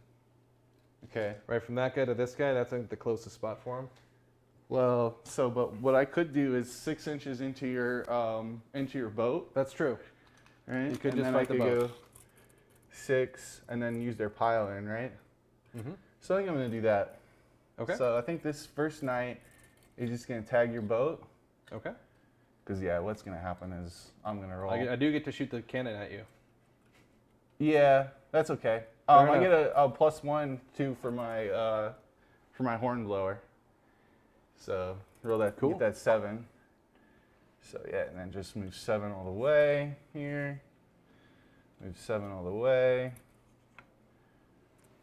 Okay. Right from that guy to this guy, that's like the closest spot for him. Well, but what I could do is 6 inches into your boat, That's true. right? You could and just then fight I the could boat. go 6 and then use their pile in, right? Mm-hmm. So I think I'm gonna do that. Okay. So I think this first night is just gonna tag your boat, Okay. because yeah, what's gonna happen is I'm gonna roll. I do get to shoot the cannon at you. Yeah, that's okay. Fair I enough. get a +1 too for my horn blower. So roll that. Cool. Get that 7. So yeah, and then just move 7 all the way here. Move 7 all the way.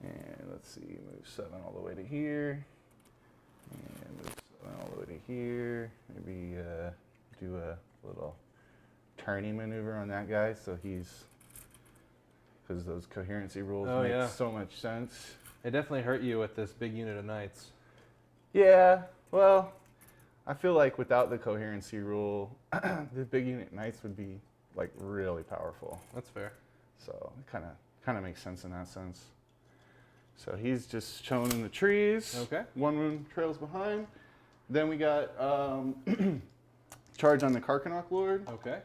And let's see, move 7 all the way to here. And move 7 all the way to here. Maybe do a little turning maneuver on that guy so he's, because those coherency rules make so much sense. It definitely hurt you with this big unit of knights. Yeah, well, I feel like without the coherency rule, the big unit knights would be like really powerful. That's fair. So it kind of makes sense in that sense. So he's just chilling in the trees. Okay. 1 wound trails behind. Then we got charge on the Karkanok Lord. Okay.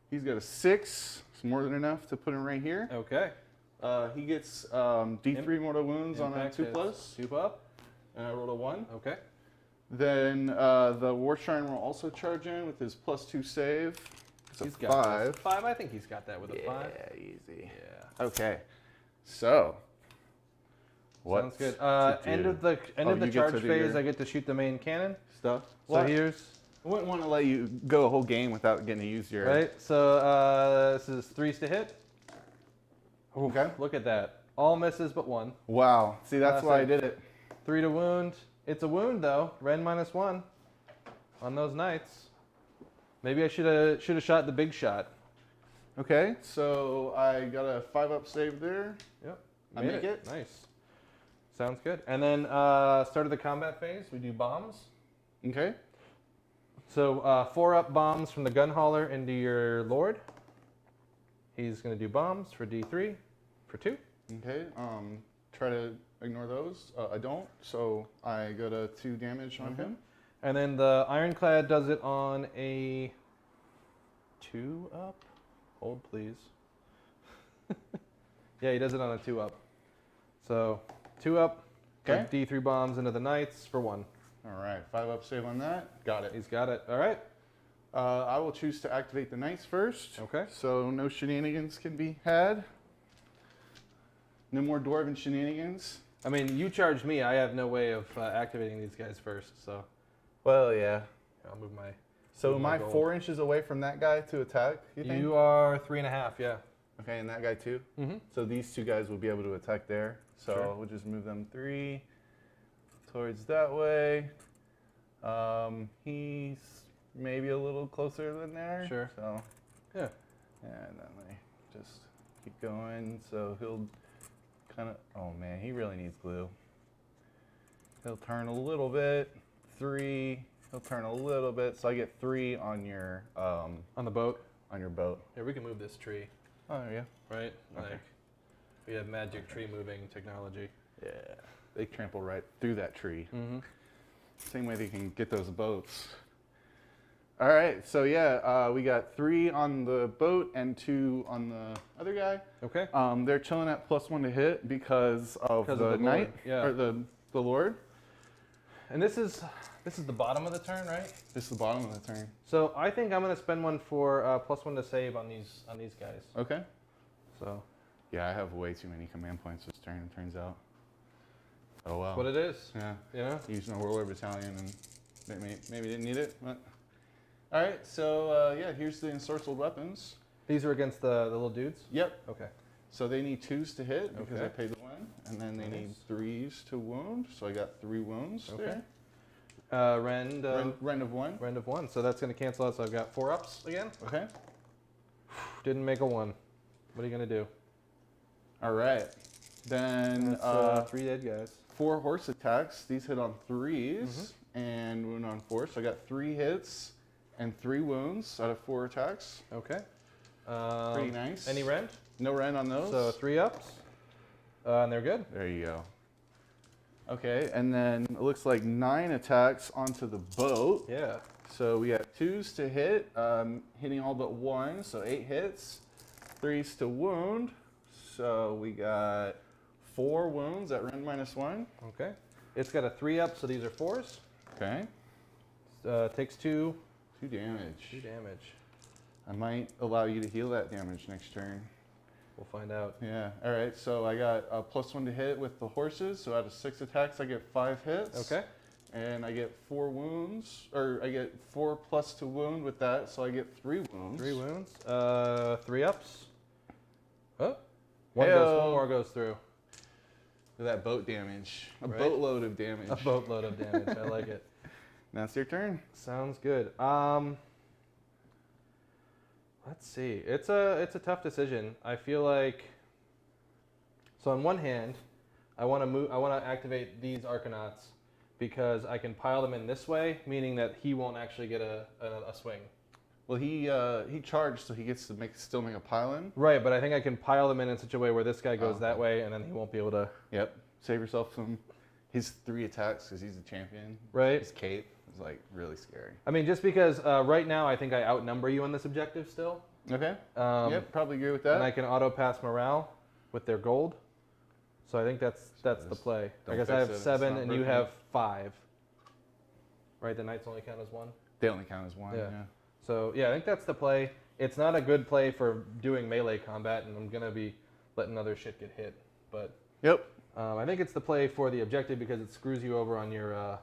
He's got a 6. It's more than enough to put him right here. Okay. He gets D3 mortal wounds on a 2+. 2 up. And I rolled a 1. Okay. Then the War Shrine will also charge in with his +2 save. It's He's a got 5. this. 5. I think he's got that with a 5. Yeah, easy. Yeah. Okay. So. What Sounds good. to End do? of the you get charge to do phase. your I get to shoot the main cannon. Stuff. So Well, here's I wouldn't want to let you go a whole game without getting to use your. right. So this is 3s to hit. Okay. Look at that. All misses but 1. Wow. See, that's why I it. did it. 3 to wound. It's a wound though. Ren -1 on those knights. Maybe I should have shot the big shot. Okay. So I got a 5-up save there. Yep. I Made make it. Nice. Sounds good. And then start of the combat phase, we do bombs. Okay. So 4-up bombs from the gun hauler into your lord. He's going to do bombs for D3 for 2. Okay. Try to ignore those. I don't. So I go to 2 damage on him. And then the Ironclad does it on a 2-up. Hold, please. Yeah, he does it on a 2-up. So 2-up. Okay. D3 bombs into the knights for 1. All right. 5-up save on that. Got it. He's got it. All right. I will choose to activate the knights first. Okay. So no shenanigans can be had. No more dwarven shenanigans. I mean, you charged me. I have no way of activating these guys first, so Well, yeah. I'll move my. So Move am my I gold. 4 inches away from that guy to attack, you think? You are 3.5, yeah. Okay, and that guy too? Mm-hmm. So these 2 guys will be able to attack there. So Sure. we'll just move them 3 towards that way. He's maybe a little closer than there. Sure. So, Yeah. and then I just keep going. So he'll kind of, oh man, he really needs glue. He'll turn a little bit, 3, he'll turn a little bit. So I get 3 on your, On the boat. on your boat. Yeah, we can move this tree, Oh, yeah. right? Okay. Like, we have magic tree moving technology. Yeah. They trample right through that tree. Mm-hmm. Same way they can get those boats. All right, so yeah, we got 3 on the boat and 2 on the other guy. Okay. They're chilling at +1 to hit because of the knight, yeah. or the lord. And this is the bottom of the turn, right? This is the bottom of the turn. So I think I'm gonna spend 1 for +1 to save on these guys. Okay. So Yeah, I have way too many command points this turn, it turns out. Oh well. that's what it is. Yeah. You know? Used my Warlord Battalion and they maybe didn't need it, but. All right, so yeah, here's the ensorcelled weapons. These are against the little dudes. Yep. Okay. So they need 2s to hit because Okay. I paid the 1, and then they need Nice. 3s to wound. So I got 3 wounds Okay. there. Rend Rend of 1. Rend of 1. So that's gonna cancel out. So I've got 4 ups again. Okay. Didn't make a 1. What are you gonna do? All right. Then That's, 3 dead guys. 4 horse attacks. These hit on 3s and wound on 4. So I got 3 hits and 3 wounds out of 4 attacks. Okay. Pretty nice. Any rend? No rend on those. So 3 ups. And they're good. There you go. Okay, and then it looks like 9 attacks onto the boat. Yeah. So we have 2s to hit, hitting all but 1, so 8 hits. 3s to wound, so we got 4 wounds at rend -1. Okay. It's got a 3 up, so these are 4s. Okay, Takes 2. 2 damage. 2 damage. I might allow you to heal that damage next turn. We'll find out. Yeah, all right, so I got a +1 to hit with the horses, so out of 6 attacks, I get 5 hits. Okay. And I get 4 wounds, or I get 4 plus to wound with that, so I get 3 wounds. 3 wounds. 3 ups. Oh. One Heyo. more goes through. Look at that boat damage. A Right? boatload of damage. A boatload of damage. I like it. Now it's your turn. Sounds good. Let's see. It's a tough decision. I feel like. So on one hand, I want to activate these Arcanauts because I can pile them in this way, meaning that he won't actually get a swing. Well, he charged, so he gets to still make a pile-in. Right, but I think I can pile them in such a way where this guy goes that way, and then he won't be able to. Yep. Save yourself his 3 attacks because he's a champion. Right. His cape is like really scary. I mean, just because right now I think I outnumber you on this objective still. Okay. Yep. Probably agree with that. And I can auto pass morale with their gold. So I think that's the play. I guess I have 7 and you have 5. Right. The knights only count as 1. They only count as 1. Yeah. So yeah, I think that's the play. It's not a good play for doing melee combat, and I'm gonna be letting other shit get hit. But Yep. I think it's the play for the objective because it screws you over on your.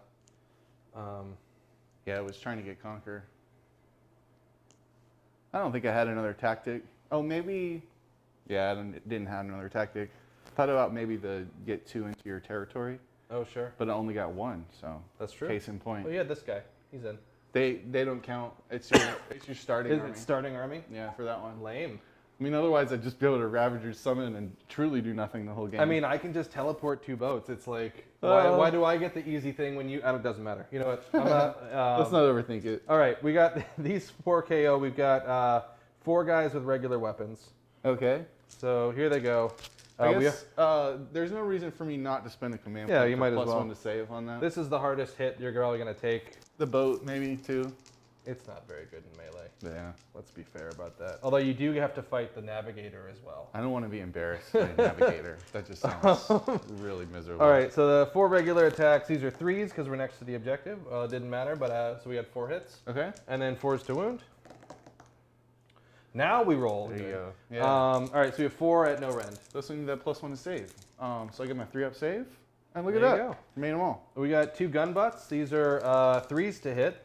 Yeah, I was trying to get Conquer. I don't think I had another tactic. Oh, maybe. Yeah, I didn't have another tactic. Thought about maybe the get 2 into your territory, Oh sure, but I only got 1, so that's true. case in point. Well, yeah, this guy, he's in. They don't count. It's your starting Is army. it starting army? Yeah, for that one. Lame. I mean, otherwise I'd just be able to Ravagers summon and truly do nothing the whole game. I mean, I can just teleport 2 boats. It's like, why do I get the easy thing when you? It doesn't matter. You know what? I'm not. Let's not overthink it. All right, we got these 4 KO. We've got 4 guys with regular weapons. Okay. So here they go. I guess there's no reason for me not to spend a command Yeah, point you for might as plus well. 1 to save on that. This is the hardest hit you're probably gonna take. The boat, maybe, too. It's not very good in melee. Yeah. Let's be fair about that. Although you do have to fight the navigator as well. I don't want to be embarrassed by a navigator. That just sounds really miserable. All right, so the 4 regular attacks. These are 3s because we're next to the objective. It didn't matter, but so we had 4 hits. Okay. And then 4s to wound. Now we roll. There you go. Yeah. Yeah. All right, so we have 4 at no rend. This one need that plus 1 to save. So I get my 3-up save. And look There at you that. go. Made them all. We got 2 gun butts. These are 3s to hit.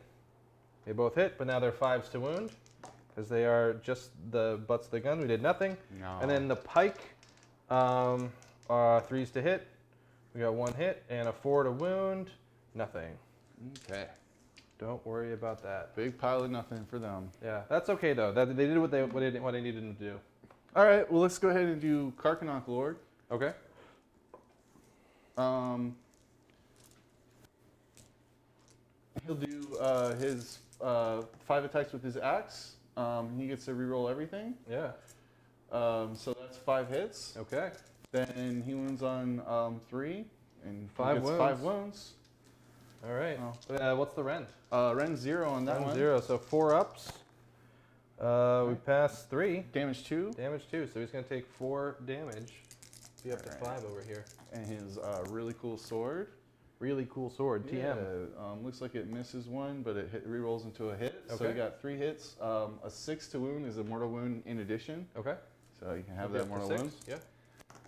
They both hit, but now they're 5s to wound because they are just the butts of the gun. We did nothing. No. And then the pike are 3s to hit. We got 1 hit and a 4 to wound. Nothing. Okay. Don't worry about that. Big pile of nothing for them. Yeah, that's okay though. They did what they needed them to do. All right. Well, let's go ahead and do Karkanok Lord. Okay. He'll do his 5 attacks with his axe. He gets to reroll everything. Yeah. So that's 5 hits. Okay. Then he wounds on 3 and 5 gets wounds. 5 wounds. All right. What's the rend? Rend 0 on that one. 0. So 4 ups. We passed 3. Damage 2. Damage 2. So he's gonna take 4 damage. Be up to 5 over here. And his really cool sword. Really cool sword. TM. Yeah, looks like it misses 1, but it rerolls into a hit. So Okay. we got 3 hits. A 6 to wound is a mortal wound in addition. Okay. So you can have Be that up to mortal 6. wound. Yeah.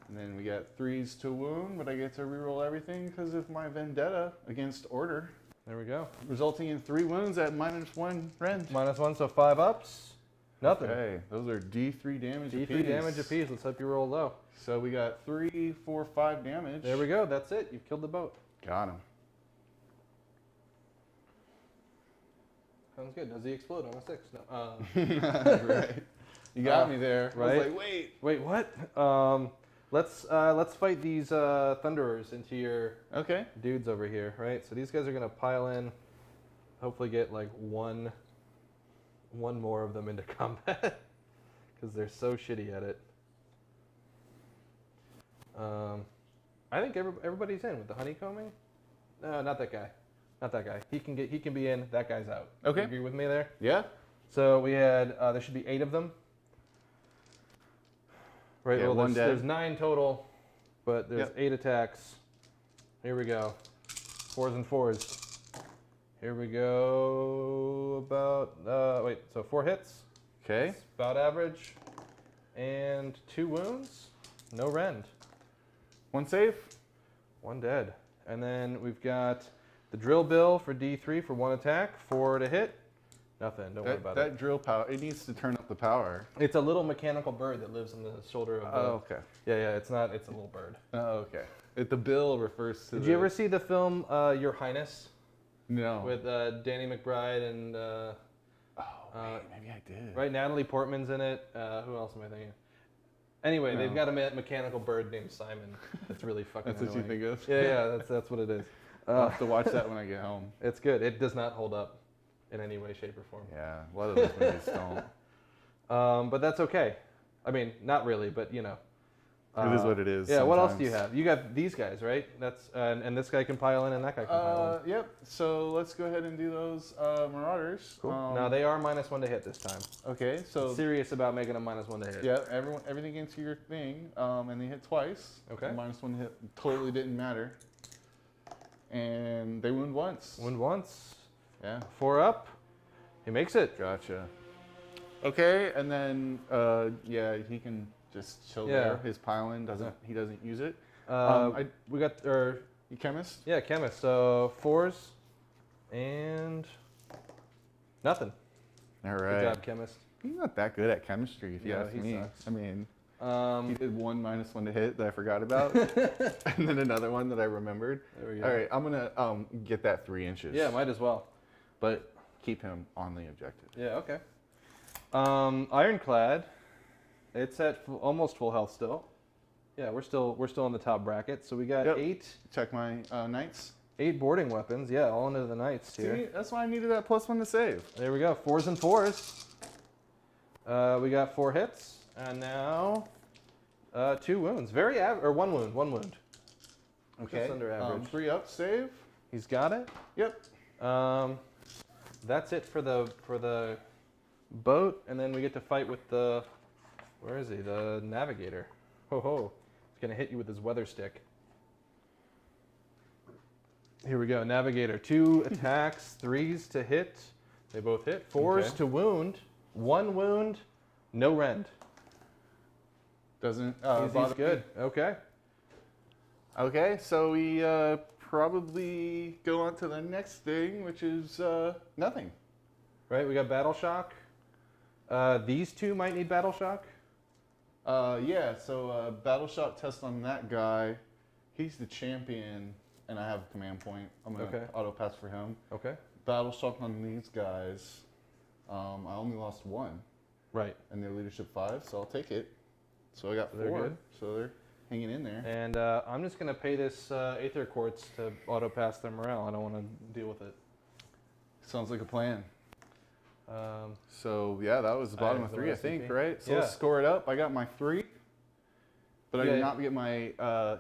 And then we got 3s to wound, but I get to reroll everything because of my vendetta against Order, There we go. resulting in 3 wounds at -1 rend. -1, so 5 ups. Nothing. Okay, those are D3 damage D3 apiece. damage apiece. Let's hope you roll low. So we got 3, 4, 5 damage. There we go. That's it. You've killed the boat. Got him. Sounds good. Does he explode on a 6? No. Right. You got me there. I right? was like, wait. Wait, what? Let's fight these Thunderers into your Okay. dudes over here, right? So these guys are gonna pile in, hopefully get like one more of them into combat because they're so shitty at it. I think everybody's in with the honeycombing. No, not that guy. Not that guy. He can be in. That guy's out. Okay. You agree with me there? Yeah. So we had there should be 8 of them. Right. Yeah, well, one dead. there's 9 total, but there's Yep. 8 attacks. Here we go. 4s and 4s. Here we go. About so 4 hits. Okay. It's about average, and 2 wounds. No rend. 1 save. 1 dead. And then we've got the drill bill for D3 for 1 attack, 4 to hit. Nothing. Don't worry about That it. drill power, it needs to turn up the power. It's a little mechanical bird that lives on the shoulder of the... Oh, okay. Yeah, it's not... It's a little bird. Oh, okay. The bill refers to Did you ever see the film Your Highness? No. With Danny McBride and... maybe I did. Right, Natalie Portman's in it. Who else am I thinking? Anyway, they've got a mechanical bird named Simon. That's really fucking That's what you annoying. think of? Yeah, that's what it is. I'll have to watch that when I get home. It's good. It does not hold up in any way, shape, or form. Yeah, a lot of those movies don't. But that's okay. I mean, not really, but you know. It is what it is. Yeah. Sometimes. What else do you have? You got these guys, right? That's and this guy can pile in, and that guy can pile in. Yep. So let's go ahead and do those Marauders. Cool. Now they are -1 to hit this time. Okay. So Serious about making them -1 to hit. yeah, everything into your thing, and they hit twice. Okay. -1 hit totally didn't matter. And they wound once. Wound once. Yeah. 4 up. He makes it. Gotcha. Okay, and then yeah, he can just chill there. His pile-in he doesn't use it. We got You chemist? yeah, chemist. So 4s and nothing. All Good right. job, chemist. He's not that good at chemistry, if you Yeah, ask he me. sucks. I mean, he did one -1 to hit that I forgot about, and then another one that I remembered. There we go. All right, I'm gonna get that 3 inches. Yeah, might as well. but keep him on the objective. Yeah, okay. Ironclad, it's at almost full health still. Yeah, we're still in the top bracket. So we got Yep. 8 Check my knights. boarding weapons. Yeah, all into the knights here. See, that's why I needed that +1 to save. There we go. 4s and 4s. We got 4 hits, and now 2 wounds. Very or 1 wound. 1 wound. Okay. Just under average. 3 up, save. He's got it. Yep. That's it for the boat, and then we get to fight with the where is he? The navigator. Ho ho! He's gonna hit you with his weather stick. Here we go. Navigator. 2 attacks, 3s to hit. They both hit. 4s Okay. to wound. 1 wound. No rend. Doesn't He's bother good. Okay. me. Okay, so we probably go on to the next thing, which is nothing. Right. We got battle shock. These 2 might need battle shock. Yeah, so battle shot test on that guy. He's the champion, and I have a command point. I'm going to auto pass for him. Okay. Battle shot on these guys. I only lost 1, Right. and their leadership 5, so I'll take it. So I got 4, They're good. so they're hanging in there. And I'm just going to pay this Aether Quartz to auto-pass their morale. I don't want to deal with it. Sounds like a plan. Um, So yeah, that was the bottom have of the 3, I recipe. think, right? So Yeah. let's score it up. I got my 3, but I Yeah, did yeah. not get my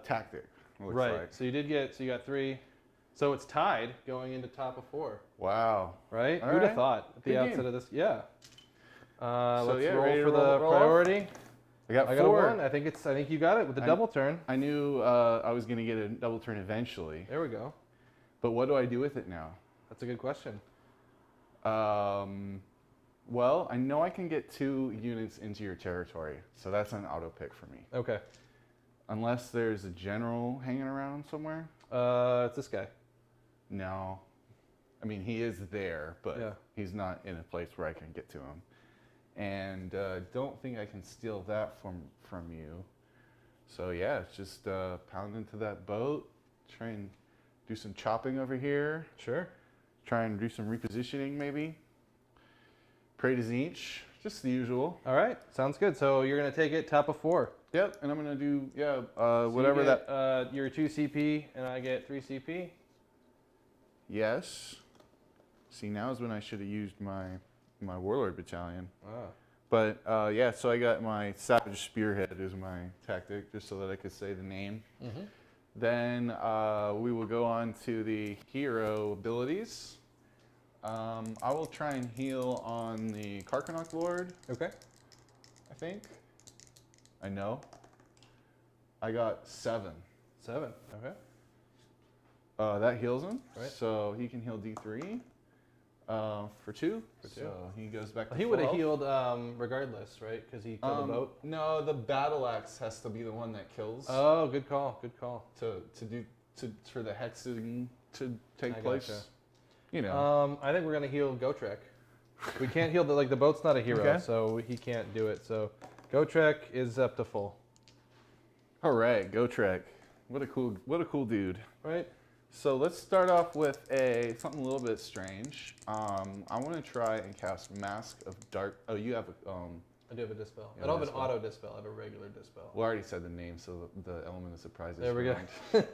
tactic. it looks right. like. So you got 3. So it's tied going into top of 4, Wow. right? All Who'd have right. thought at the Good outset game. of this? Yeah. Let's yeah, roll ready to for the roll off? priority. I got I got 4. a 1. I think you got it with the double turn. I knew I was going to get a double turn eventually, There we go. but what do I do with it now? That's a good question. Well, I know I can get 2 units into your territory, so that's an auto pick for me. Okay. Unless there's a general hanging around somewhere. It's this guy. No. I mean, he is there, but Yeah. he's not in a place where I can get to him. And don't think I can steal that from you. So yeah, it's just pound into that boat, try and do some chopping over here, Sure. try and do some repositioning maybe. Pray to Zinch, just the usual. All right. Sounds good. So you're going to take it top of 4. Yep, and I'm gonna do So whatever you that. get, you're 2 CP, and I get 3 CP. Yes. See, now is when I should have used my warlord battalion. Ah. But yeah, so I got my Savage Spearhead as my tactic, just so that I could say the name. Mm-hmm. Then we will go on to the hero abilities. I will try and heal on the Karkanok Lord, Okay. I think. I know. I got 7. 7. Okay. That heals him, Right. so he can heal D3 for 2. For 2. So he goes back to He would have full health. healed regardless, right? Because he killed the boat. No, the battle axe has to be the one that kills Oh, good call. Good call. for the hexing to take I place. gotcha. You know. I think we're gonna heal Gotrek. We can't heal the boat's not a hero, Okay. so he can't do it. So Gotrek is up to full. All right, Gotrek. What a cool dude. Right? So let's start off with something a little bit strange. I want to try and cast Mask of Dark. Oh, you have a I do have a dispel. Yeah, I don't have an dispel. auto dispel. I have a regular dispel. Well, I already said the name, so the element of surprise is There we go. ruined.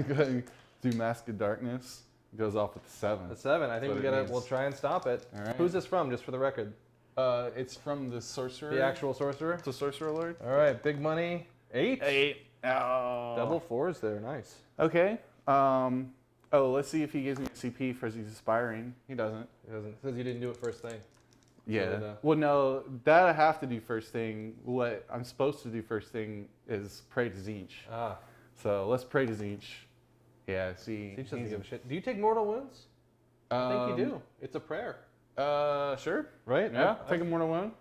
Go ahead and do Mask of Darkness. It goes off with the 7. The 7. I think That's what it we'll means. try and stop it. All right. Who's this from, just for the record? It's from the Sorcerer. The actual sorcerer? It's a Sorcerer Lord. All right, big money. 8? 8. Oh. Double 4s there. Nice. Okay. Let's see if he gives me a CP for he's aspiring. He doesn't. It doesn't. Says you didn't do it first thing. Yeah. So, Well, no, that I have to do first thing. What I'm supposed to do first thing is pray to Zinch. Ah. So let's pray to Zinch. Yeah, see. Teach doesn't give a shit. Do you take mortal wounds? I think you do. It's a prayer. Sure. Right? Yeah, take a mortal wound.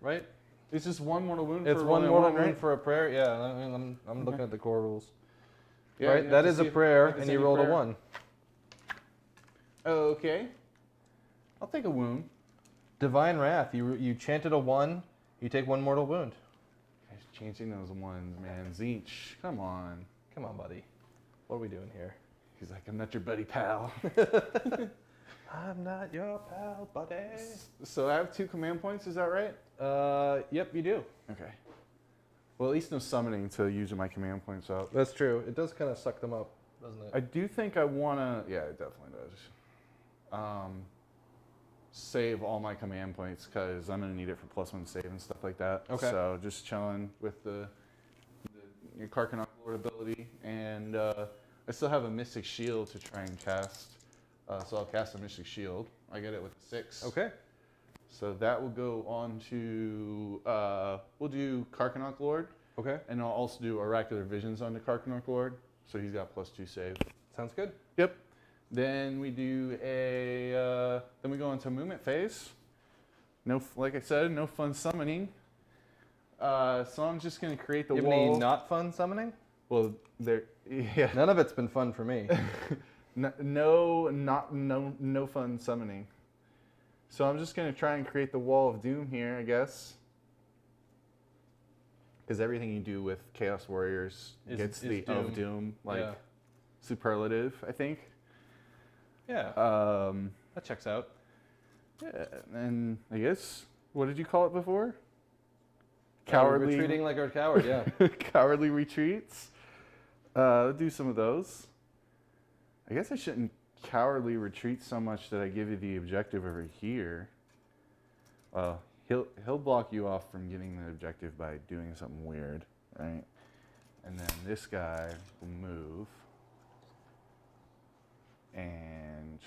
Right? It's just one mortal wound It's for one rolling mortal one, wound right? for a prayer. Yeah, I'm looking at the core rules. Yeah, right? you That have to is a see if prayer, there's and you any rolled prayer. a 1. Okay. I'll take a wound. Divine Wrath. You chanted a 1. You take 1 mortal wound. Guys, changing those ones, man. Zinch, come on. Come on, buddy. What are we doing here? He's like, I'm not your buddy, pal. I'm not your pal, buddy. So I have 2 command points, is that right? Yep, you do. Okay. Well, at least no summoning to using my command points up. That's true. It does kind of suck them up, doesn't it? I do think I want to, yeah, it definitely does. Save all my command points because I'm going to need it for +1 save and stuff like that. Okay. So just chilling with your Karkanok Lord ability. And I still have a Mystic Shield to try and cast. So I'll cast a Mystic Shield. I get it with a 6. Okay. So that will go on to, we'll do Karkanok Lord. Okay. And I'll also do Oracular Visions on the Karkanok Lord. So he's got +2 save. Sounds good. Yep. Then we do then we go into movement phase. No, like I said, no fun summoning. So I'm just gonna create the You have wall. any not fun summoning? Well, there, yeah. None of it's been fun for me. No fun summoning. So I'm just gonna try and create the wall of doom here, I guess. Because everything you do with Chaos Warriors gets the doom. of doom, like Yeah. superlative, I think. Yeah. That checks out. Yeah, and I guess, what did you call it before? Cowardly. Retreating like a coward, yeah. Cowardly retreats. Do some of those. I guess I shouldn't cowardly retreat so much that I give you the objective over here. He'll block you off from getting the objective by doing something weird, right? And then this guy will move. And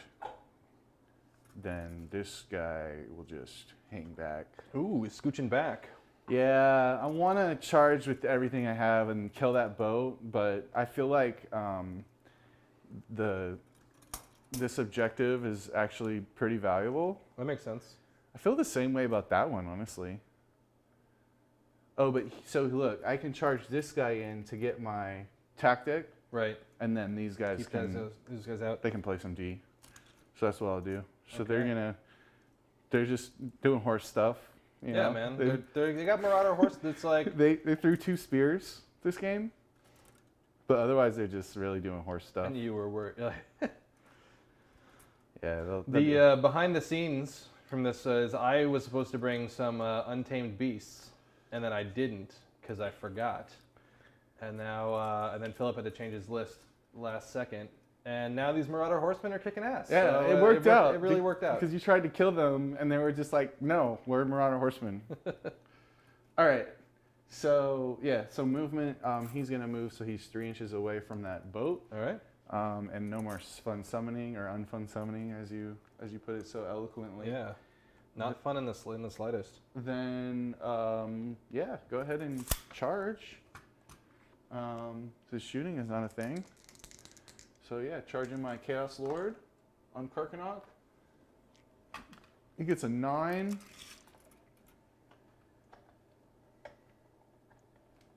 then this guy will just hang back. Ooh, he's scooching back. Yeah, I want to charge with everything I have and kill that boat, but I feel like this objective is actually pretty valuable. That makes sense. I feel the same way about that one, honestly. Oh, but so look, I can charge this guy in to get my tactic, Right. and then these guys Keep can these guys out. they can play some D. So that's what I'll do. So Okay. they're just doing horse stuff. You Yeah, know? man. They got Marauder horse that's like... They threw 2 spears this game, but otherwise they're just really doing horse stuff. And you were worried. Yeah. The behind the scenes from this is I was supposed to bring some untamed beasts, and then I didn't because I forgot. And now, and then Phillip had to change his list last second. And now these Marauder horsemen are kicking ass. Yeah, So, it worked out. It really worked out. Because you tried to kill them, and they were just like, no, we're Marauder horsemen. All right. So, yeah, so movement, he's going to move so he's 3 inches away from that boat. All right. And no more fun summoning or unfun summoning, as you put it so eloquently. Yeah. Not fun in the slightest. Then, yeah, go ahead and charge. The shooting is not a thing. So yeah, charging my Chaos Lord on Karkanok. He gets a 9.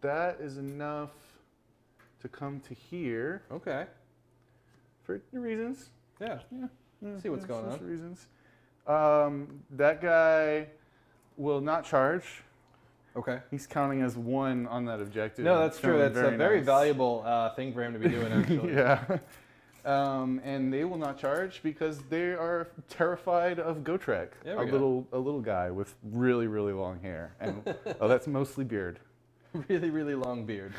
That is enough to come to here Okay. for reasons. Yeah. Yeah. See what's going on. Reasons. That guy will not charge. Okay. He's counting as 1 on that objective. No, that's true. Feeling That's a very nice. valuable thing for him to be doing, actually. Yeah. And they will not charge because they are terrified of Gotrek, There a we go. little guy with really, really long hair. And oh, that's mostly beard. Really, really long beard.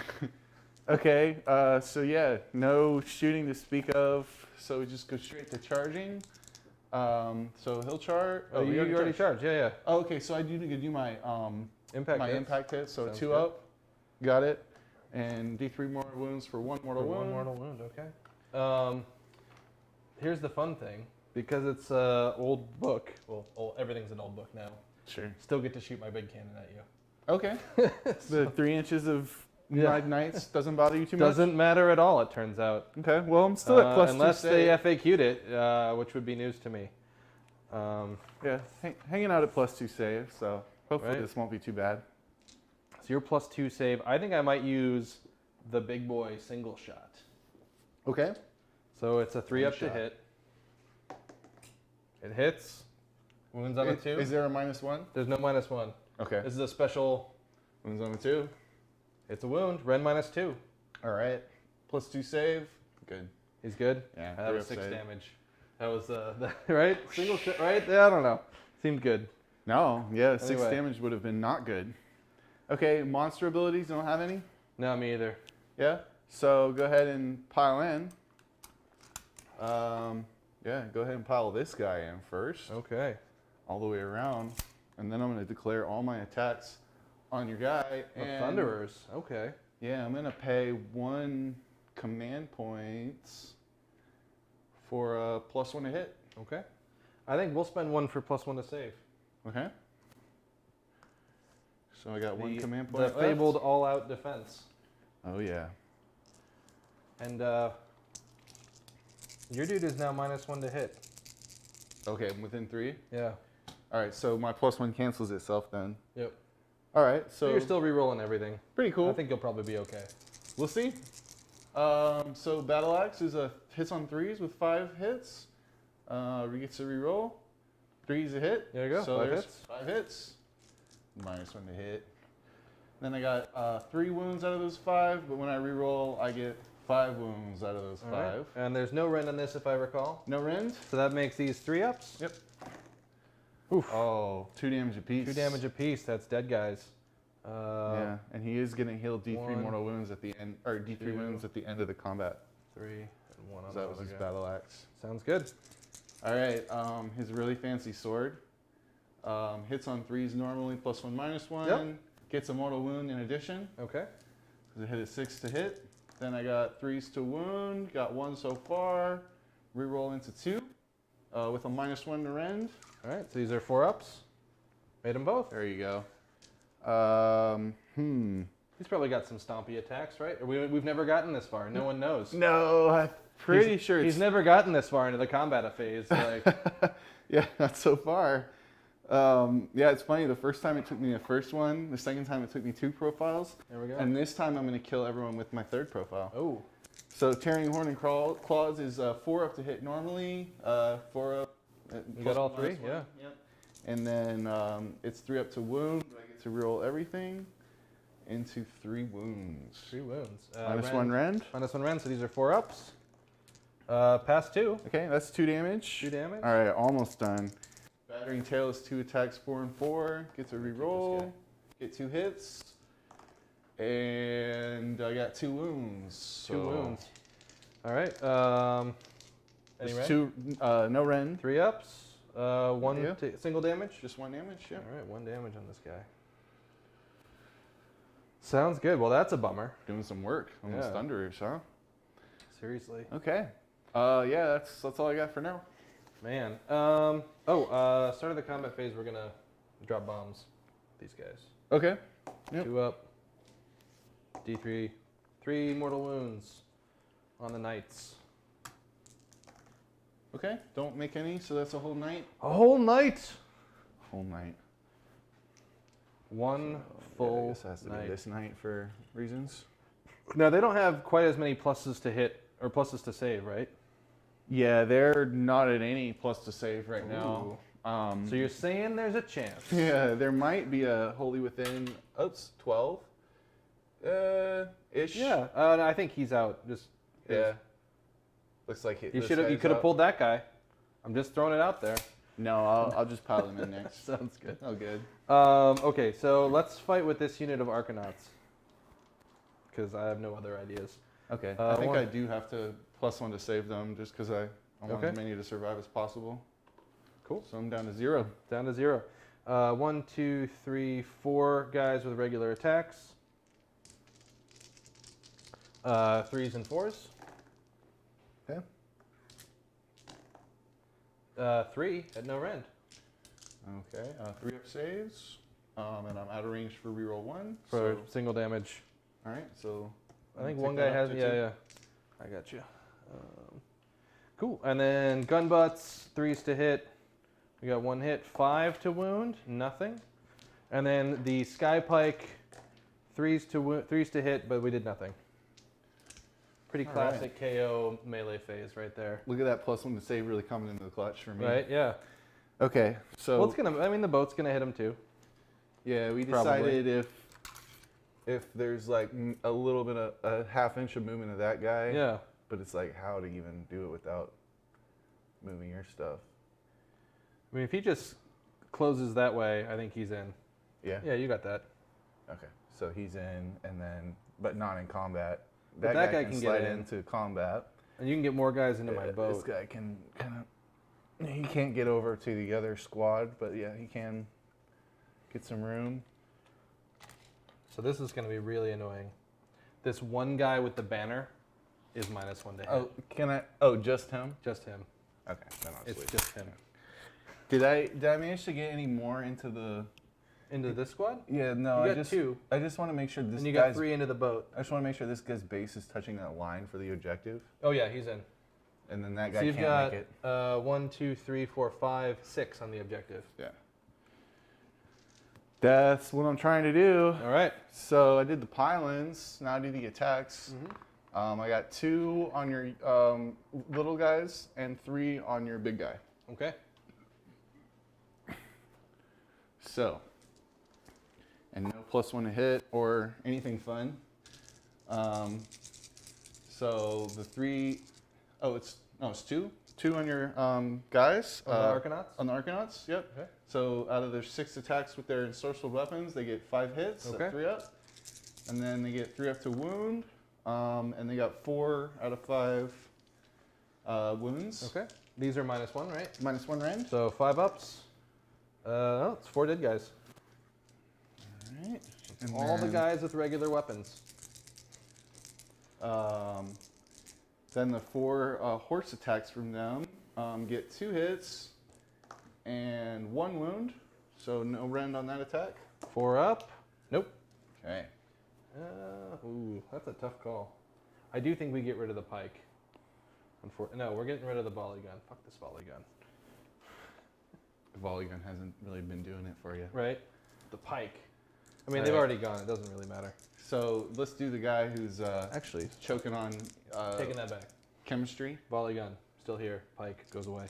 Okay, so yeah, no shooting to speak of. So we just go straight to charging. So he'll charge. Oh, you already charged. Yeah, yeah. Oh, okay, so I do need to do my Impact my hits. impact hit. So Sounds 2 good. up, got it, and D3 mortal wounds for 1 mortal For wound. 1 mortal wound, okay. Here's the fun thing. Because it's an old book, well, everything's an old book now, Sure. still get to shoot my big cannon at you. Okay. The 3 inches of Yeah. Knights doesn't bother you too much. Doesn't matter at all, it turns out. Okay. Well, I'm still at +2 unless save. they FAQ'd it, which would be news to me. Yeah, hanging out at +2 save. So hopefully Right. this won't be too bad. So you're +2 save. I think I might use the big boy single shot. Okay. So it's a 3 One up to shot. hit. It hits. Wounds on a 2. Is there a -1? There's no -1. Okay. This is a special. Wounds on a 2. It's a wound. Ren -2. All right. +2 save. Good. He's good. Yeah. That 3 was up 6 save. damage. That was right. Single shot. Right. Yeah, I don't know. Seemed good. No. Yeah. 6 Anyway. damage would have been not good. Okay. Monster abilities. Don't have any. No, me either. Yeah. So go ahead and pile in. Yeah. Go ahead and pile this guy in first, Okay. all the way around, and then I'm going to declare all my attacks on your guy. The And Thunderers. Okay. yeah, I'm going to pay 1 command points for a +1 to hit. Okay. I think we'll spend 1 for +1 to save. Okay. So I got 1 The- command The point left. fabled all-out defense. Oh yeah. And your dude is now -1 to hit. Okay, I'm within 3. Yeah. All right, so my +1 cancels itself then. Yep. All right, So so you're still re-rolling everything. pretty cool. I think you'll probably be okay. We'll see. So Battle Axe is a hits on 3s with 5 hits. Gets a re-roll. 3 is a hit. There you go, So 5 there's hits. 5 hits. -1 to hit. Then I got 3 wounds out of those 5, but when I re-roll, I get 5 wounds out of those All 5. right. And there's no rend on this, if I recall. No rend? So that makes these 3 ups. Yep. Oof. Oh, 2 damage apiece. 2 damage apiece. That's dead guys. Yeah, and he is going to heal D3 1, mortal wounds at the end, or D3 2. wounds at the end of the combat. 3 and 1 on So that the was other his guy. battle axe. Sounds good. All right, his really fancy sword hits on 3s normally, +1 -1. Yep. Gets a mortal wound in addition. Okay. Because it hit a 6 to hit. Then I got 3s to wound. Got 1 so far. Reroll into 2 with a -1 to rend. All right. So these are 4 ups. Made them both. There you go. He's probably got some stompy attacks, right? Or we've never gotten this far. No one knows. No, I'm pretty sure He's it's never gotten this far into the combat phase. Like, yeah, not so far. Yeah, it's funny. The first time it took me the first one. The second time it took me 2 profiles. there we go. And this time I'm going to kill everyone with my 3rd profile. Oh, So Tearing Horn and Claws is 4 up to hit normally. 4 up. You got all +1, 3? -1. Yeah. Yep. And then it's 3 up to wound. I get to reroll everything into 3 wounds. 3 wounds. -1 rend. -1 rend. So these are 4 ups. Pass 2. Okay, that's 2 damage. 2 damage. All right, almost done. Battering Tail is 2 attacks, 4 and 4. Gets a reroll. Get 2 hits. And I got 2 wounds. 2 wounds. All right. Any There's rend? 2, no rend. 3 ups. 1 Yeah. single damage. Just 1 damage, yeah. All right. 1 damage on this guy. Sounds good. Well, that's a bummer. Doing some work on those Yeah. Thunderers, huh? Seriously. Okay. Yeah, that's all I got for now. Man. Start of the combat phase, we're going to drop bombs. These guys. Okay. Yep. 2 up. D3. 3 mortal wounds on the knights. Okay. Don't make any, so that's a whole night. A whole night. Whole night. 1 Yeah, I full guess it has to be night. this night for reasons. No, they don't have quite as many pluses to hit or pluses to save, right? Yeah, they're not at any plus to save right now. So you're saying there's a chance? Yeah, there might be a Holy Within. Oh, it's 12. Ish. Yeah, I think he's out. Just Yeah. Looks like you should have. You could have pulled that guy. I'm just throwing it out there. No, I'll just pile him in next. Sounds good. Oh, good. Okay, so let's fight with this unit of Arcanauts. Because I have no other ideas. Okay. I think I do have to +1 to save them just because I want as many to survive as possible. Cool. So I'm down to 0. Down to 0. 1, 2, 3, 4 guys with regular attacks. 3s and 4s. Okay. 3 at no rend. Okay. 3 up saves. And I'm out of range for reroll 1. For single damage. All right. So I think one guy has. Yeah. I got you. Cool. And then gun butts, 3s to hit. We got 1 hit, 5 to wound, nothing. And then the sky pike, 3s to hit, but we did nothing. Pretty classic KO melee phase right there. Look at that +1 to save really coming into the clutch for me. Right? Yeah. Okay. So Well, it's gonna. I mean, the boat's gonna hit him too. yeah, we Probably. decided if there's like a little bit of a ½ inch of movement of that guy. Yeah. But it's like how to even do it without moving your stuff. I mean, if he just closes that way, I think he's in. Yeah. Yeah, you got that. Okay. So he's in, and then but not in combat. But that guy can slide get in. into combat. And you can get more guys into my boat. This guy can kind of. He can't get over to the other squad, but yeah, he can get some room. So this is going to be really annoying. This one guy with the banner is -1 to hit. Oh, can I? Oh, just him? Just him. Okay, then I'll It's switch. just him. Did I manage to get any more into the? Into this squad? Yeah, no, You I got just 2. I just want to make sure this And you got guy's. 3 into the boat. I just want to make sure this guy's base is touching that line for the objective, Oh yeah, he's in. and then that So guy you've can't got make it. 1, 2, 3, 4, 5, 6 on the objective. Yeah. That's what I'm trying to do. All right. So I did the pylons. Now I do the attacks. Mm-hmm. I got 2 on your little guys and 3 on your big guy. Okay. So, and no +1 to hit or anything fun. So the 3, it's 2. 2 on your guys. On the Arcanauts? On the Arcanauts, yep. Okay. So out of their 6 attacks with their sorcerer weapons, they get 5 hits, Okay. 3 up. And then they get 3 up to wound. And they got 4 out of 5 wounds. Okay. These are -1, right? -1 rend. So 5 ups. No, it's 4 dead guys. All right. And All the then, guys with regular weapons. Then the 4 horse attacks from them get 2 hits and 1 wound. So no rend on that attack. 4 up. Nope. Okay. Ooh, that's a tough call. I do think we get rid of the pike. No, we're getting rid of the volley gun. Fuck this volley gun. The volley gun hasn't really been doing it for you. Right? The pike. I mean, All they've right. already gone. It doesn't really matter. So let's do the guy who's Actually, choking on taking that back. chemistry. Volley gun. Still here. Pike goes away.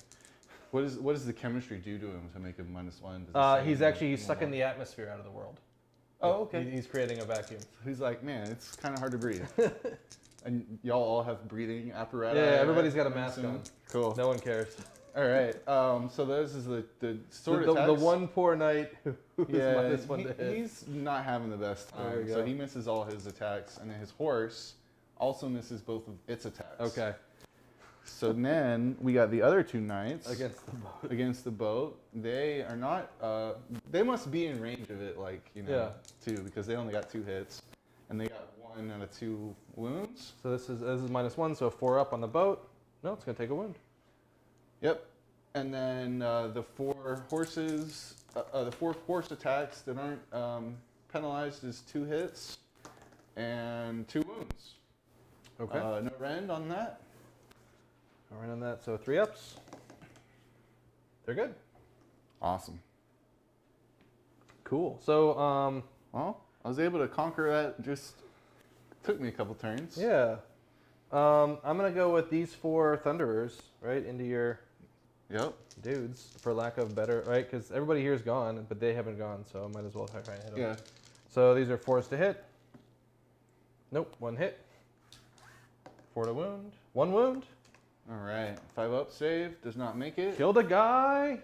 What does the chemistry do to him to make him -1? Does it say He's anything actually more? sucking the atmosphere out of the world. Oh, okay. He's creating a vacuum. He's like, man, it's kind of hard to breathe. And y'all all have breathing apparatus. Yeah, everybody's right? got a mask on. Cool. No one cares. All right. So this is the sword the attacks. one poor knight who's Yeah, -1 to hit. he's not having the best There we time. So go. he misses all his attacks, and then his horse also misses both of its attacks. Okay. So then we got the other 2 knights Against the boat. against the boat. They are not. They must be in range of it, like Yeah. 2, because they only got 2 hits, and they got 1 out of 2 wounds. So this is -1, so 4 up on the boat. No, it's gonna take a wound. Yep. And then the 4 horses, the 4 horse attacks that aren't penalized is 2 hits and 2 wounds. Okay. No rend on that. All right on that. So 3 ups. They're good. Awesome. Cool. So Well, I was able to conquer that. Just took me a couple turns. yeah. I'm gonna go with these 4 thunderers right into your Yep. dudes, for lack of better, right? Because everybody here is gone, but they haven't gone, so I might as well try and hit them. Yeah. So these are 4s to hit. Nope, 1 hit. 4 to wound. 1 wound. All right. 5 up save does not make it. Killed a guy.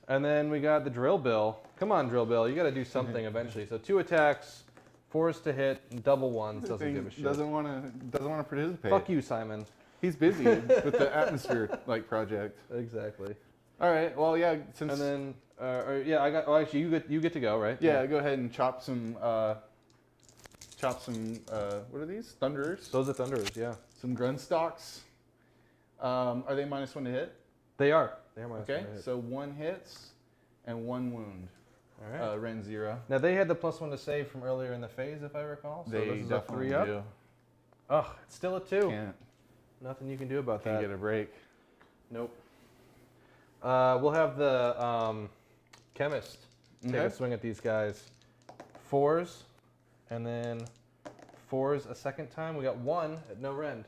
And then we got the Drill Bill. Come on, Drill Bill. You got to do something eventually. So 2 attacks, 4s to hit, and double 1s. Doesn't give a shit. Doesn't want to participate. Fuck you, Simon. He's busy with the atmosphere project. Exactly. All right. Well, yeah. Since And then, yeah, I got. Well, actually, you get to go, right? yeah, go ahead and chop some. What are these? Thunderers. Those are Thunderers. Yeah. Some Grunstocks. Are they -1 to hit? They are. They are minus Okay. 1 to hit. So 1 hits and 1 wound. All right. Ren 0. Now they had the +1 to save from earlier in the phase, if I recall. So They this is a definitely 3 up. do. Ugh, it's still a 2. Can't Nothing you can do about that. get a break. Nope. We'll have the chemist take a Okay. swing at these guys. 4s, and then 4s a second time. We got 1 at no rend.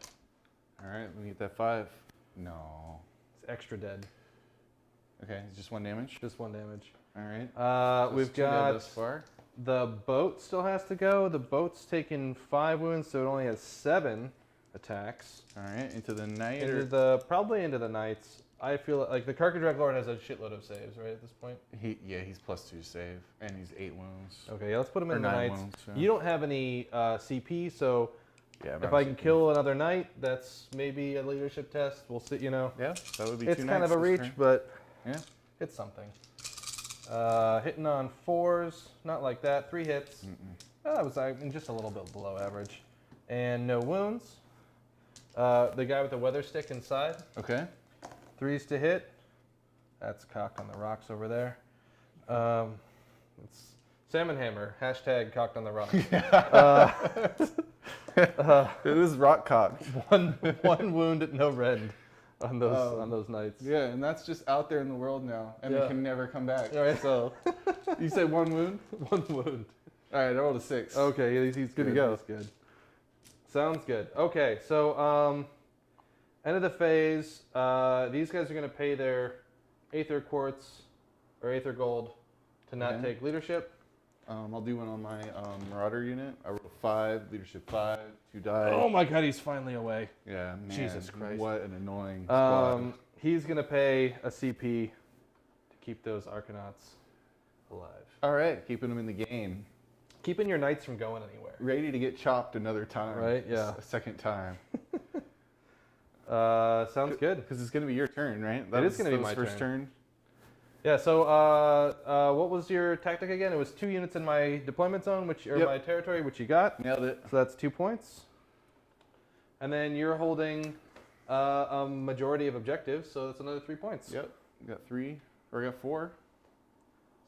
All right. Let me get that 5. No. It's extra dead. Okay. It's just 1 damage. Just 1 damage. All right. We've That's 2 now got thus far. the boat still has to go. The boat's taken 5 wounds, so it only has 7 attacks. All right. Into the night. Probably into the knights. I feel like the Carcadreg Lord has a shitload of saves, right, at this point? He's +2 save, and he's 8 wounds. Okay, yeah, let's put him Or in the 9 knights. wounds, yeah. You don't have any CP, so Yeah. if I can kill another knight, that's maybe a leadership test. We'll see, you know. Yeah. That would be. It's 2 kind of a knights this reach, turn. but Yeah. it's something. Hitting on 4s, not like that. 3 hits. That was just a little bit below average. And no wounds. The guy with the weather stick inside. Okay. 3s to hit. That's cocked on the rocks over there. It's Salmon Hammer. Hashtag cocked on the rocks. It is rock cocked. one wound at no rend on those knights. Yeah, and that's just out there in the world now, and Yeah. they can never come back. All right. So, you said 1 wound? 1 wound. All right, I rolled a 6. Okay, he's good to go. He's good. Sounds good. Okay, so end of the phase. These guys are going to pay their Aether Quartz or Aether Gold to not Okay. take leadership. I'll do one on my Marauder unit. I rolled 5, leadership 5, 2 die. Oh my God, he's finally away. Yeah, man. Jesus Christ. What an annoying squad. He's going to pay a CP to keep those Arcanauts alive. All right, keeping them in the game. Keeping your knights from going anywhere. Ready to get chopped another time. Right, yeah. A second time. Sounds good. Because it's going to be your turn, right? It is gonna be my first turn. Yeah, so what was your tactic again? It was 2 units in my deployment zone, Yep. my territory, which you got. Nailed it. So that's 2 points. And then you're holding a majority of objectives, so that's another 3 points. Yep. Got 3, or got 4.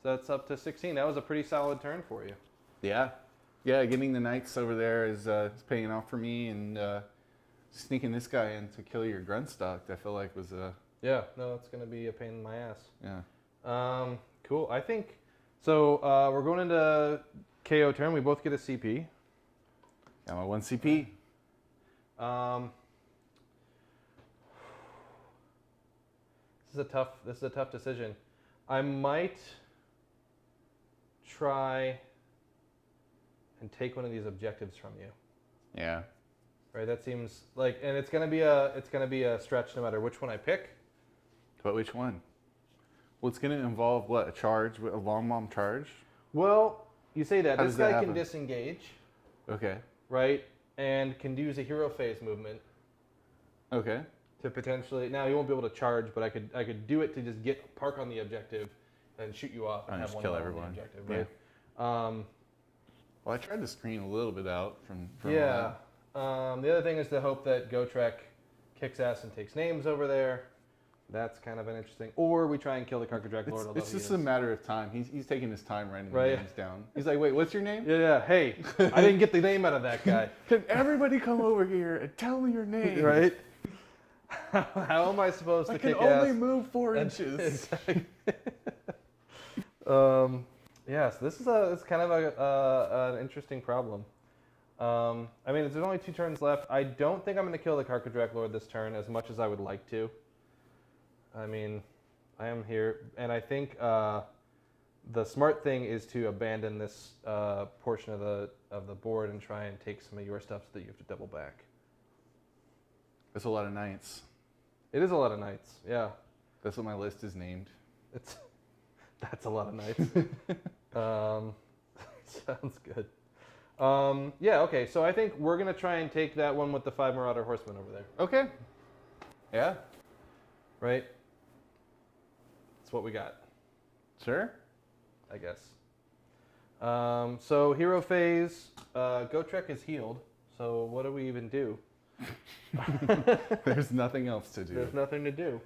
So that's up to 16. That was a pretty solid turn for you. Yeah. Yeah, getting the knights over there is paying off for me, and sneaking this guy in to kill your Grunstock, I feel like was a... Yeah, no, it's going to be a pain in my ass. Yeah. Cool. I think, so we're going into KO turn. We both get a CP. Got my 1 CP. This is a tough decision. I might try and take one of these objectives from you. Yeah. Right? That seems like, and it's gonna be a stretch no matter which one I pick. But which one? Well, it's going to involve, what, a charge, a long bomb charge? Well, you say that. How This does that guy can happen? disengage, Okay. right? And can use a hero phase movement Okay. to potentially. Now he won't be able to charge, but I could do it to just park on the objective and shoot you off and And have just one kill guy on the everyone. objective, Yeah. right? Well, I tried to screen a little bit out from Yeah. The other thing is to hope that Gotrek kicks ass and takes names over there. That's kind of an interesting. Or we try and kill the Carcadreg Lord. although It's he just is- a matter of time. He's taking his time writing the Right. names down. He's like, wait, what's your name? Yeah. Hey, I didn't get the name out of that guy. Can everybody come over here and tell me your name? Right? How am I supposed I to can kick only ass? move 4 And- inches. Exactly. Yeah, so this is it's kind of an interesting problem. I mean, there's only 2 turns left. I don't think I'm going to kill the Carcadreg Lord this turn as much as I would like to. I mean, I am here, and I think the smart thing is to abandon this portion of the board and try and take some of your stuff so that you have to double back. That's a lot of knights. It is a lot of knights, yeah. That's what my list is named. That's a lot of knights. Sounds good. Yeah, okay, so I think we're going to try and take that one with the 5 Marauder Horsemen over there. Okay. Yeah. Right? That's what we got. Sure. I guess. So hero phase, Gotrek is healed. So what do we even do? There's nothing else to do. There's nothing to do.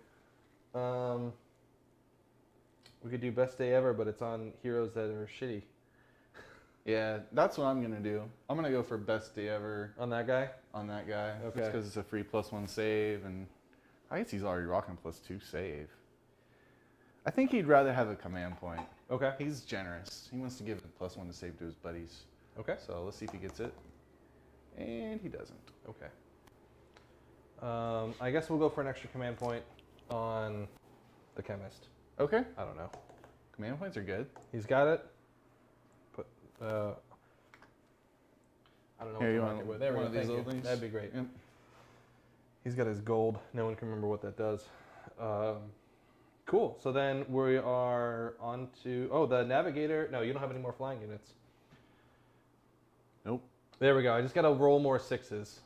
We could do best day ever, but it's on heroes that are shitty. Yeah, that's what I'm gonna do. I'm gonna go for best day ever On that guy? on that guy. Okay. Just because it's a free +1 save, and I guess he's already rocking +2 save. I think he'd rather have a command point. Okay. He's generous. He wants to give a +1 to save to his buddies. Okay. So let's see if he gets it. And he doesn't. Okay. I guess we'll go for an extra command point on the chemist. Okay. I don't know. Command points are good. He's got it. Put. I don't know. Here, you what to want mark it with. There we one go. of these Thank little you. things? That'd be great. Yep. He's got his gold. No one can remember what that does. Cool. So then we are on to... Oh, the navigator. No, you don't have any more flying units. Nope. There we go. I just got to roll more 6s.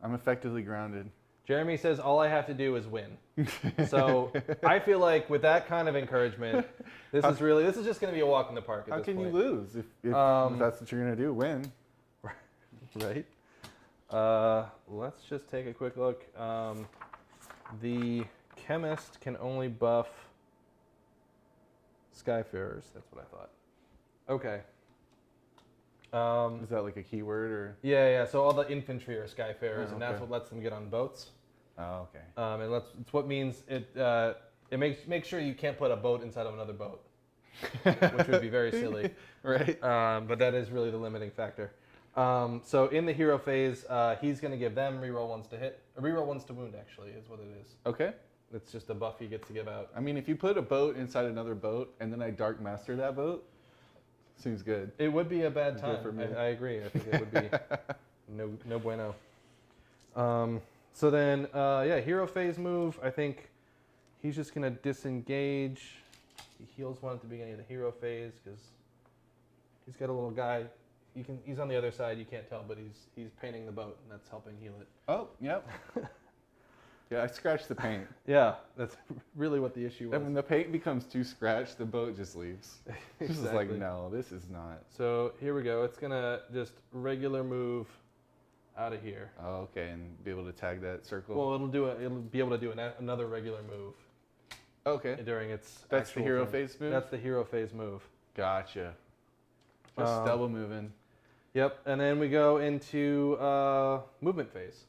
I'm effectively grounded. Jeremy says all I have to do is win. So I feel like with that kind of encouragement, this is just going to be a walk in the park at How this can point. you lose if that's what you're gonna do? Win. Right. Let's just take a quick look. The chemist can only buff Skyfarers. That's what I thought. Okay. Is that like a keyword or? Yeah. So all the infantry are Skyfarers, Oh, and that's okay. what lets them get on boats. Oh, okay. And it's what means it makes sure you can't put a boat inside of another boat, which would be very silly. Right. But that is really the limiting factor. So in the hero phase, he's going to give them reroll 1s to hit. Reroll 1s to wound, actually, is what it is. Okay. It's just a buff he gets to give out. I mean, if you put a boat inside another boat and then I dark master that boat, seems good. It would be a bad Good time. for me. I agree. I think it would be no bueno. So then, hero phase move. I think he's just going to disengage. He heals 1 at the beginning of the hero phase because he's got a little guy. He's on the other side. You can't tell, but he's painting the boat, and that's helping heal it. Oh, yep. Yeah, I scratched the paint. Yeah, that's really what the issue was. And when the paint becomes too scratched, the boat just leaves. It's just like, Exactly. no, this is not. So here we go. It's gonna just regular move out of here. Oh, okay, and be able to tag that circle. Well, it'll be able to do another regular move okay. during its. That's the actual hero turn. phase move? That's the hero phase move. Gotcha. Just double moving. Yep, and then we go into movement phase.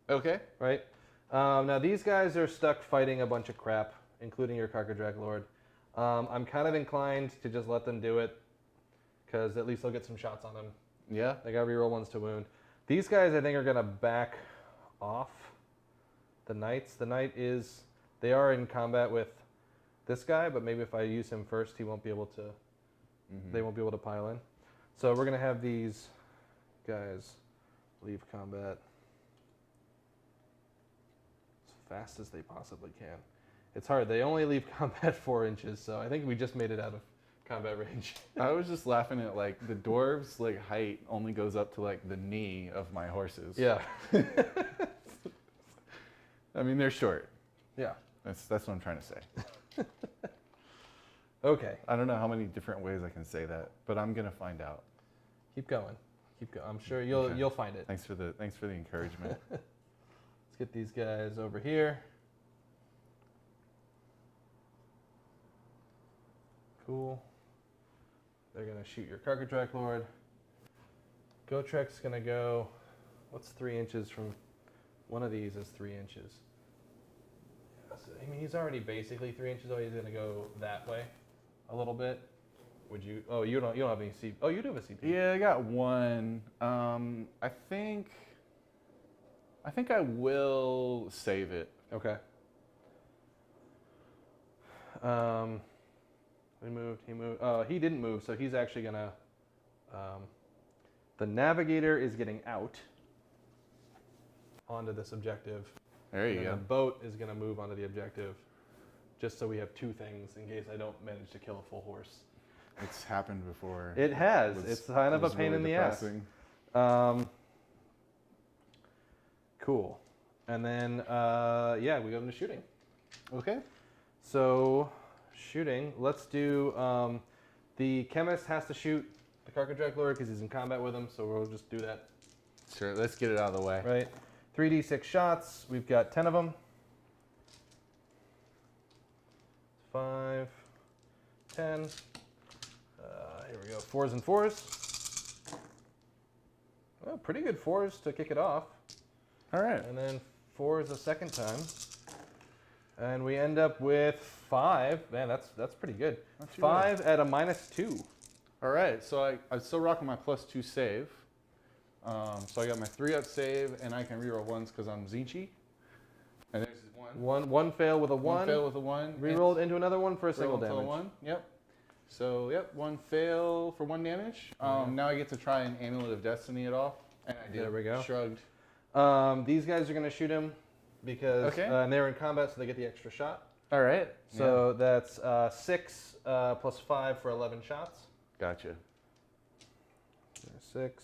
Okay. Right. Now these guys are stuck fighting a bunch of crap, including your Carcadrak Lord. I'm kind of inclined to just let them do it, because at least they'll get some shots on them. Yeah. They got reroll 1s to wound. These guys, I think, are gonna back off the knights. The knight they are in combat with this guy, but maybe if I use him first, he won't be able to. They won't be able to pile in. So we're gonna have these guys leave combat as fast as they possibly can. It's hard. They only leave combat 4 inches, so I think we just made it out of combat range. I was just laughing at like the dwarves' like height only goes up to like the knee of my horses. Yeah. I mean they're short. Yeah. That's what I'm trying to say. Okay. I don't know how many different ways I can say that, but I'm gonna find out. Keep going. Keep going. I'm sure you'll find it. Thanks for the encouragement. Let's get these guys over here. Cool. They're gonna shoot your Carcadrak Lord. Gotrek's gonna go. What's 3 inches from? One of these is 3 inches. So, I mean, he's already basically 3 inches away. He's gonna go that way, a little bit. Would you? Oh, you don't have any CP. Oh, you do have a CP. Yeah, I got one. I think I will save it. Okay. We moved. He moved. He didn't move, so he's actually gonna. The navigator is getting out onto this objective. There you and go. The boat is gonna move onto the objective, just so we have two things in case I don't manage to kill a full horse. It's happened before. It has. It's kind of a pain in the depressing. ass. Cool. And then yeah, we go into shooting. Okay. So shooting. Let's do. The chemist has to shoot the Carcadrec Lord because he's in combat with him, so we'll just do that. Sure, let's get it out of the way. Right. 3d6 shots. We've got 10 of them. 5, 10. Here we go. 4s and 4s. Well, pretty good 4s to kick it off. All right. And then 4s a second time. And we end up with 5. Man, that's pretty good. 5 at a -2. All right, so I'm still rocking my +2 save. So I got my 3-up save, and I can reroll 1s because I'm Zinchi. And there's One fail with a 1. One fail with a 1. Rerolled into another one for a single damage. 1. Yep. So, yep, 1 fail for 1 damage. Now I get to try an Amulet of Destiny it off. And I did. There we go. Shrugged. These guys are going to shoot him because and they're in combat, so they get the extra shot. All right. So that's 6 plus 5 for 11 shots. Gotcha. There's 6.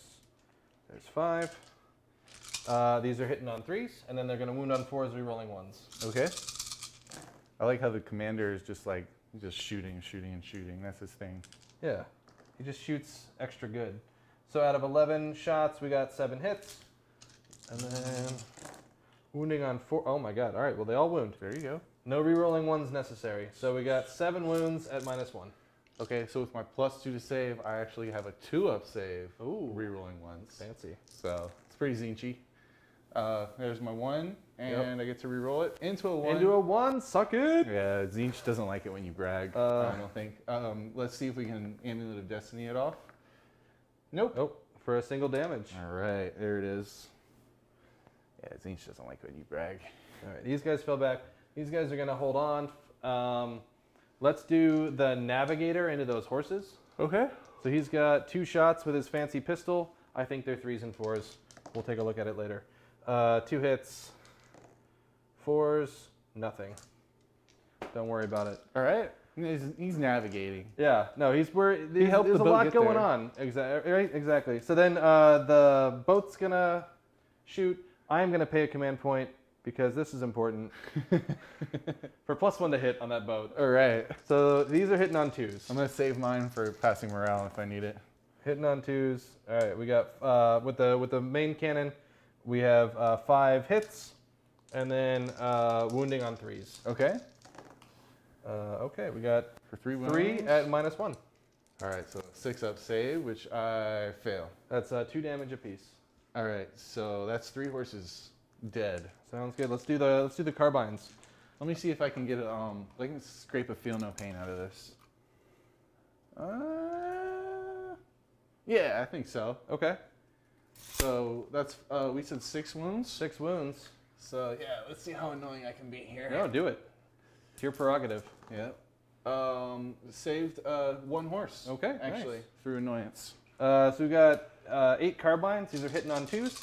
There's 5. These are hitting on 3s, and then they're going to wound on 4s, re-rolling 1s. Okay. I like how the commander is just shooting, and shooting. That's his thing. Yeah. He just shoots extra good. So out of 11 shots, we got 7 hits. And then wounding on 4. Oh my god. All right, well, they all wound. There you go. No re-rolling 1s necessary. So we got 7 wounds at -1. Okay, so with my +2 to save, I actually have a 2-up save. Ooh. Rerolling 1s. Fancy. So it's pretty Zinchi. There's my 1, and I get to reroll it into a 1. Into a 1, suck it! Yeah, Zinch doesn't like it when you brag. I don't think. Let's see if we can Amulet of Destiny it off. Nope. Nope, for a single damage. All right, there it is. Yeah, Zinch doesn't like when you brag. All right, these guys fell back. These guys are going to hold on. Let's do the navigator into those horses. Okay. So he's got 2 shots with his fancy pistol. I think they're 3s and 4s. We'll take a look at it later. 2 hits, 4s, nothing. Don't worry about it. All right. He's navigating. Yeah, no, helped there's the a boat lot get going there. on. Right, exactly. So then the boat's gonna shoot. I'm gonna pay a command point because this is important for +1 to hit on that boat. All right. So these are hitting on 2s. I'm gonna save mine for passing morale if I need it. Hitting on 2s. All right, we got with the main cannon, we have 5 hits, and then wounding on 3s. Okay. Okay, we got For 3 wounds. 3 at -1. All right, so 6-up save, which I fail. That's 2 damage apiece. All right, so that's 3 horses dead. Sounds good. Let's do the carbines. Let me see if I can get I can scrape a feel no pain out of this. Yeah, I think so. Okay. So that's we said 6 wounds. 6 wounds. So yeah, let's see how annoying I can be here. No, do it. It's your prerogative. Yep. Saved 1 horse. Okay, actually nice. through annoyance. So we got 8 carbines. These are hitting on 2s.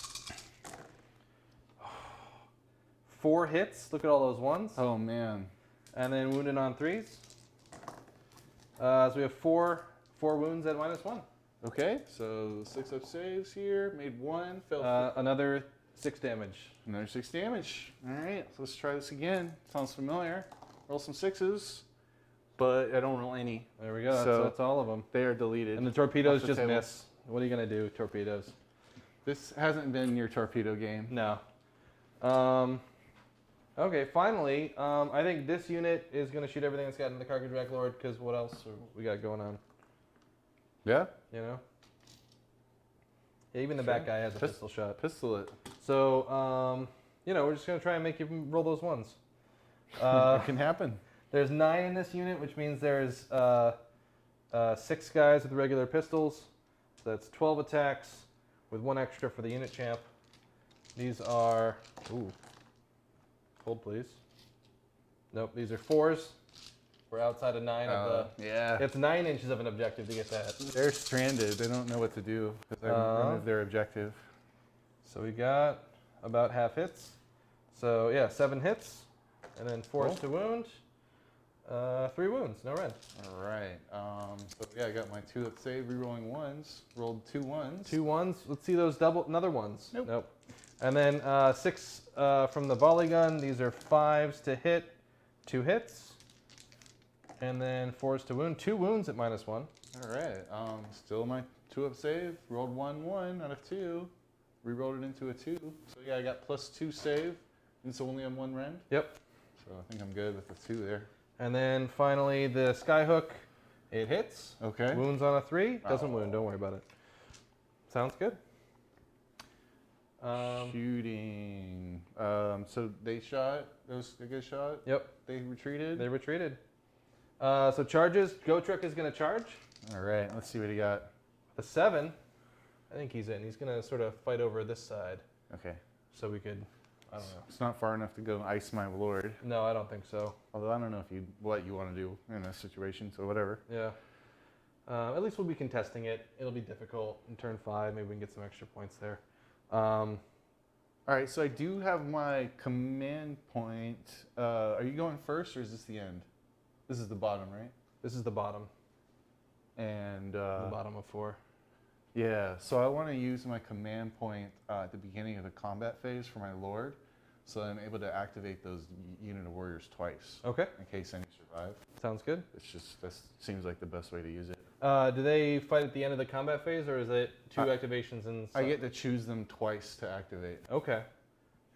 4 hits. Look at all those 1s. Oh man. And then wounded on 3s. So we have 4 wounds at -1. Okay, so 6-up saves here. Made 1. Fell. Another 6 damage. Another 6 damage. All right, so let's try this again. Sounds familiar. Roll some 6s, but I don't roll any. There we go. So- That's all of them. They are deleted. And the torpedoes Off the just table. miss. What are you gonna do, torpedoes? This hasn't been your torpedo game. No. Okay, finally, I think this unit is gonna shoot everything that's got in the Carcadrec Lord, because what else we got going on? Yeah? You know? Yeah, even the Sure. back guy has a pistol shot. Pistol it. So, you know, we're just gonna try and make you roll those 1s. It can happen. There's 9 in this unit, which means there's 6 guys with regular pistols. So that's 12 attacks with 1 extra for the unit champ. These are, hold please. Nope, these are 4s. We're outside of 9 of the... Yeah. It's 9 inches of an objective to get that. They're stranded. They don't know what to do because I removed their objective. So we got about half hits. So yeah, 7 hits. And then force to wound. 3 wounds, no rend. All right. So yeah, I got my 2-up save, rerolling 1s. Rolled 2 1s. 2 1s. Let's see those another ones. Nope. And then 6 from the volley gun. These are 5s to hit, 2 hits. And then 4s to wound, 2 wounds at -1. All right. Still my 2-up save. Rolled 1 1 out of 2. Rerolled it into a 2. So yeah, I got +2 save. And it's only on 1 rend. Yep. So I think I'm good with the 2 there. And then finally the skyhook. It hits. Okay. Wounds on a 3. Doesn't wound. Don't worry about it. Sounds good. Shooting. So they shot. They get shot. Yep. They retreated. They retreated. So charges. Gotrek is going to charge. All right. Let's see what he got. The 7. I think he's in. He's going to sort of fight over this side. Okay. So we could, I don't know. It's not far enough to go ice my lord. No, I don't think so. Although I don't know what you want to do in this situation. So whatever. Yeah. At least we'll be contesting it. It'll be difficult in turn 5. Maybe we can get some extra points there. All right. So I do have my command point. Are you going first or is this the end? This is the bottom, right? This is the bottom. And The bottom of 4. yeah. So I want to use my command point at the beginning of the combat phase for my lord, so I'm able to activate those unit of warriors twice. Okay. In case any survive. Sounds good. That seems like the best way to use it. Do they fight at the end of the combat phase, or is it 2 activations and? I get to choose them twice to activate. Okay.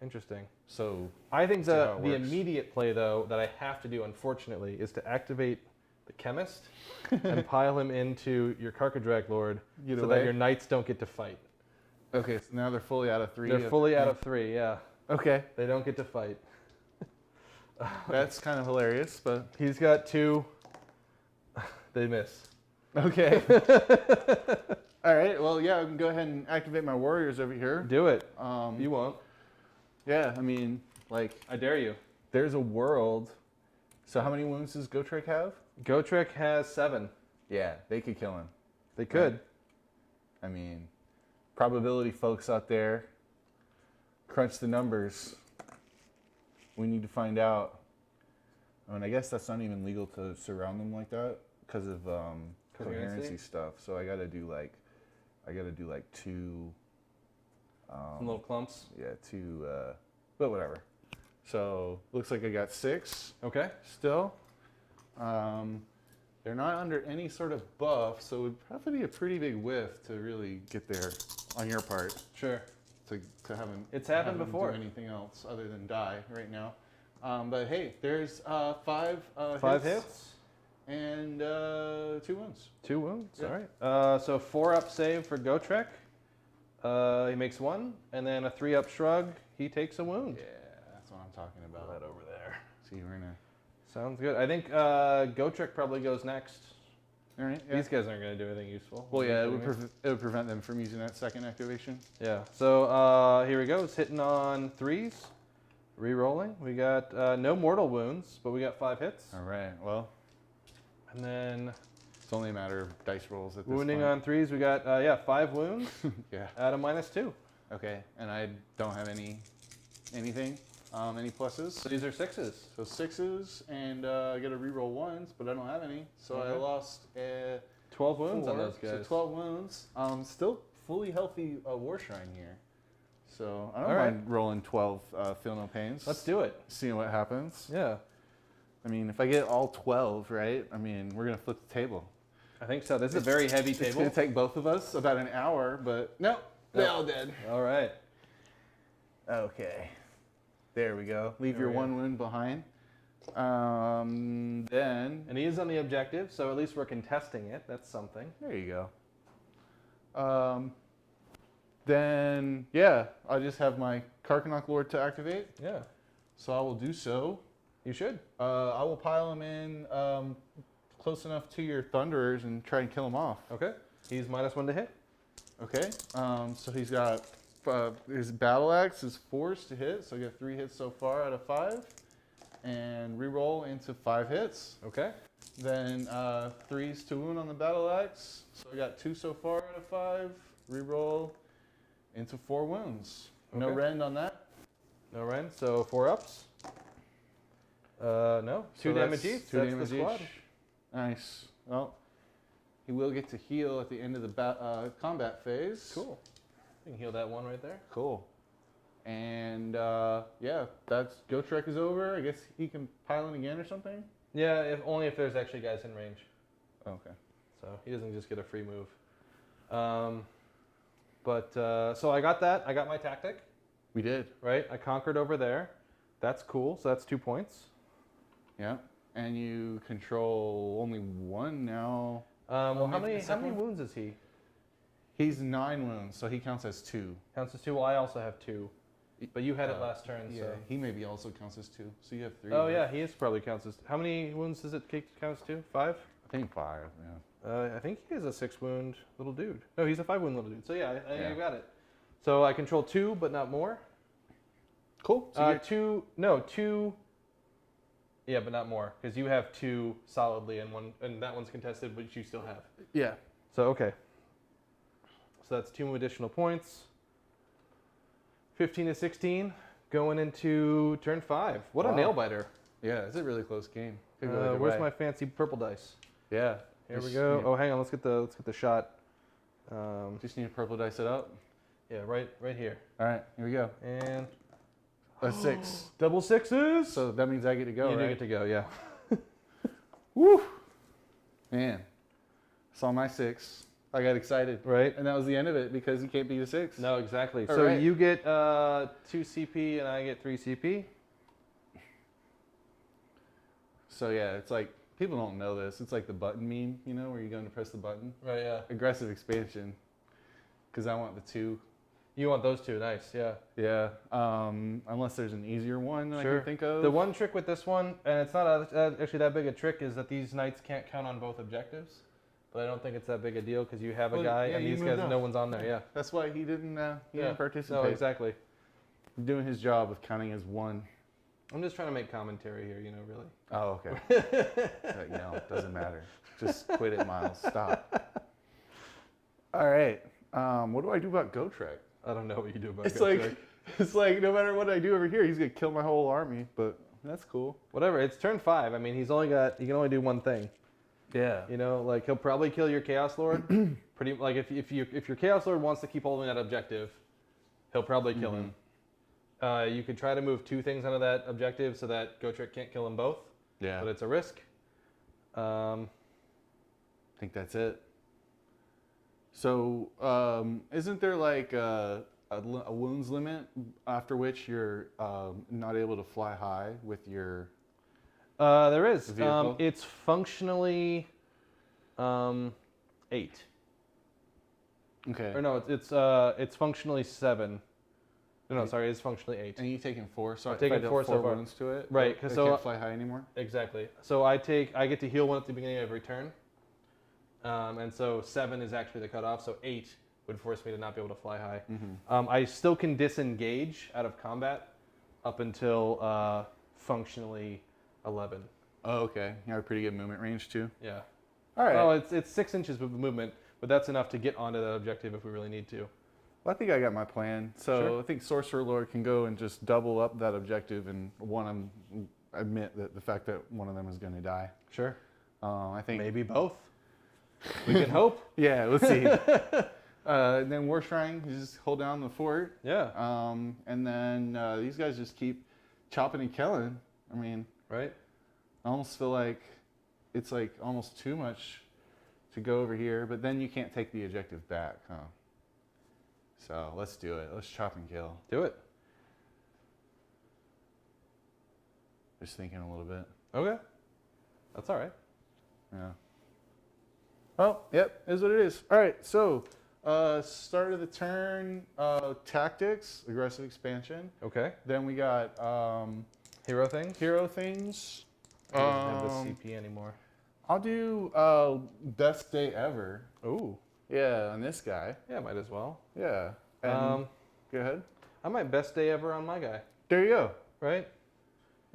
Interesting. So I think see how the it works. immediate play though that I have to do, unfortunately, is to activate the chemist and pile him into your Karkadrag Lord, Get so away? that your knights don't get to fight. okay, so now they're fully out of 3. They're fully out of 3. Yeah. Okay, They don't get to fight. that's kind of hilarious, but He's got 2. They miss. okay. All right. Well, yeah, I can go ahead and activate my warriors over here. Do it. Um, You won't. yeah, I mean, like, I dare you. there's a world. So how many wounds does Gotrek have? Gotrek has 7. Yeah, they could kill him. They could. I mean, probability folks out there, crunch the numbers. We need to find out. I mean, I guess that's not even legal to surround them like that because of coherency stuff. So I gotta do like 2. Some little clumps. Yeah, 2. But whatever. So looks like I got 6 Okay. still. They're not under any sort of buff, so it would probably be a pretty big whiff to really get there on your part Sure. to have him. It's happened have him before. Do anything else other than die right now. But hey, there's 5 5 hits. and 2 wounds. 2 wounds. Yeah. All right. So 4-up save for Gotrek. He makes 1, and then a 3-up shrug. He takes a wound. Yeah, that's what I'm talking about. That over there. See, we're gonna. Sounds good. I think Gotrek probably goes next. All right. Yeah. These guys aren't going to do anything useful. Well, yeah, You know what I mean? it would prevent them from using that second activation. Yeah. So here we go. It's hitting on 3s. Re-rolling. We got no mortal wounds, but we got 5 hits. All right. Well, And then it's only a matter of dice rolls at this wounding point. on 3s. We got 5 wounds Yeah. at a -2. Okay. And I don't have anything, any pluses. So these are 6s. So 6s, and I get to reroll 1s, but I don't have any. So I Okay. lost 12 wounds on 4, those guys. So 12 wounds. Still fully healthy War Shrine here. So I don't All right. mind rolling 12 Feel No Pains. Let's do it. Seeing what happens. Yeah. I mean, if I get all 12, right? I mean, we're going to flip the table. I think so. This is a very heavy It's table. going to take both of us about an hour, but no, they Nope. all did. All right. Okay. There we go. Leave There your we go. 1 wound behind. Then, And he is on the objective, so at least we're contesting it. That's something. there you go. Then, yeah, I just have my Karkanok Lord to activate. Yeah. So I will do so. You should. I will pile him in close enough to your Thunderers and try and kill him off. Okay. He's -1 to hit. Okay. So he's got his battle axe is 4s to hit, so I got 3 hits so far out of 5, and reroll into 5 hits. Okay. Then 3s to wound on the battle axe. So I got 2 so far out of 5. Reroll into 4 wounds. No Okay. rend on that. No rend, so 4 ups. No, 2 So damage that's each. 2 That's damage the squad. each. Nice. Well, he will get to heal at the end of the combat phase. Cool. You can heal that one right there. Cool. And yeah, that's Gotrek is over. I guess he can pile in again or something. Yeah, only if there's actually guys in range. Okay. So he doesn't just get a free move. So I got that. I got my tactic, We did. right? I conquered over there. That's cool. So that's 2 points. Yeah. And you control only 1 now. Well, how maybe the many second one? wounds is he? He's 9 wounds, so he counts as 2. Counts as 2. Well, I also have 2, but you had it last turn. Yeah. So. He maybe also counts as 2. So you have 3. Oh right? yeah, he is probably counts as. How many wounds does it count as 2? 5? I think 5. Yeah. I think he is a 6 wound little dude. No, he's a 5 wound little dude. So yeah, I Yeah. got it. So I control 2, but not more. Cool. So you're 2. No, 2. Yeah, but not more, because you have 2 solidly, and that one's contested, but you still have. yeah. So okay. So that's 2 additional points. 15 to 16, going into turn 5. What Wow. a nail biter! Yeah. It's a really close game. Could go either Where's way. my fancy purple dice? Yeah. Here we Just go. need- Oh, hang on. Let's get the shot. Just need to purple dice it up. Yeah, right here. All right. Here we go. And A 6. double 6s. So that means I get to go, you do right? get to go. Yeah. Woo! Man, saw my 6. I got excited. Right. And that was the end of it because you can't beat a 6. No, exactly. All So right. you get 2 CP and I get 3 CP. So yeah, it's like, people don't know this. It's like the button meme, you know, where you're going to press the button. Right. Yeah. Aggressive expansion. Because I want the 2. You want those 2? Nice. Yeah. Yeah. Unless there's an easier one that I Sure. can think of. The one trick with this one, and it's not actually that big a trick, is that these knights can't count on both objectives. But I don't think it's that big a deal because you have a Well, guy yeah, and you these moved guys, up. no one's on there. Yeah. That's why he didn't participate. No, exactly. Doing his job of counting as 1. I'm just trying to make commentary here, really. Oh, okay. Doesn't matter. Just quit it, Miles. Stop. All right. What do I do about Gotrek? I don't know what you do about It's Gotrek. like no matter what I do over here, he's gonna kill my whole army. But that's cool. Whatever. It's turn 5. I mean, he can only do one thing. Yeah. Like he'll probably kill your Chaos Lord. Pretty like if your Chaos Lord wants to keep holding that objective, he'll probably kill him. You could try to move 2 things onto that objective so that Gotrek can't kill them both. Yeah. But it's a risk. I think that's it. So, isn't there like a wounds limit after which you're not able to fly high with your? There is. Vehicle? It's functionally 8. Okay. Or no, it's functionally 7. No, sorry, it's functionally 8. And you taking 4, so I've if taken I dealt 4 so 4 far. wounds to it. Right, I 'cause can't fly high anymore. Exactly. So I get to heal 1 at the beginning of every turn. And so 7 is actually the cutoff. So 8 would force me to not be able to fly high. I still can disengage out of combat up until functionally 11. Oh, okay. You have a pretty good movement range too. Yeah. All right. Well, it's 6 inches of movement, but that's enough to get onto the objective if we really need to. Well, I think I got my plan. So Sure. I think Sorcerer Lord can go and just double up that objective and admit that the fact that one of them is going to die. Sure. I think Maybe both. We can hope. Yeah, let's see. Then War Shrine, you just hold down the fort. Yeah. And then these guys just keep chopping and killing. I mean, Right. I almost feel like it's like almost too much to go over here, but then you can't take the objective back, huh? So let's do it. Let's chop and kill. Do it. Just thinking a little bit. Okay. That's all right. Yeah. Oh, yep, is what it is. All right, so start of the turn, tactics, aggressive expansion. Okay. Then we got Hero things. hero things. I don't have the CP anymore. I'll do best day ever. Ooh. Yeah, on this guy. Yeah, might as well. Yeah. And go ahead. I might best day ever on my guy. There you go. Right.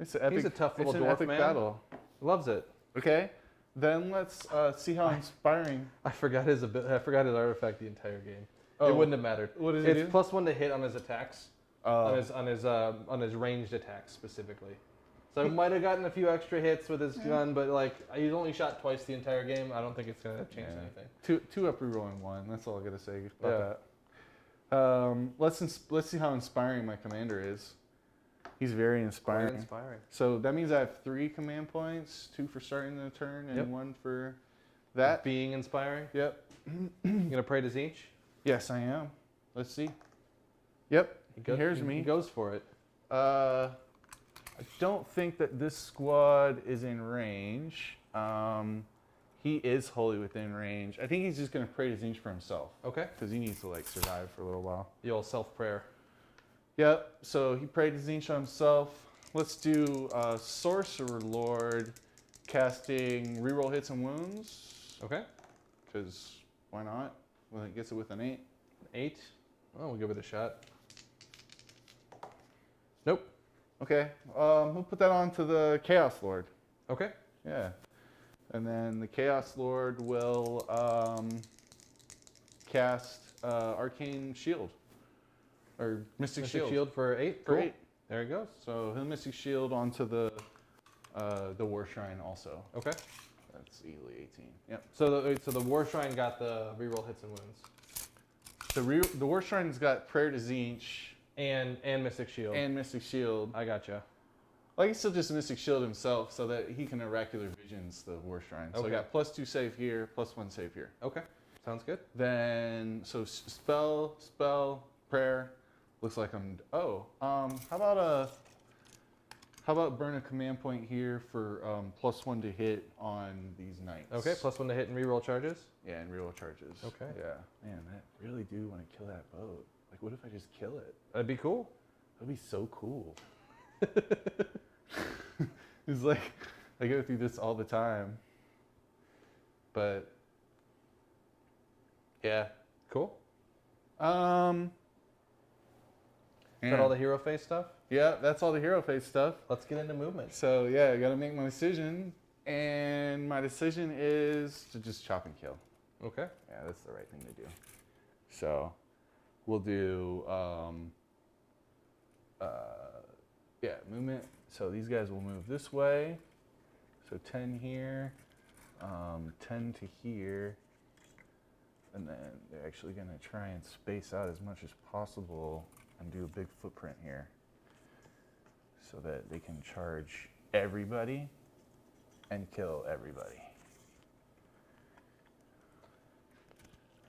It's an epic. He's a tough little it's an dwarf epic man. battle. Loves it. Okay, then let's see how inspiring. I forgot his artifact the entire game. Oh, It wouldn't have mattered. What does it do? It's +1 to hit on his attacks, Oh. on his ranged attacks specifically. So he might have gotten a few extra hits with his gun, but like he's only shot twice the entire game. I don't think it's gonna change anything. Two up rerolling one. That's all I gotta say about that. Let's see how inspiring my commander is. He's very inspiring. Quite inspiring. So that means I have 3 command points, 2 for starting the turn, and Yep. 1 for that. Being inspiring. Yep. You gonna pray to Zinch? Yes, I am. Let's see. Yep. He hears me. He goes for it. I don't think that this squad is in range. He is wholly within range. I think he's just going to pray to Zinch for himself. Okay. Because he needs to like survive for a little while. The old self prayer. Yep. So he prayed to Zinch on himself. Let's do Sorcerer Lord casting reroll hits and wounds. Okay. Because why not? Well, it gets it with an 8. 8. Oh, we'll give it a shot. Nope. Okay. We'll put that on to the Chaos Lord. Okay. Yeah. And then the Chaos Lord will cast Arcane Shield. Or Mystic Shield. For 8. For Cool. 8. There he goes. So he'll Mystic Shield onto the War Shrine also. Okay. That's easily 18. Yep. So the War Shrine got the reroll hits and wounds. The War Shrine's got Prayer to Zinch And Mystic Shield. and Mystic Shield. I gotcha. Like he's still just Mystic Shield himself so that he can oracular visions the War Shrine. So I Okay. got +2 save here, +1 save here. Okay. Sounds good. Then so spell, prayer. Looks like I'm how about burn a command point here for +1 to hit on these knights. Okay. +1 to hit and reroll charges. Yeah, and reroll charges. Okay. Yeah. Man, I really do want to kill that boat. Like what if I just kill it? That'd be cool. That'd be so cool. It's like I go through this all the time. But yeah. Cool. Is Yeah. that all the hero face stuff? Yeah, that's all the hero face stuff. Let's get into movement. So yeah, I gotta make my decision. And my decision is to just chop and kill. Okay. Yeah, that's the right thing to do. So we'll do movement. So these guys will move this way. So 10 here, 10 to here. And then they're actually gonna try and space out as much as possible and do a big footprint here so that they can charge everybody and kill everybody.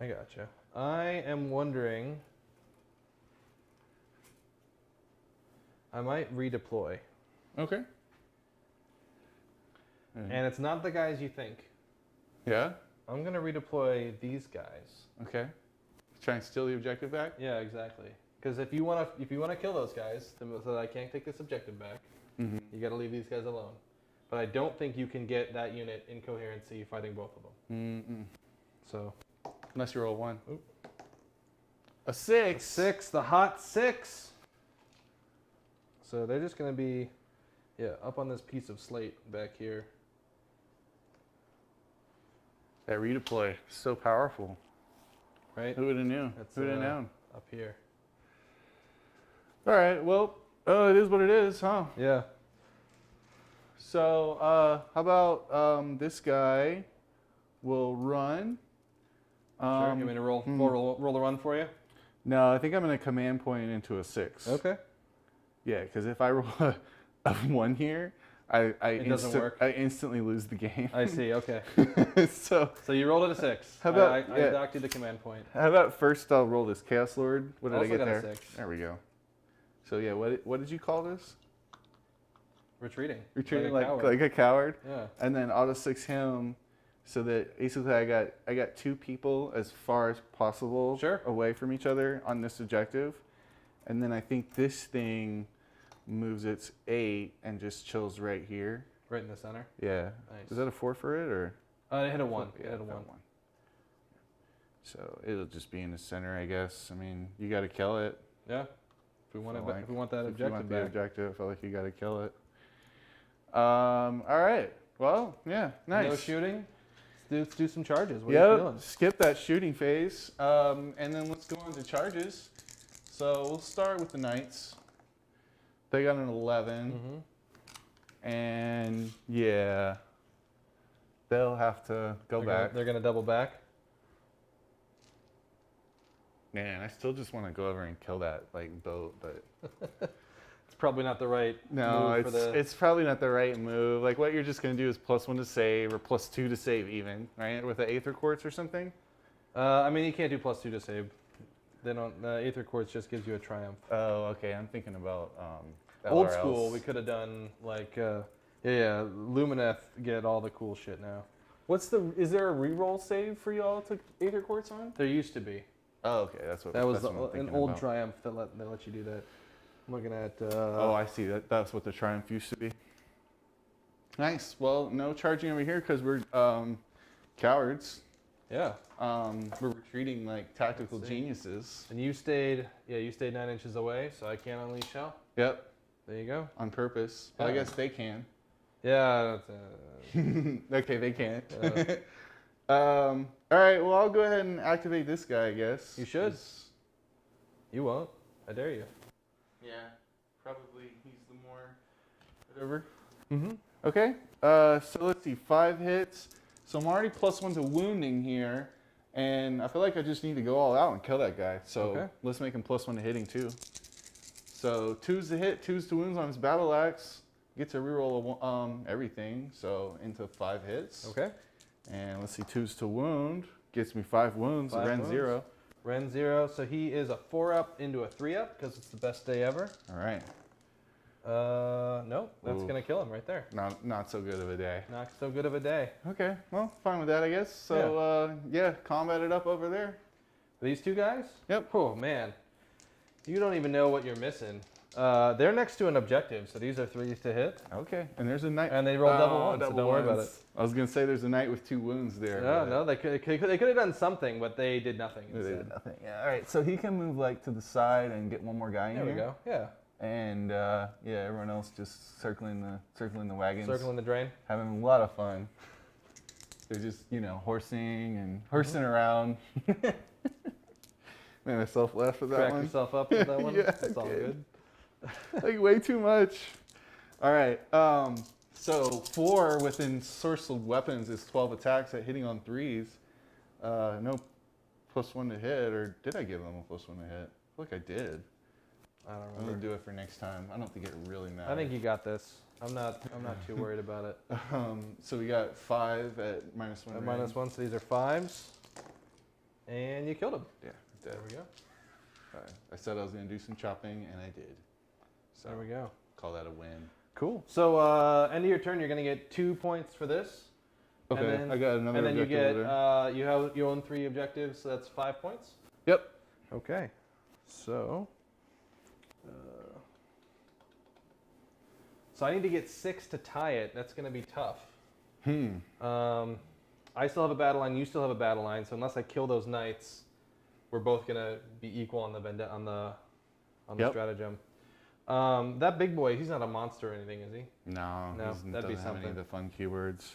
I gotcha. I am wondering. I might redeploy. Okay. And it's not the guys you think. Yeah? I'm going to redeploy these guys. Okay. Try and steal the objective back? Yeah, exactly. Because if you want to kill those guys, so that I can't take this objective back, Mm-hmm. you got to leave these guys alone. But I don't think you can get that unit in coherency fighting both of them. Mm-mm. So Unless you roll 1. Oop. A 6. 6, the hot 6. So they're just going to be, up on this piece of slate back here. That redeploy, so powerful. Right? Who would have knew? That's, Who would have known? Up here. All right, well, it is what it is, huh? Yeah. So, how about this guy will run? Sure. You want me to roll a run for you? No, I think I'm going to command point into a 6. Okay. Yeah, because if I roll a 1 here, It doesn't work. I instantly lose the game. I see. Okay. So You rolled it a 6. How about- I docked you the command point. how about first I'll roll this Chaos Lord. What did I Also get got a there? 6. There we go. So yeah, what did you call this? Retreating. Retreating like a coward. like a coward. Yeah. And then auto 6 him, so that basically I got 2 people as far as possible Sure. away from each other on this objective, and then I think this thing moves its 8 and just chills right here. Right in the center. Yeah. Nice. Is that a 4 for it or? It hit a 1. Yeah, It hit a that 1. So it'll just be in the center, I guess. I mean, you got to kill it. Yeah. If we want So, it, if we want that If you objective want the back. objective, I feel like you got to kill it. All right. Well, yeah, nice. No shooting. Let's do some charges. What are you feeling? Skip that shooting phase. And then let's go on to charges. So we'll start with the knights. They got an 11. And yeah, they'll have to go back. They're going to double back. Man, I still just want to go over and kill that boat, but It's probably not the right move for the... it's probably not the right move. Like what you're just gonna do is +1 to save or +2 to save even, right? With the Aether Quartz or something. I mean, you can't do +2 to save. They don't. Aether Quartz just gives you a triumph. Oh, okay. I'm thinking about Old LRLs. school. We could have done like Lumineth get all the cool shit now. Is there a reroll save for y'all to Aether Quartz on? There used to be. Oh, okay. That's what. That was that's what I'm an thinking old about. triumph that let you do that. I'm looking at. Oh, I see. That's what the triumph used to be. Nice. Well, no charging over here because we're cowards. Yeah. We're retreating like tactical geniuses. And you stayed 9 inches away, so I can't unleash hell. Yep. There you go. On purpose. But I Yeah. guess they can. Yeah. Okay, they can't. All right. Well, I'll go ahead and activate this guy. I guess You should. You won't. I dare you. Yeah. Probably he's the more whatever. Mm-hmm. Okay. So let's see. 5 hits. So I'm already +1 to wounding here, and I feel like I just need to go all out and kill that guy. So Okay. let's make him +1 to hitting too. So 2's to hit, 2's to wounds on his battle axe. Gets a reroll of everything, so into 5 hits. Okay. And let's see, 2's to wound. Gets me 5 wounds. 5 Ren wounds. 0. Ren 0. So he is a 4-up into a 3-up because it's the best day ever. All right. No, that's Ooh. gonna kill him right there. Not so good of a day. Not so good of a day. Okay, well, fine with that, I guess. So yeah, combat it up over there. These two guys? Yep. Oh man, you don't even know what you're missing. They're next to an objective, so these are 3s to hit, Okay, and there's a knight. and they roll double ones, so don't worry about it. I was gonna say there's a knight with 2 wounds there. No, but- no, they could have done something, but they did nothing. They did Instead. nothing. Yeah. All right. So he can move like to the side and get one more guy in There we here. go. Yeah, And yeah, everyone else just circling the wagons, circling the drain. having a lot of fun. They're just horsing and horsing around. Made myself laugh at that Crack one. yourself up with that one. Yeah, It's all I did. good. Like way too much. All right. So 4 within sorcereled weapons is 12 attacks at hitting on 3s. No +1 to hit, or did I give them a +1 to hit? I feel like I did. I don't I'm remember. gonna do it for next time. I don't think it really matters. I think you got this. I'm not too worried about it. So we got 5 at -1. At -1, so these are 5s, and you killed him. Yeah, There we go. I said I was gonna do some chopping, and I did. So There we go. call that a win. Cool. So end of your turn, you're gonna get 2 points for this. Okay, And then, I got another And then you objective get over there. you own 3 objectives, so that's 5 points. Yep. Okay. So. So I need to get 6 to tie it. That's gonna be tough. I still have a battle line. You still have a battle line. So unless I kill those knights, we're both gonna be equal on the Yep. stratagem. That big boy, he's not a monster or anything, is he? No, No, he that'd be doesn't have any something. of the fun keywords.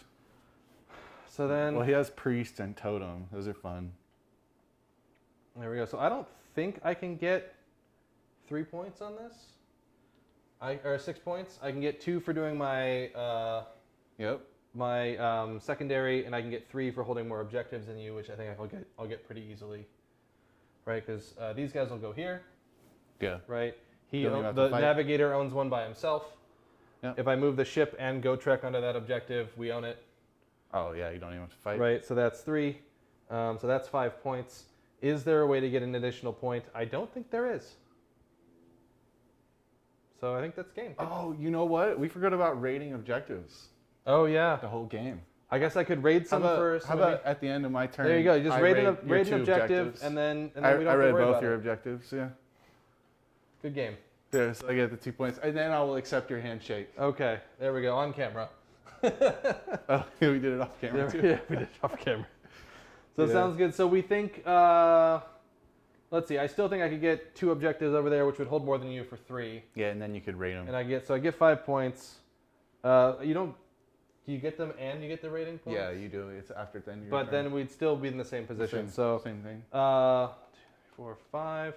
So then, Well, he has priest and totem. Those are fun. there we go. So I don't think I can get 3 points on this. Or 6 points. I can get 2 for doing my Yep. secondary, and I can get 3 for holding more objectives than you, which I think I'll get pretty easily, right? Because these guys will go here, Yeah. right? Don't even have to The fight. navigator owns one by himself. Yep. If I move the ship and Gotrek onto that objective, we own it, Oh yeah, you don't even have to fight. right? So that's 3. So that's 5 points. Is there a way to get an additional point? I don't think there is. So I think that's game. Oh, you know what? We forgot about raiding objectives. Oh yeah. The whole game. I guess I could raid some first. How maybe- about at the end of my turn? There you go. You just I raid your an 2 objective, objectives. and then we I don't have to read worry both about your it. objectives. Yeah. Good game. There, so I get the 2 points, and then I will accept your handshake. Okay, there we go. On camera. Oh, we did it off camera too. Yeah, we did it off camera. So it Yeah. sounds good. So we think. Let's see. I still think I could get 2 objectives over there, which would hold more than you for 3. Yeah, and then you could rate them. And I get 5 points. You don't. Do you get them and you get the rating points? Yeah, you do. It's after the end of your But turn. then we'd still be in the same position. So Same thing. 2, 4, 5.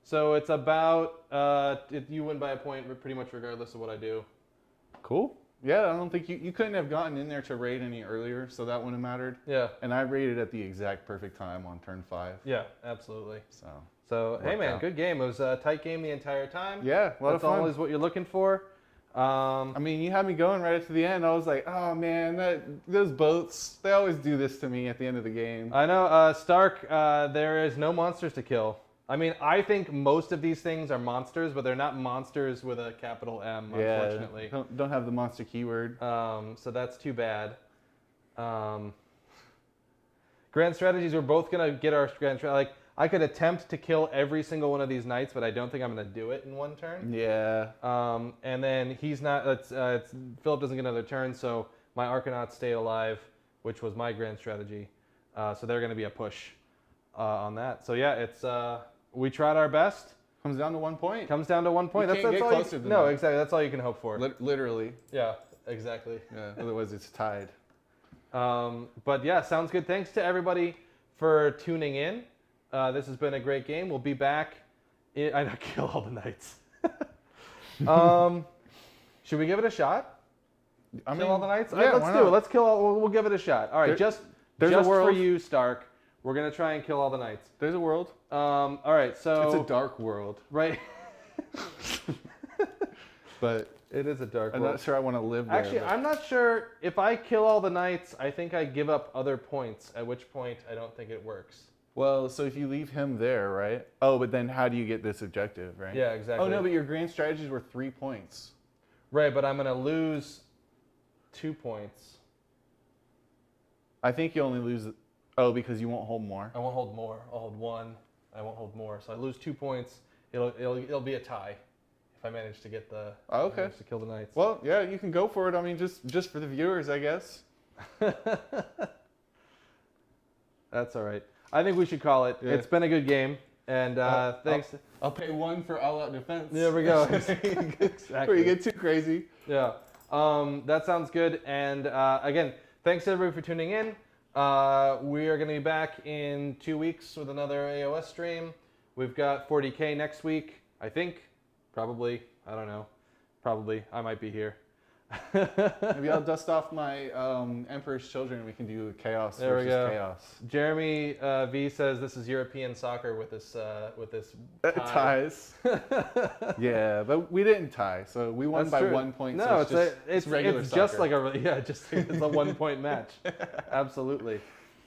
So it's about you win by a point pretty much regardless of what I do. Cool. Yeah, I don't think you couldn't have gotten in there to raid any earlier, so that wouldn't have mattered. Yeah. And I raided at the exact perfect time on turn 5. Yeah, absolutely. So hey man, out. good game. It was a tight game the entire time. yeah, a lot That's of fun. always what you're looking for. I mean, you had me going right up to the end. I was like, oh man, those boats, they always do this to me at the end of the game. I know, Stark, there is no monsters to kill. I mean, I think most of these things are monsters, but they're not monsters with a capital M, unfortunately. Don't have the monster keyword. So that's too bad. Grand strategies, we're both going to get our grand strategy. Like, I could attempt to kill every single one of these knights, but I don't think I'm going to do it in one turn. Yeah. And then he's not, Phillip doesn't get another turn, so my Arcanauts stayed alive, which was my grand strategy. So they're going to be a push on that. So yeah, it's we tried our best. Comes down to 1 point. Comes down to 1 point. You can't get all closer than no, that. exactly. That's all you can hope for. Literally. Yeah, exactly. Yeah. Otherwise, it's tied. But yeah, sounds good. Thanks to everybody for tuning in. This has been a great game. We'll be back. I know, kill all the knights. Should we give it a shot? Kill all the knights? Yeah, let's why do not? it. Let's kill all. We'll give it a shot. All right, just there's a for world. you, Stark. We're gonna try and kill all the knights. There's a world. All right, so It's a dark world, right. but It is a dark I'm world. not sure I want to live there. Actually, but- I'm not sure if I kill all the knights. I think I give up other points. At which point, I don't think it works. Well, so if you leave him there, right? Oh, but then how do you get this objective, right? Yeah, exactly. Oh no, but your grand strategies were 3 points. Right, but I'm gonna lose 2 points. I think you only lose. Oh, because you won't hold more. I won't hold more. I'll hold 1. I won't hold more. So I lose 2 points. It'll be a tie if I manage to get the. Oh, okay. Manage to kill the knights. Well, yeah, you can go for it. I mean, just for the viewers, I guess. That's all right. I think we should call it. Yeah. It's been a good game, and thanks. I'll pay 1 for all-out defense. There we go. Exactly. Before you get too crazy. Yeah. That sounds good. And again, thanks everybody for tuning in. We are going to be back in 2 weeks with another AOS stream. We've got 40K next week, I think. Probably. I don't know. Probably. I might be here. Maybe I'll dust off my Emperor's Children and we can do chaos There we versus go. chaos. Jeremy V says this is European soccer with this tie. Ties. Yeah, but we didn't tie, so we won That's by true. 1 point. No, so it's regular just soccer. like it's a 1 point match. Absolutely.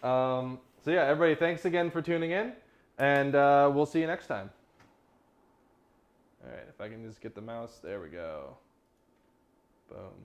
So yeah, everybody, thanks again for tuning in, and we'll see you next time. All right, if I can just get the mouse, there we go. Boom.